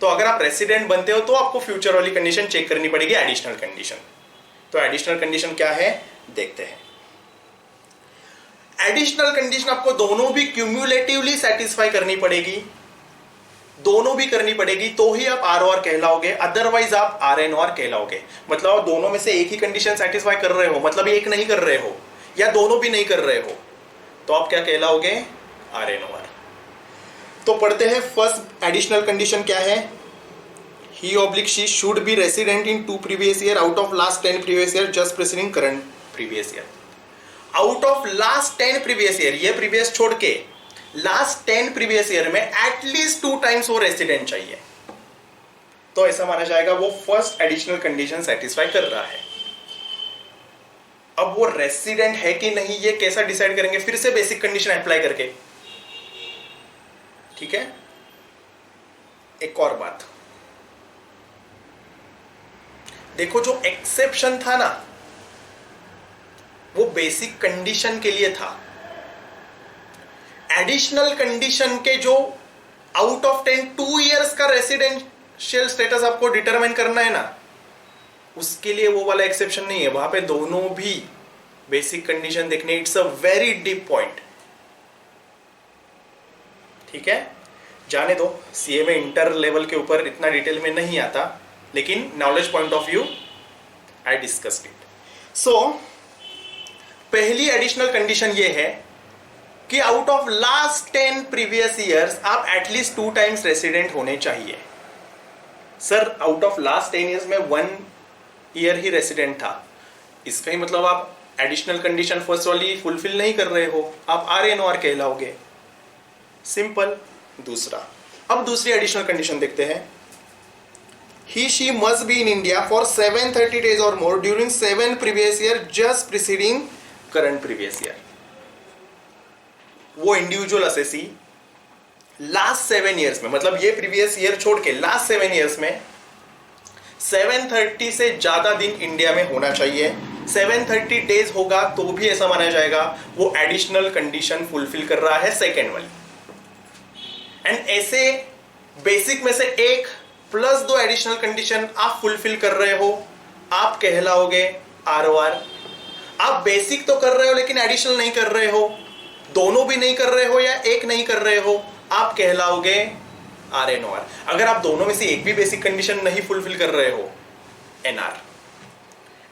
तो अगर आप रेसिडेंट बनते हो तो आपको फ्यूचर वाली कंडीशन चेक करनी पड़ेगी, एडिशनल कंडीशन। तो एडिशनल कंडीशन क्या है देखते हैं। एडिशनल कंडीशन आपको दोनों भी क्यूम्युलेटिवली सेटिस्फाई करनी पड़ेगी, दोनों भी करनी पड़ेगी, तो ही आप आरओआर कहलाओगे, अदरवाइज आप आरएनआर कहलाओगे। मतलब आप दोनों में से एक ही कंडीशन सेटिस्फाई कर रहे हो, मतलब एक नहीं कर रहे हो या दोनों भी नहीं कर रहे हो, तो आप क्या कहलाओगे? आरएनआर। तो पढ़ते हैं फर्स्ट एडिशनल कंडीशन क्या है। He oblique she should be resident in 2 previous year out of last 10 previous year just preceding current previous year. Out of last 10 previous year, ये प्रीवियस छोड़ के लास्ट 10 प्रीवियस ईयर में एटलीस्ट 2 टाइम्स वो रेसिडेंट चाहिए, तो ऐसा माना जाएगा वो फर्स्ट एडिशनल कंडीशन सेटिस्फाई कर रहा है। अब वो रेसिडेंट है कि नहीं ये कैसा डिसाइड करेंगे? फिर से बेसिक कंडीशन अप्लाई करके। ठीक है, एक और बात देखो, जो एक्सेप्शन था ना वो बेसिक कंडीशन के लिए था। एडिशनल कंडीशन के जो आउट ऑफ 10 2 इयर्स का रेसिडेंशियल स्टेटस आपको डिटरमाइन करना है ना, उसके लिए वो वाला एक्सेप्शन नहीं है। वहां पे दोनों भी बेसिक कंडीशन देखने। It's a very deep point. ठीक है, जाने दो, सीए में इंटर लेवल के ऊपर इतना डिटेल में नहीं आता, लेकिन knowledge point of view I discussed it. So पहली एडिशनल कंडीशन ये है कि out of last 10 previous years आप एटलीस्ट 2 टाइम्स रेसिडेंट होने चाहिए। Sir out of last 10 years में 1 ईयर ही रेसिडेंट था, इसका ही मतलब आप एडिशनल कंडीशन फर्स्ट वाली फुलफिल नहीं कर रहे हो, आप आरएनआर कहलाओगे। सिंपल। दूसरा, अब दूसरी एडिशनल कंडीशन देखते हैं। He she must be in India for 730 days और more during 7 previous year just preceding current previous year. वो इंडिविजुअल असेसी लास्ट 7 ईयर्स में, मतलब ये प्रीवियस ईयर छोड़ के लास्ट 7 ईयर्स में 730 से ज्यादा दिन इंडिया में होना चाहिए। 730 डेज होगा तो भी ऐसा माना जाएगा वो एडिशनल कंडीशन फुलफिल कर रहा है, सेकेंड वाली। एंड ऐसे बेसिक में से एक प्लस 2 एडिशनल कंडीशन आप फुलफिल कर रहे हो, आप कहलाओगे आरओआर। आप बेसिक तो कर रहे हो लेकिन एडिशनल नहीं कर रहे हो, दोनों भी नहीं कर रहे हो या एक नहीं कर रहे हो, आप कहलाओगे आरएनआर। अगर आप दोनों में से एक भी बेसिक कंडीशन नहीं फुलफिल कर रहे हो, एनआर।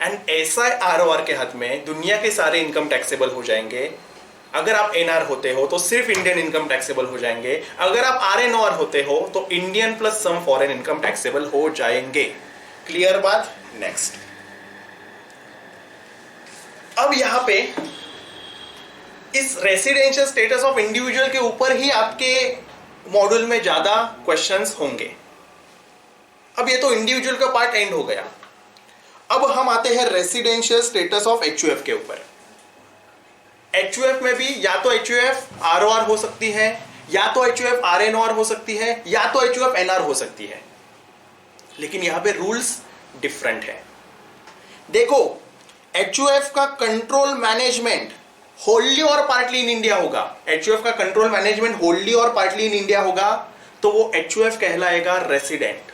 एंड ऐसा आरओआर के हाथ में दुनिया के सारे इनकम टैक्सेबल हो जाएंगे। अगर आप एनआर होते हो तो सिर्फ इंडियन इनकम टैक्सेबल हो जाएंगे, अगर आप आरएनआर होते हो तो Indian plus some foreign income taxable हो जाएंगे। क्लियर बात? नेक्स्ट। अब यहां पे इस रेसिडेंशियल स्टेटस ऑफ इंडिविजुअल के ऊपर ही आपके मॉड्यूल में ज्यादा क्वेश्चंस होंगे। अब ये तो इंडिविजुअल का पार्ट एंड हो गया। अब हम आते हैं रेसिडेंशियल स्टेटस ऑफ एचयूएफ के ऊपर। एचयूएफ में भी या तो एचयूएफ आरओआर हो सकती है, या तो एचयूएफ आरएनआर हो सकती है, या तो एचयूएफ एनआर हो सकती है, लेकिन यहां पे रूल्स डिफरेंट है। देखो, एचयूएफ का कंट्रोल मैनेजमेंट होल्ली और पार्टली इन इंडिया होगा। एचयूएफ का कंट्रोल मैनेजमेंट होल्ली और पार्टली इन इंडिया होगा, तो वो एचयूएफ कहलाएगा रेसिडेंट।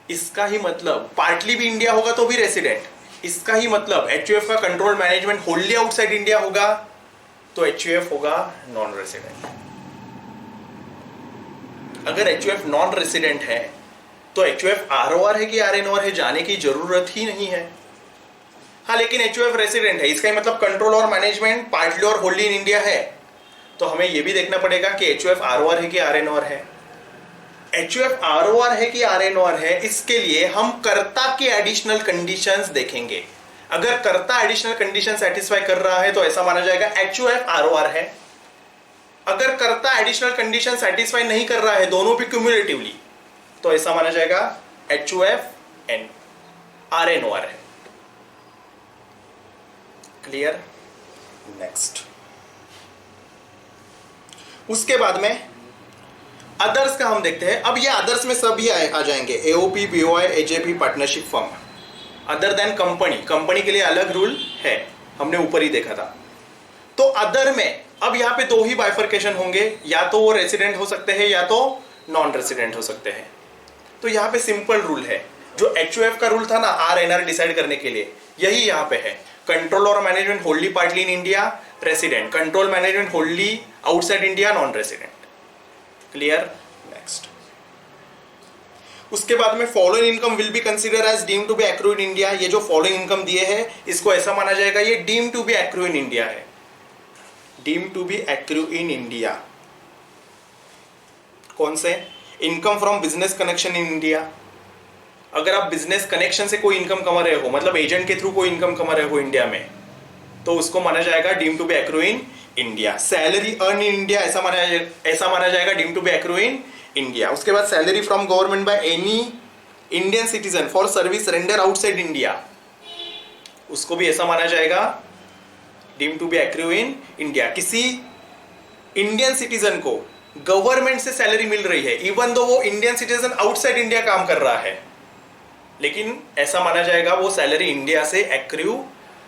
इसका ही मतलब पार्टली भी इंडिया होगा तो भी रेसिडेंट। इसका ही मतलब एचयूएफ का control management wholly outside India होगा तो एचयूएफ होगा नॉन रेसिडेंट। अगर एचयूएफ नॉन रेसिडेंट है तो एचयूएफ आरओआर है कि आरएनआर है जाने की जरूरत ही नहीं है। हाँ, लेकिन एचयूएफ रेसिडेंट है, इसका मतलब कंट्रोल और मैनेजमेंट पार्टली और होल्ली इन इंडिया है, तो हमें यह भी देखना पड़ेगा कि एचयूएफ आरओआर है कि आरएनआर है। एचयूएफ आरओआर है कि आरएनआर है, इसके लिए हम कर्ता की एडिशनल कंडीशंस देखेंगे। अगर कर्ता एडिशनल कंडीशन सेटिस्फाई कर रहा है तो ऐसा माना जाएगा एचयूएफ आरओआर है। अगर कर्ता एडिशनल कंडीशन सेटिस्फाई नहीं कर रहा है, दोनों भी क्यूमुलेटिवली, तो ऐसा माना जाएगा एचयूएफ एन आरएनआर है। क्लियर? नेक्स्ट। उसके बाद में अदर्स का हम देखते हैं। अब ये अदर्स में सभी आ जाएंगे, AOP, BOI, AJP, partnership firm, other than company. Company के लिए अलग रूल है, हमने ऊपर ही देखा था। तो अदर में अब यहाँ पे दो ही बाइफर्केशन होंगे, या तो वो रेसिडेंट हो सकते हैं या तो नॉन रेसिडेंट हो सकते हैं। तो यहाँ पे सिंपल रूल है, जो एचयूएफ का रूल था ना आरएनआर डिसाइड करने के लिए, यही यहाँ पे है। कंट्रोल और management wholly partly in India, resident. Control management wholly outside India, non resident. Clear? Next, उसके बाद में following income will be consider as deemed to be accrue in India. ये जो फॉलोइंग इनकम दिए हैं इसको ऐसा माना जाएगा ये deemed to be accrue in India है, deemed to be accrue in India. कौन से? Income from business connection in India. अगर आप बिजनेस कनेक्शन से कोई इनकम कमा रहे हो, मतलब एजेंट के थ्रू कोई इनकम कमा रहे हो इंडिया में, तो उसको माना जाएगा deemed to be accrue in India. Salary earn in India ऐसा माना जाएगा deemed to be accrue in India. उसके बाद salary from government by any Indian citizen for service render outside India, उसको भी ऐसा माना जाएगा deemed to be accrue in India. किसी इंडियन सिटीजन को गवर्नमेंट से सैलरी मिल रही है, इवन दो वो इंडियन सिटीजन आउटसाइड इंडिया काम कर रहा है, लेकिन ऐसा माना जाएगा वो सैलरी इंडिया से एक्रू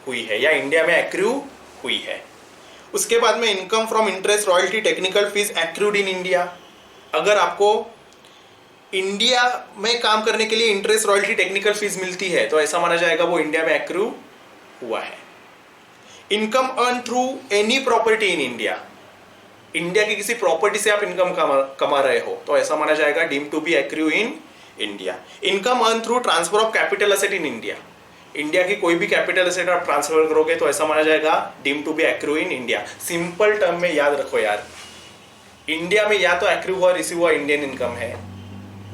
हुई है या इंडिया में एक्रू हुई है। उसके बाद में income from interest, royalty, technical fees accrued in India. अगर आपको इंडिया में काम करने के लिए इंटरेस्ट, रॉयल्टी, टेक्निकल फीस मिलती है तो ऐसा माना जाएगा वो इंडिया में एक्रू हुआ है। Income earn through any property in India, India की किसी प्रॉपर्टी से आप इनकम कमा रहे हो तो ऐसा माना जाएगा deemed to be accrue in India. Income earn through transfer of capital asset in India, India की कोई भी कैपिटल एसेट आप ट्रांसफर करोगे तो ऐसा माना जाएगा deemed to be accrue in India. Simple term में याद रखो यार, इंडिया में या तो एक्रू हुआ, रिसीव हुआ इंडियन इनकम है,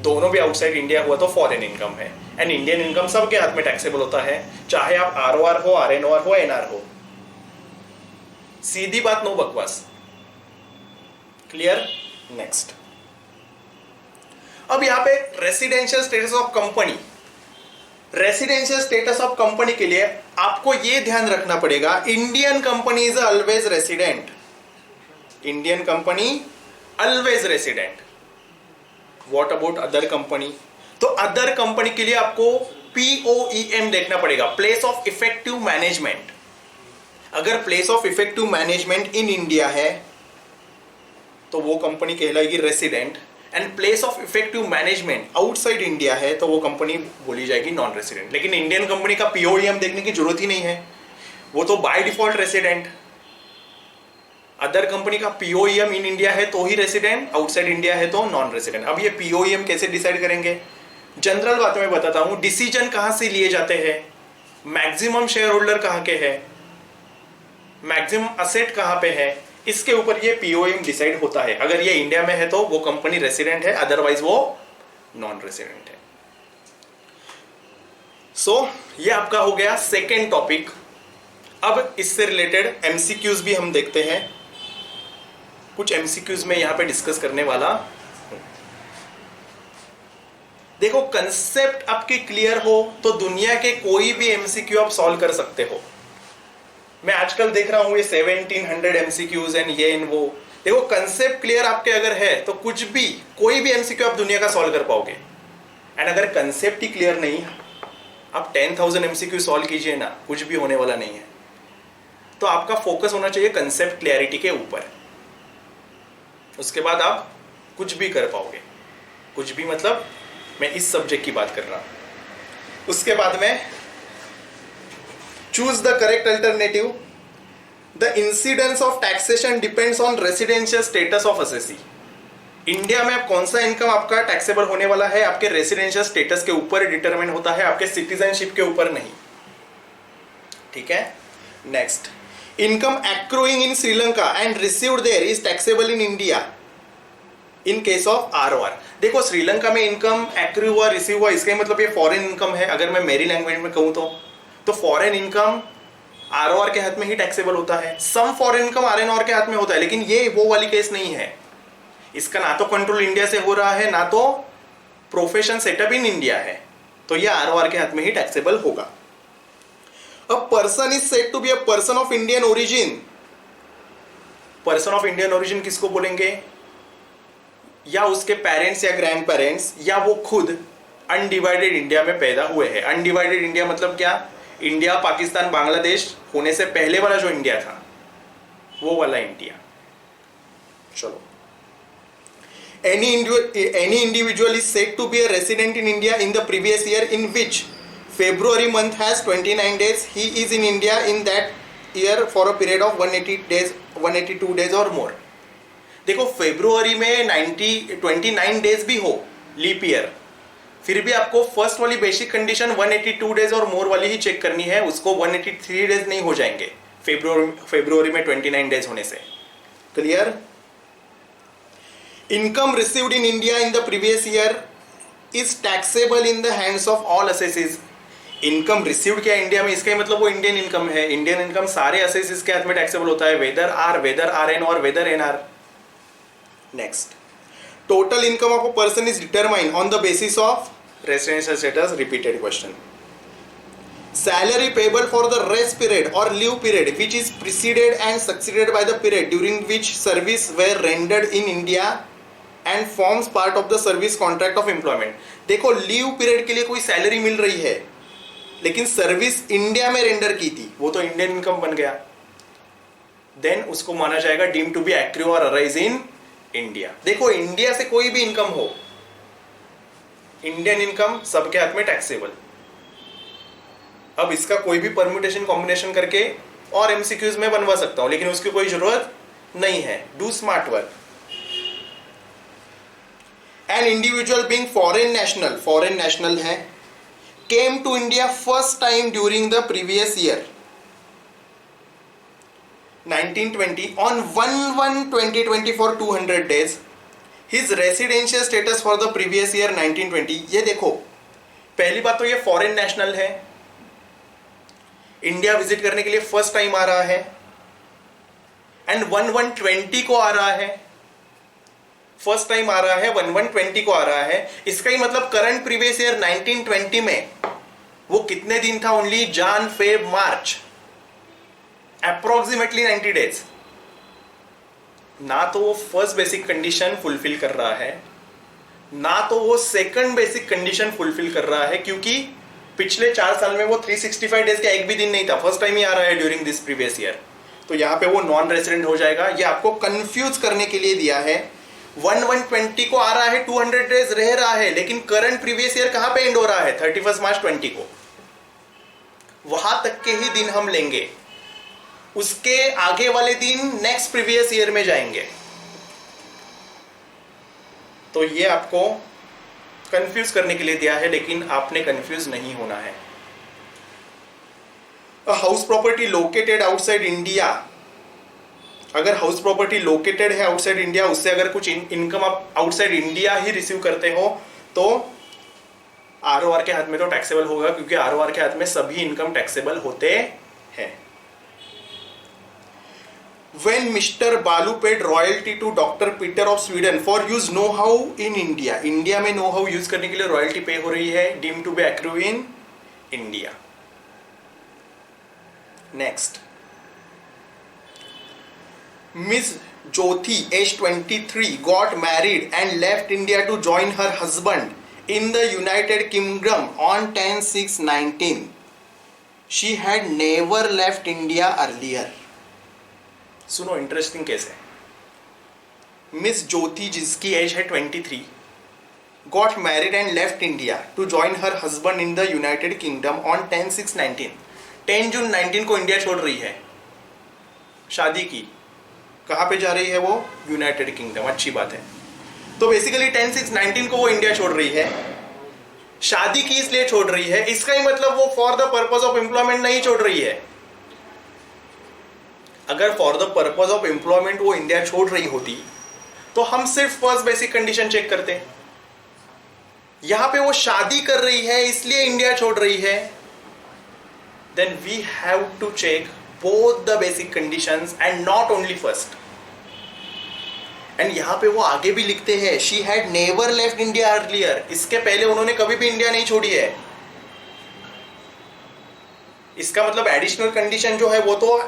दोनों भी आउटसाइड इंडिया हुआ तो फॉरेन इनकम है। एंड इंडियन इनकम सबके हाथ में टैक्सेबल होता है, चाहे आप आरओआर हो, आरएनओआर हो, एनआर हो। सीधी बात, नो बकवास। क्लियर? नेक्स्ट, अब यहां पे residential status of company. Residential status of company के लिए आपको यह ध्यान रखना पड़ेगा, Indian company is always resident, Indian company always resident. What about other company? तो अदर कंपनी के लिए आपको POEM देखना पड़ेगा, प्लेस ऑफ इफेक्टिव मैनेजमेंट। अगर place of effective management in India है तो वो कंपनी कहलाएगी resident, and place of effective management outside India है तो वो कंपनी बोली जाएगी नॉन रेसिडेंट। लेकिन इंडियन कंपनी का POEM देखने की जरूरत ही नहीं है, वो तो by default resident. Other company का POEM इन इंडिया है तो ही रेसिडेंट, आउटसाइड इंडिया है तो नॉन रेसिडेंट। अब ये POEM कैसे डिसाइड करेंगे? जनरल बात में बताता हूं, डिसीजन कहां से लिए जाते हैं, मैक्सिमम शेयर होल्डर कहां के है, मैक्सिमम असेट कहां पे है, इसके ऊपर ये POEM डिसाइड होता है। अगर ये इंडिया में है तो वो कंपनी रेसिडेंट है, अदरवाइज वो नॉन रेसिडेंट है। सो ये आपका हो गया सेकेंड टॉपिक। अब इससे रिलेटेड MCQs भी हम देखते हैं, कुछ MCQs में यहां पे डिस्कस करने वाला हूं। देखो, कंसेप्ट आपकी क्लियर हो तो दुनिया के कोई भी MCQ आप सॉल्व कर सकते हो। मैं आजकल देख रहा हूं ये 1700 MCQs एंड ये इन वो। देखो, कंसेप्ट क्लियर आपके अगर है तो कुछ भी, कोई भी MCQ आप दुनिया का सॉल्व कर पाओगे। एंड अगर कंसेप्ट ही क्लियर नहीं, आप 10,000 MCQ सॉल्व कीजिए ना, कुछ भी होने वाला नहीं है। तो आपका फोकस होना चाहिए कंसेप्ट क्लियरिटी के ऊपर, उसके बाद आप कुछ भी कर पाओगे। कुछ भी मतलब मैं इस सब्जेक्ट की बात कर रहा हूं। उसके बाद में choose the correct alternative. The incidence of taxation depends on residential status of assessee. India में आप कौन सा इनकम आपका टैक्सेबल होने वाला है, आपके रेसिडेंशियल स्टेटस के ऊपर डिटरमाइन होता है, आपके सिटीजनशिप के ऊपर नहीं। ठीक है? Next, income accruing in Sri Lanka and received there is taxable in India in case of ROR. देखो, श्रीलंका में इनकम एक्रू हुआ, रिसीव हुआ, इसका मतलब ये फॉरेन इनकम है। अगर मैं मेरी लैंग्वेज में कहूं तो फॉरेन इनकम आरओआर के हाथ में ही टैक्सेबल होता है। सम फॉरेन इनकम आरएनआर के हाथ में होता है, लेकिन ये वो वाली केस नहीं है। इसका ना तो कंट्रोल इंडिया से हो रहा है, ना तो प्रोफेशन सेटअप इन इंडिया है, तो ये आरओआर के हाथ में ही टैक्सेबल होगा। A person is said to be a person of Indian origin। Person of Indian origin किसको बोलेंगे? या उसके पेरेंट्स या ग्रैंड पेरेंट्स या वो खुद अनडिवाइडेड इंडिया में पैदा हुए हैं। अनडिवाइडेड इंडिया मतलब क्या? इंडिया पाकिस्तान बांग्लादेश होने से पहले वाला जो इंडिया था वो वाला इंडिया। चलो, any individual is said to be a resident in India in the previous year in which February month has 29 days. He is in India in that year for a period of 182 days or more. देखो, फेब्रुवरी में 29 डेज भी हो लीप ईयर, फिर भी आपको फर्स्ट वाली बेसिक कंडीशन 182 डेज और मोर वाली ही चेक करनी है। उसको 183 डेज नहीं हो जाएंगे फेब्रुवरी में 29 डेज होने से। Clear? Income received in India in the previous year is taxable in the hands of all assessees. Income received क्या इंडिया में, इसका मतलब वो इंडियन इनकम है। इंडियन इनकम सारे असेसिस के हाथ में टैक्सेबल होता है, वेदर आर एन और whether N R. Next, total income of a person is determined on the basis of residential status. Repeated question. Salary payable for the rest period or leave period which is preceded and succeeded by the period during which service were rendered in India and forms part of the service contract of employment. देखो, लीव पीरियड के लिए कोई सैलरी मिल रही है लेकिन सर्विस इंडिया में रेंडर की थी, वो तो इंडियन इनकम बन गया। देन उसको माना जाएगा डीम टू बी एक्रू और अराइज इन इंडिया। देखो, इंडिया से कोई भी इनकम हो, इंडियन इनकम सबके हाथ में टैक्सेबल। अब इसका कोई भी परम्यूटेशन कॉम्बिनेशन करके और एमसीक्यूज में बनवा सकता हूं, लेकिन उसकी कोई जरूरत नहीं है। Do smart work. An individual being foreign national है, came to India first time during the previous year 1920 on 1/1/2020 for 200 days. His residential status for the previous year 1920। ये देखो, पहली बात तो ये फॉरेन नेशनल है, इंडिया विजिट करने के लिए फर्स्ट टाइम आ रहा है, एंड 1/1/20 को आ रहा है। फर्स्ट टाइम आ रहा है, 1/1/20 को आ रहा है। इसका ही मतलब करंट प्रीवियस ईयर 1920 में वो कितने दिन था? ओनली जन फेब मार्च, अप्रोक्सीमेटली 90 डेज। ना तो वो फर्स्ट बेसिक कंडीशन फुलफिल कर रहा है, ना तो वो सेकंड बेसिक कंडीशन फुलफिल कर रहा है, क्योंकि पिछले 4 साल में वो 365 डेज का एक भी दिन नहीं था। फर्स्ट टाइम ही आ रहा है ड्यूरिंग दिस प्रीवियस ईयर, तो यहां पे वो नॉन रेसिडेंट हो जाएगा। ये आपको कंफ्यूज करने के लिए दिया है। 1/1/20 को आ रहा है, 200 डेज रह रहा है, लेकिन करंट प्रीवियस ईयर कहां पे एंड हो रहा है? 31 मार्च 20 को। वहां तक के ही दिन हम लेंगे, उसके आगे वाले दिन नेक्स्ट प्रीवियस ईयर में जाएंगे। तो ये आपको कंफ्यूज करने के लिए दिया है, लेकिन आपने कंफ्यूज नहीं होना है। House property located outside India, अगर हाउस प्रॉपर्टी लोकेटेड है आउटसाइड इंडिया, उससे अगर कुछ इनकम आप आउटसाइड इंडिया ही रिसीव करते हो तो आरओआर के हाथ में तो टैक्सेबल होगा, क्योंकि आरओआर के हाथ में सभी इनकम टैक्सेबल होते हैं। When Mr. Balu paid royalty to Dr. Peter of Sweden for use know-how in India, India में know-how यूज करने के लिए रॉयल्टी पे हो रही है, deemed to be accrue in India. Next, Miss Jyoti, age 23, got married and left India to join her husband in the United Kingdom on 10/6/19. She had never left India earlier. सुनो, इंटरेस्टिंग केस है। मिस ज्योति, जिसकी एज है 23, got married and left India to join her husband in the United Kingdom on 10/6/19। 10 जून 19 को इंडिया छोड़ रही है, शादी की। कहाँ पे जा रही है वो? United kingdom. अच्छी बात है। तो बेसिकली 10/6/19 को वो इंडिया छोड़ रही है, शादी की इसलिए छोड़ रही है। इसका ही मतलब वो for the purpose of employment नहीं छोड़ रही है। अगर for the purpose of employment वो इंडिया छोड़ रही होती तो हम सिर्फ फर्स्ट बेसिक कंडीशन चेक करते। यहां पे वो शादी कर रही है इसलिए इंडिया छोड़ रही है, then we have to check both the basic conditions and not only first. And यहां पे वो आगे भी लिखते हैं, she had never left India earlier. इसके पहले उन्होंने कभी भी इंडिया नहीं छोड़ी है। इसका मतलब एडिशनल कंडीशन जो है वो तो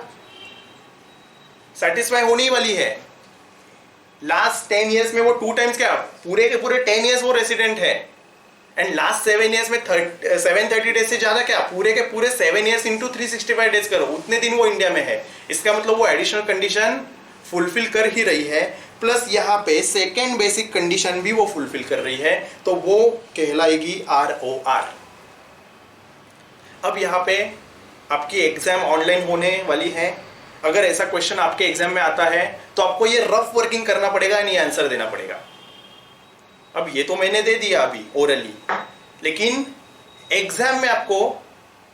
सेटिस्फाई होने वाली है। लास्ट 10 ईयर्स में वो 2 टाइम्स क्या, पूरे के पूरे 10 ईयर्स वो रेसिडेंट है। एंड लास्ट 7 ईयर्स में 730 डेज से ज्यादा क्या, पूरे के पूरे 7 ईयर्स इंटू 365 डेज करो, उतने दिन वो इंडिया में है। इसका मतलब वो एडिशनल कंडीशन फुलफिल कर ही रही है, प्लस यहाँ पे सेकेंड बेसिक कंडीशन भी वो फुलफिल कर रही है, तो वो कहलाएगी ROR। अब यहाँ पे आपकी एग्जाम ऑनलाइन होने वाली है। अगर ऐसा क्वेश्चन आपके एग्जाम में आता है तो आपको ये रफ वर्किंग करना पड़ेगा, नहीं आंसर देना पड़ेगा। अब ये तो मैंने दे दिया अभी ओरली, लेकिन एग्जाम में आपको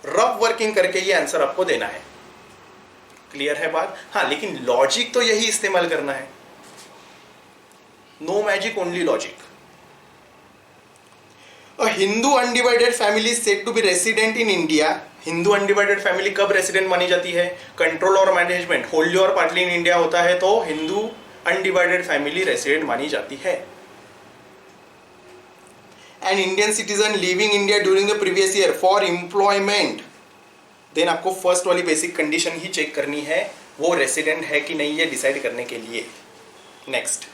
रफ वर्किंग करके ये आंसर आपको देना है। क्लियर है बात? हाँ, लेकिन लॉजिक तो यही इस्तेमाल करना है। No magic, only logic. A Hindu undivided family is said to be resident in India. Hindu undivided family कब रेसिडेंट मानी जाती है? कंट्रोल और मैनेजमेंट होल्ली और पार्टली इन इंडिया होता है तो हिंदू अनडिवाइडेड फैमिली रेसिडेंट मानी जाती है। An Indian citizen living India during the previous year for employment, then आपको फर्स्ट वाली बेसिक कंडीशन ही चेक करनी है, वो रेसिडेंट है कि नहीं, ये डिसाइड करने के लिए। Next,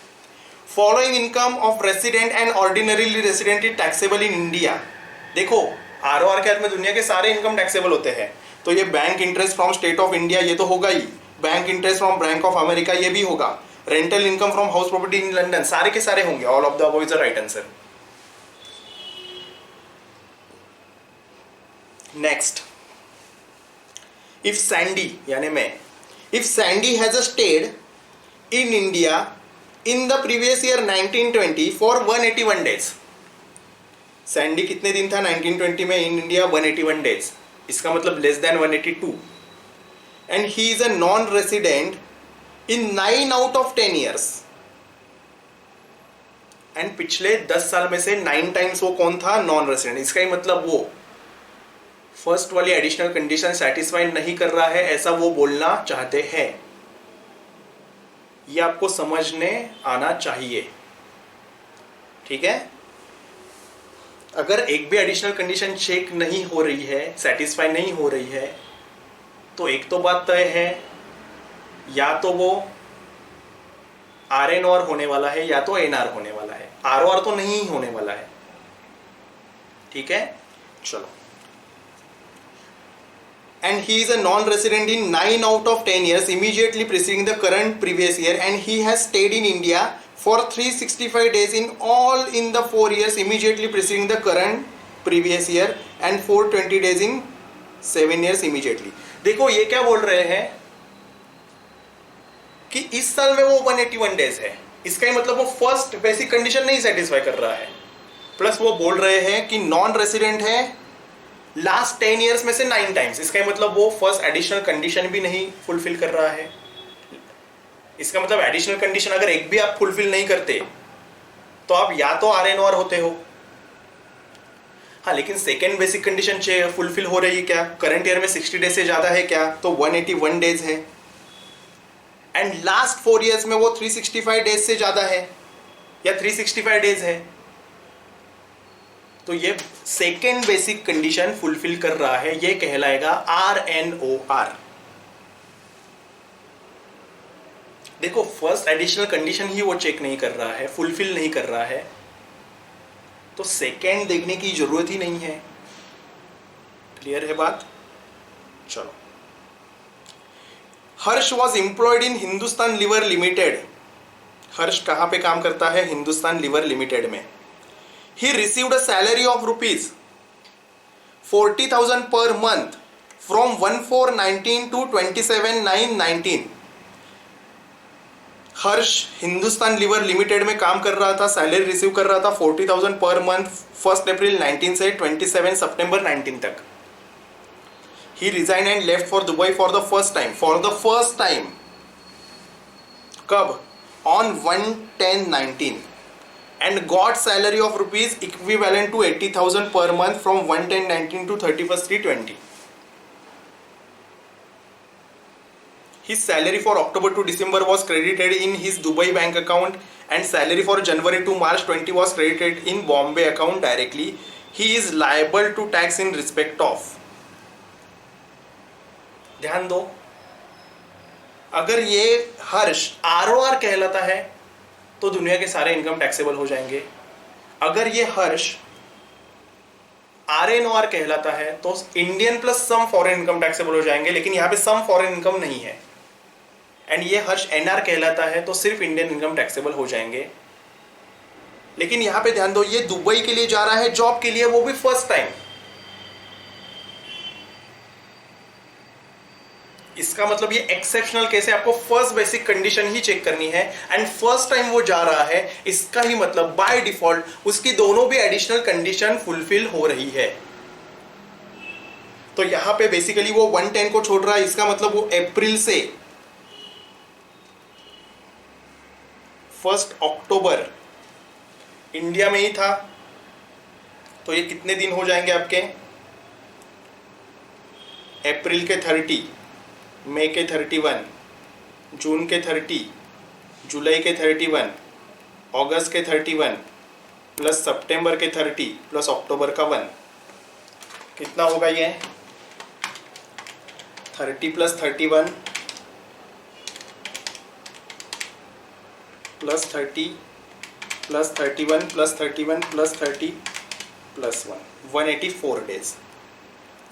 following income of resident and ordinarily resident is taxable in India. देखो, ROR के अर्थ में दुनिया के सारे इनकम टैक्सेबल होते हैं, तो ये bank interest from State of India ये तो होगा ही, bank interest from Bank of America ये भी होगा, rental income from house property in London, सारे के सारे होंगे। All of the above is the right answer. Next, if Sandy यानी मैं, if Sandy has a stayed in India in the previous year 1920 for 181 days. Sandy कितने दिन था 1920 में इन इंडिया? 181 डेज, इसका मतलब less than 182। And he is a non resident in 9 out of 10 years. And पिछले 10 साल में से 9 टाइम्स वो कौन था? Non resident. इसका ही मतलब वो फर्स्ट वाली एडिशनल कंडीशन सेटिस्फाई नहीं कर रहा है, ऐसा वो बोलना चाहते हैं। ये आपको समझने आना चाहिए, ठीक है? अगर एक भी एडिशनल कंडीशन चेक नहीं हो रही है, सेटिस्फाई नहीं हो रही है, तो एक तो बात तय है, या तो वो RNOR होने वाला है या तो NR होने वाला है। ROR तो नहीं होने वाला है, ठीक है? चलो, and he is a non-resident in 9 out of 10 years immediately preceding the current previous year, and he has stayed in India for 365 days in all in the 4 years immediately preceding the current previous year and 420 days in 7 years immediately। देखो ये क्या बोल रहे हैं कि इस साल में वो 181 डेज है, इसका ही मतलब वो फर्स्ट बेसिक कंडीशन नहीं सेटिस्फाई कर रहा है, प्लस वो बोल रहे हैं कि नॉन रेसिडेंट है लास्ट 10 ईयर्स में से 9 टाइम्स, इसका मतलब वो फर्स्ट एडिशनल कंडीशन भी नहीं फुलफिल कर रहा है। इसका मतलब एडिशनल कंडीशन अगर एक भी आप फुलफिल नहीं करते तो आप या तो RNOR होते हो। हाँ, लेकिन सेकेंड बेसिक कंडीशन फुलफिल हो रही है क्या? करंट ईयर में 60 डेज से ज्यादा है क्या? तो 181 डेज है। एंड लास्ट 4 ईयर्स में वो 365 डेज से ज्यादा है या 365 डेज है, तो ये सेकेंड बेसिक कंडीशन फुलफिल कर रहा है, ये कहलाएगा RNOR। देखो, फर्स्ट एडिशनल कंडीशन ही वो चेक नहीं कर रहा है, फुलफिल नहीं कर रहा है, तो सेकेंड देखने की जरूरत ही नहीं है। क्लियर है बात? चलो, Harsh was employed in Hindustan Lever Limited. Harsh कहां पे काम करता है? हिंदुस्तान लीवर लिमिटेड में। He received a salary of rupees 40,000 per month from 1/4/19 to 27/9/19। Harsh Hindustan Lever Limited में काम कर रहा था, सैलरी रिसीव कर रहा था 40,000 पर मंथ 1 अप्रैल 19 से 27 सितंबर 19 तक। He resigned and left for Dubai for the first time। For the first time कब? On 1/10/19 and got salary of rupees equivalent to 80,000 per month from 1/10/19 to 31/3/20। His salary for October to December was credited in his Dubai bank account and salary for January to March 20 was credited in Bombay account directly। He is liable to tax in respect of। ध्यान दो, अगर ये हर्ष ROR कहलाता है तो दुनिया के सारे इनकम टैक्सेबल हो जाएंगे। अगर ये हर्ष RNOR कहलाता है तो Indian plus some foreign income taxable हो जाएंगे, लेकिन यहां पे सम फॉरेन इनकम नहीं है। एंड ये हर्ष NR कहलाता है तो सिर्फ इंडियन इनकम टैक्सेबल हो जाएंगे। लेकिन यहां पे ध्यान दो, ये दुबई के लिए जा रहा है जॉब के लिए, वो भी फर्स्ट टाइम। इसका मतलब ये एक्सेप्शनल केस है, आपको फर्स्ट बेसिक कंडीशन ही चेक करनी है। एंड फर्स्ट टाइम वो जा रहा है, इसका ही मतलब बाय डिफॉल्ट उसकी दोनों भी एडिशनल कंडीशन फुलफिल हो रही है। तो यहां पे बेसिकली वो 110 को छोड़ रहा है, इसका मतलब वो अप्रैल से 1 अक्टूबर इंडिया में ही था। तो ये कितने दिन हो जाएंगे आपके? अप्रैल के 30, मई के 31, जून के 30, जुलाई के 31, अगस्त के 31 प्लस सितंबर के 30 प्लस अक्टूबर का 1, कितना होगा ये? 30 plus 31 plus 30 plus 31 plus 31 plus 30 plus 1, 184 days.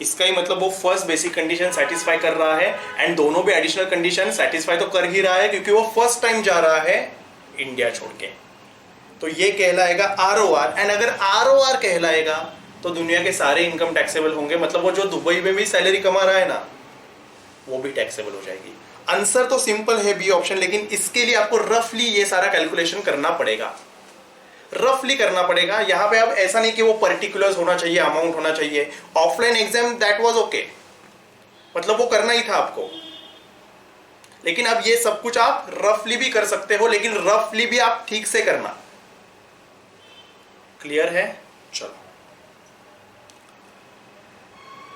इसका ही मतलब वो फर्स्ट बेसिक कंडीशन सेटिस्फाई कर रहा है एंड दोनों भी एडिशनल कंडीशन सेटिस्फाई तो कर ही रहा है, क्योंकि वो फर्स्ट टाइम जा रहा है इंडिया छोड़ के। तो ये कहलाएगा ROR। एंड अगर ROR कहलाएगा तो दुनिया के सारे इनकम टैक्सेबल होंगे, मतलब वो जो दुबई में भी सैलरी कमा रहा है ना, वो भी टैक्सेबल हो जाएगी। आंसर तो सिंपल है बी ऑप्शन, लेकिन इसके लिए आपको रफली ये सारा कैलकुलेशन करना पड़ेगा, रफली करना पड़ेगा। यहां पे अब ऐसा नहीं कि वो पर्टिकुलर्स होना चाहिए, अमाउंट होना चाहिए। Offline exam that was okay, मतलब वो करना ही था आपको। लेकिन अब ये सब कुछ आप रफली भी कर सकते हो, लेकिन रफली भी आप ठीक से करना। क्लियर है? चलो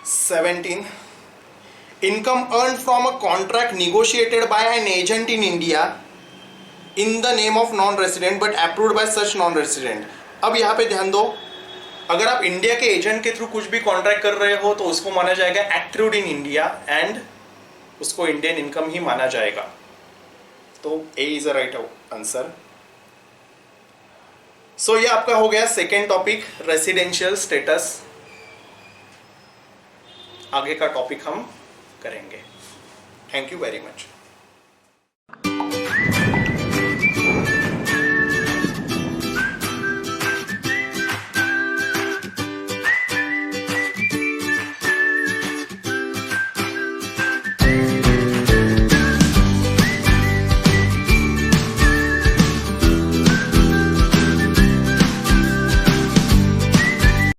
17, income earn from a contract negotiated by an agent in India in the name of non resident but approved by such non resident. अब यहां पे ध्यान दो, अगर आप इंडिया के एजेंट के थ्रू कुछ भी कॉन्ट्रैक्ट कर रहे हो तो उसको माना जाएगा एक्रूड इन इंडिया एंड उसको इंडियन इनकम ही माना जाएगा। तो ए इज अ राइट आंसर। सो ये आपका हो गया सेकेंड टॉपिक, रेसिडेंशियल स्टेटस। आगे का टॉपिक हम करेंगे। Thank you very much.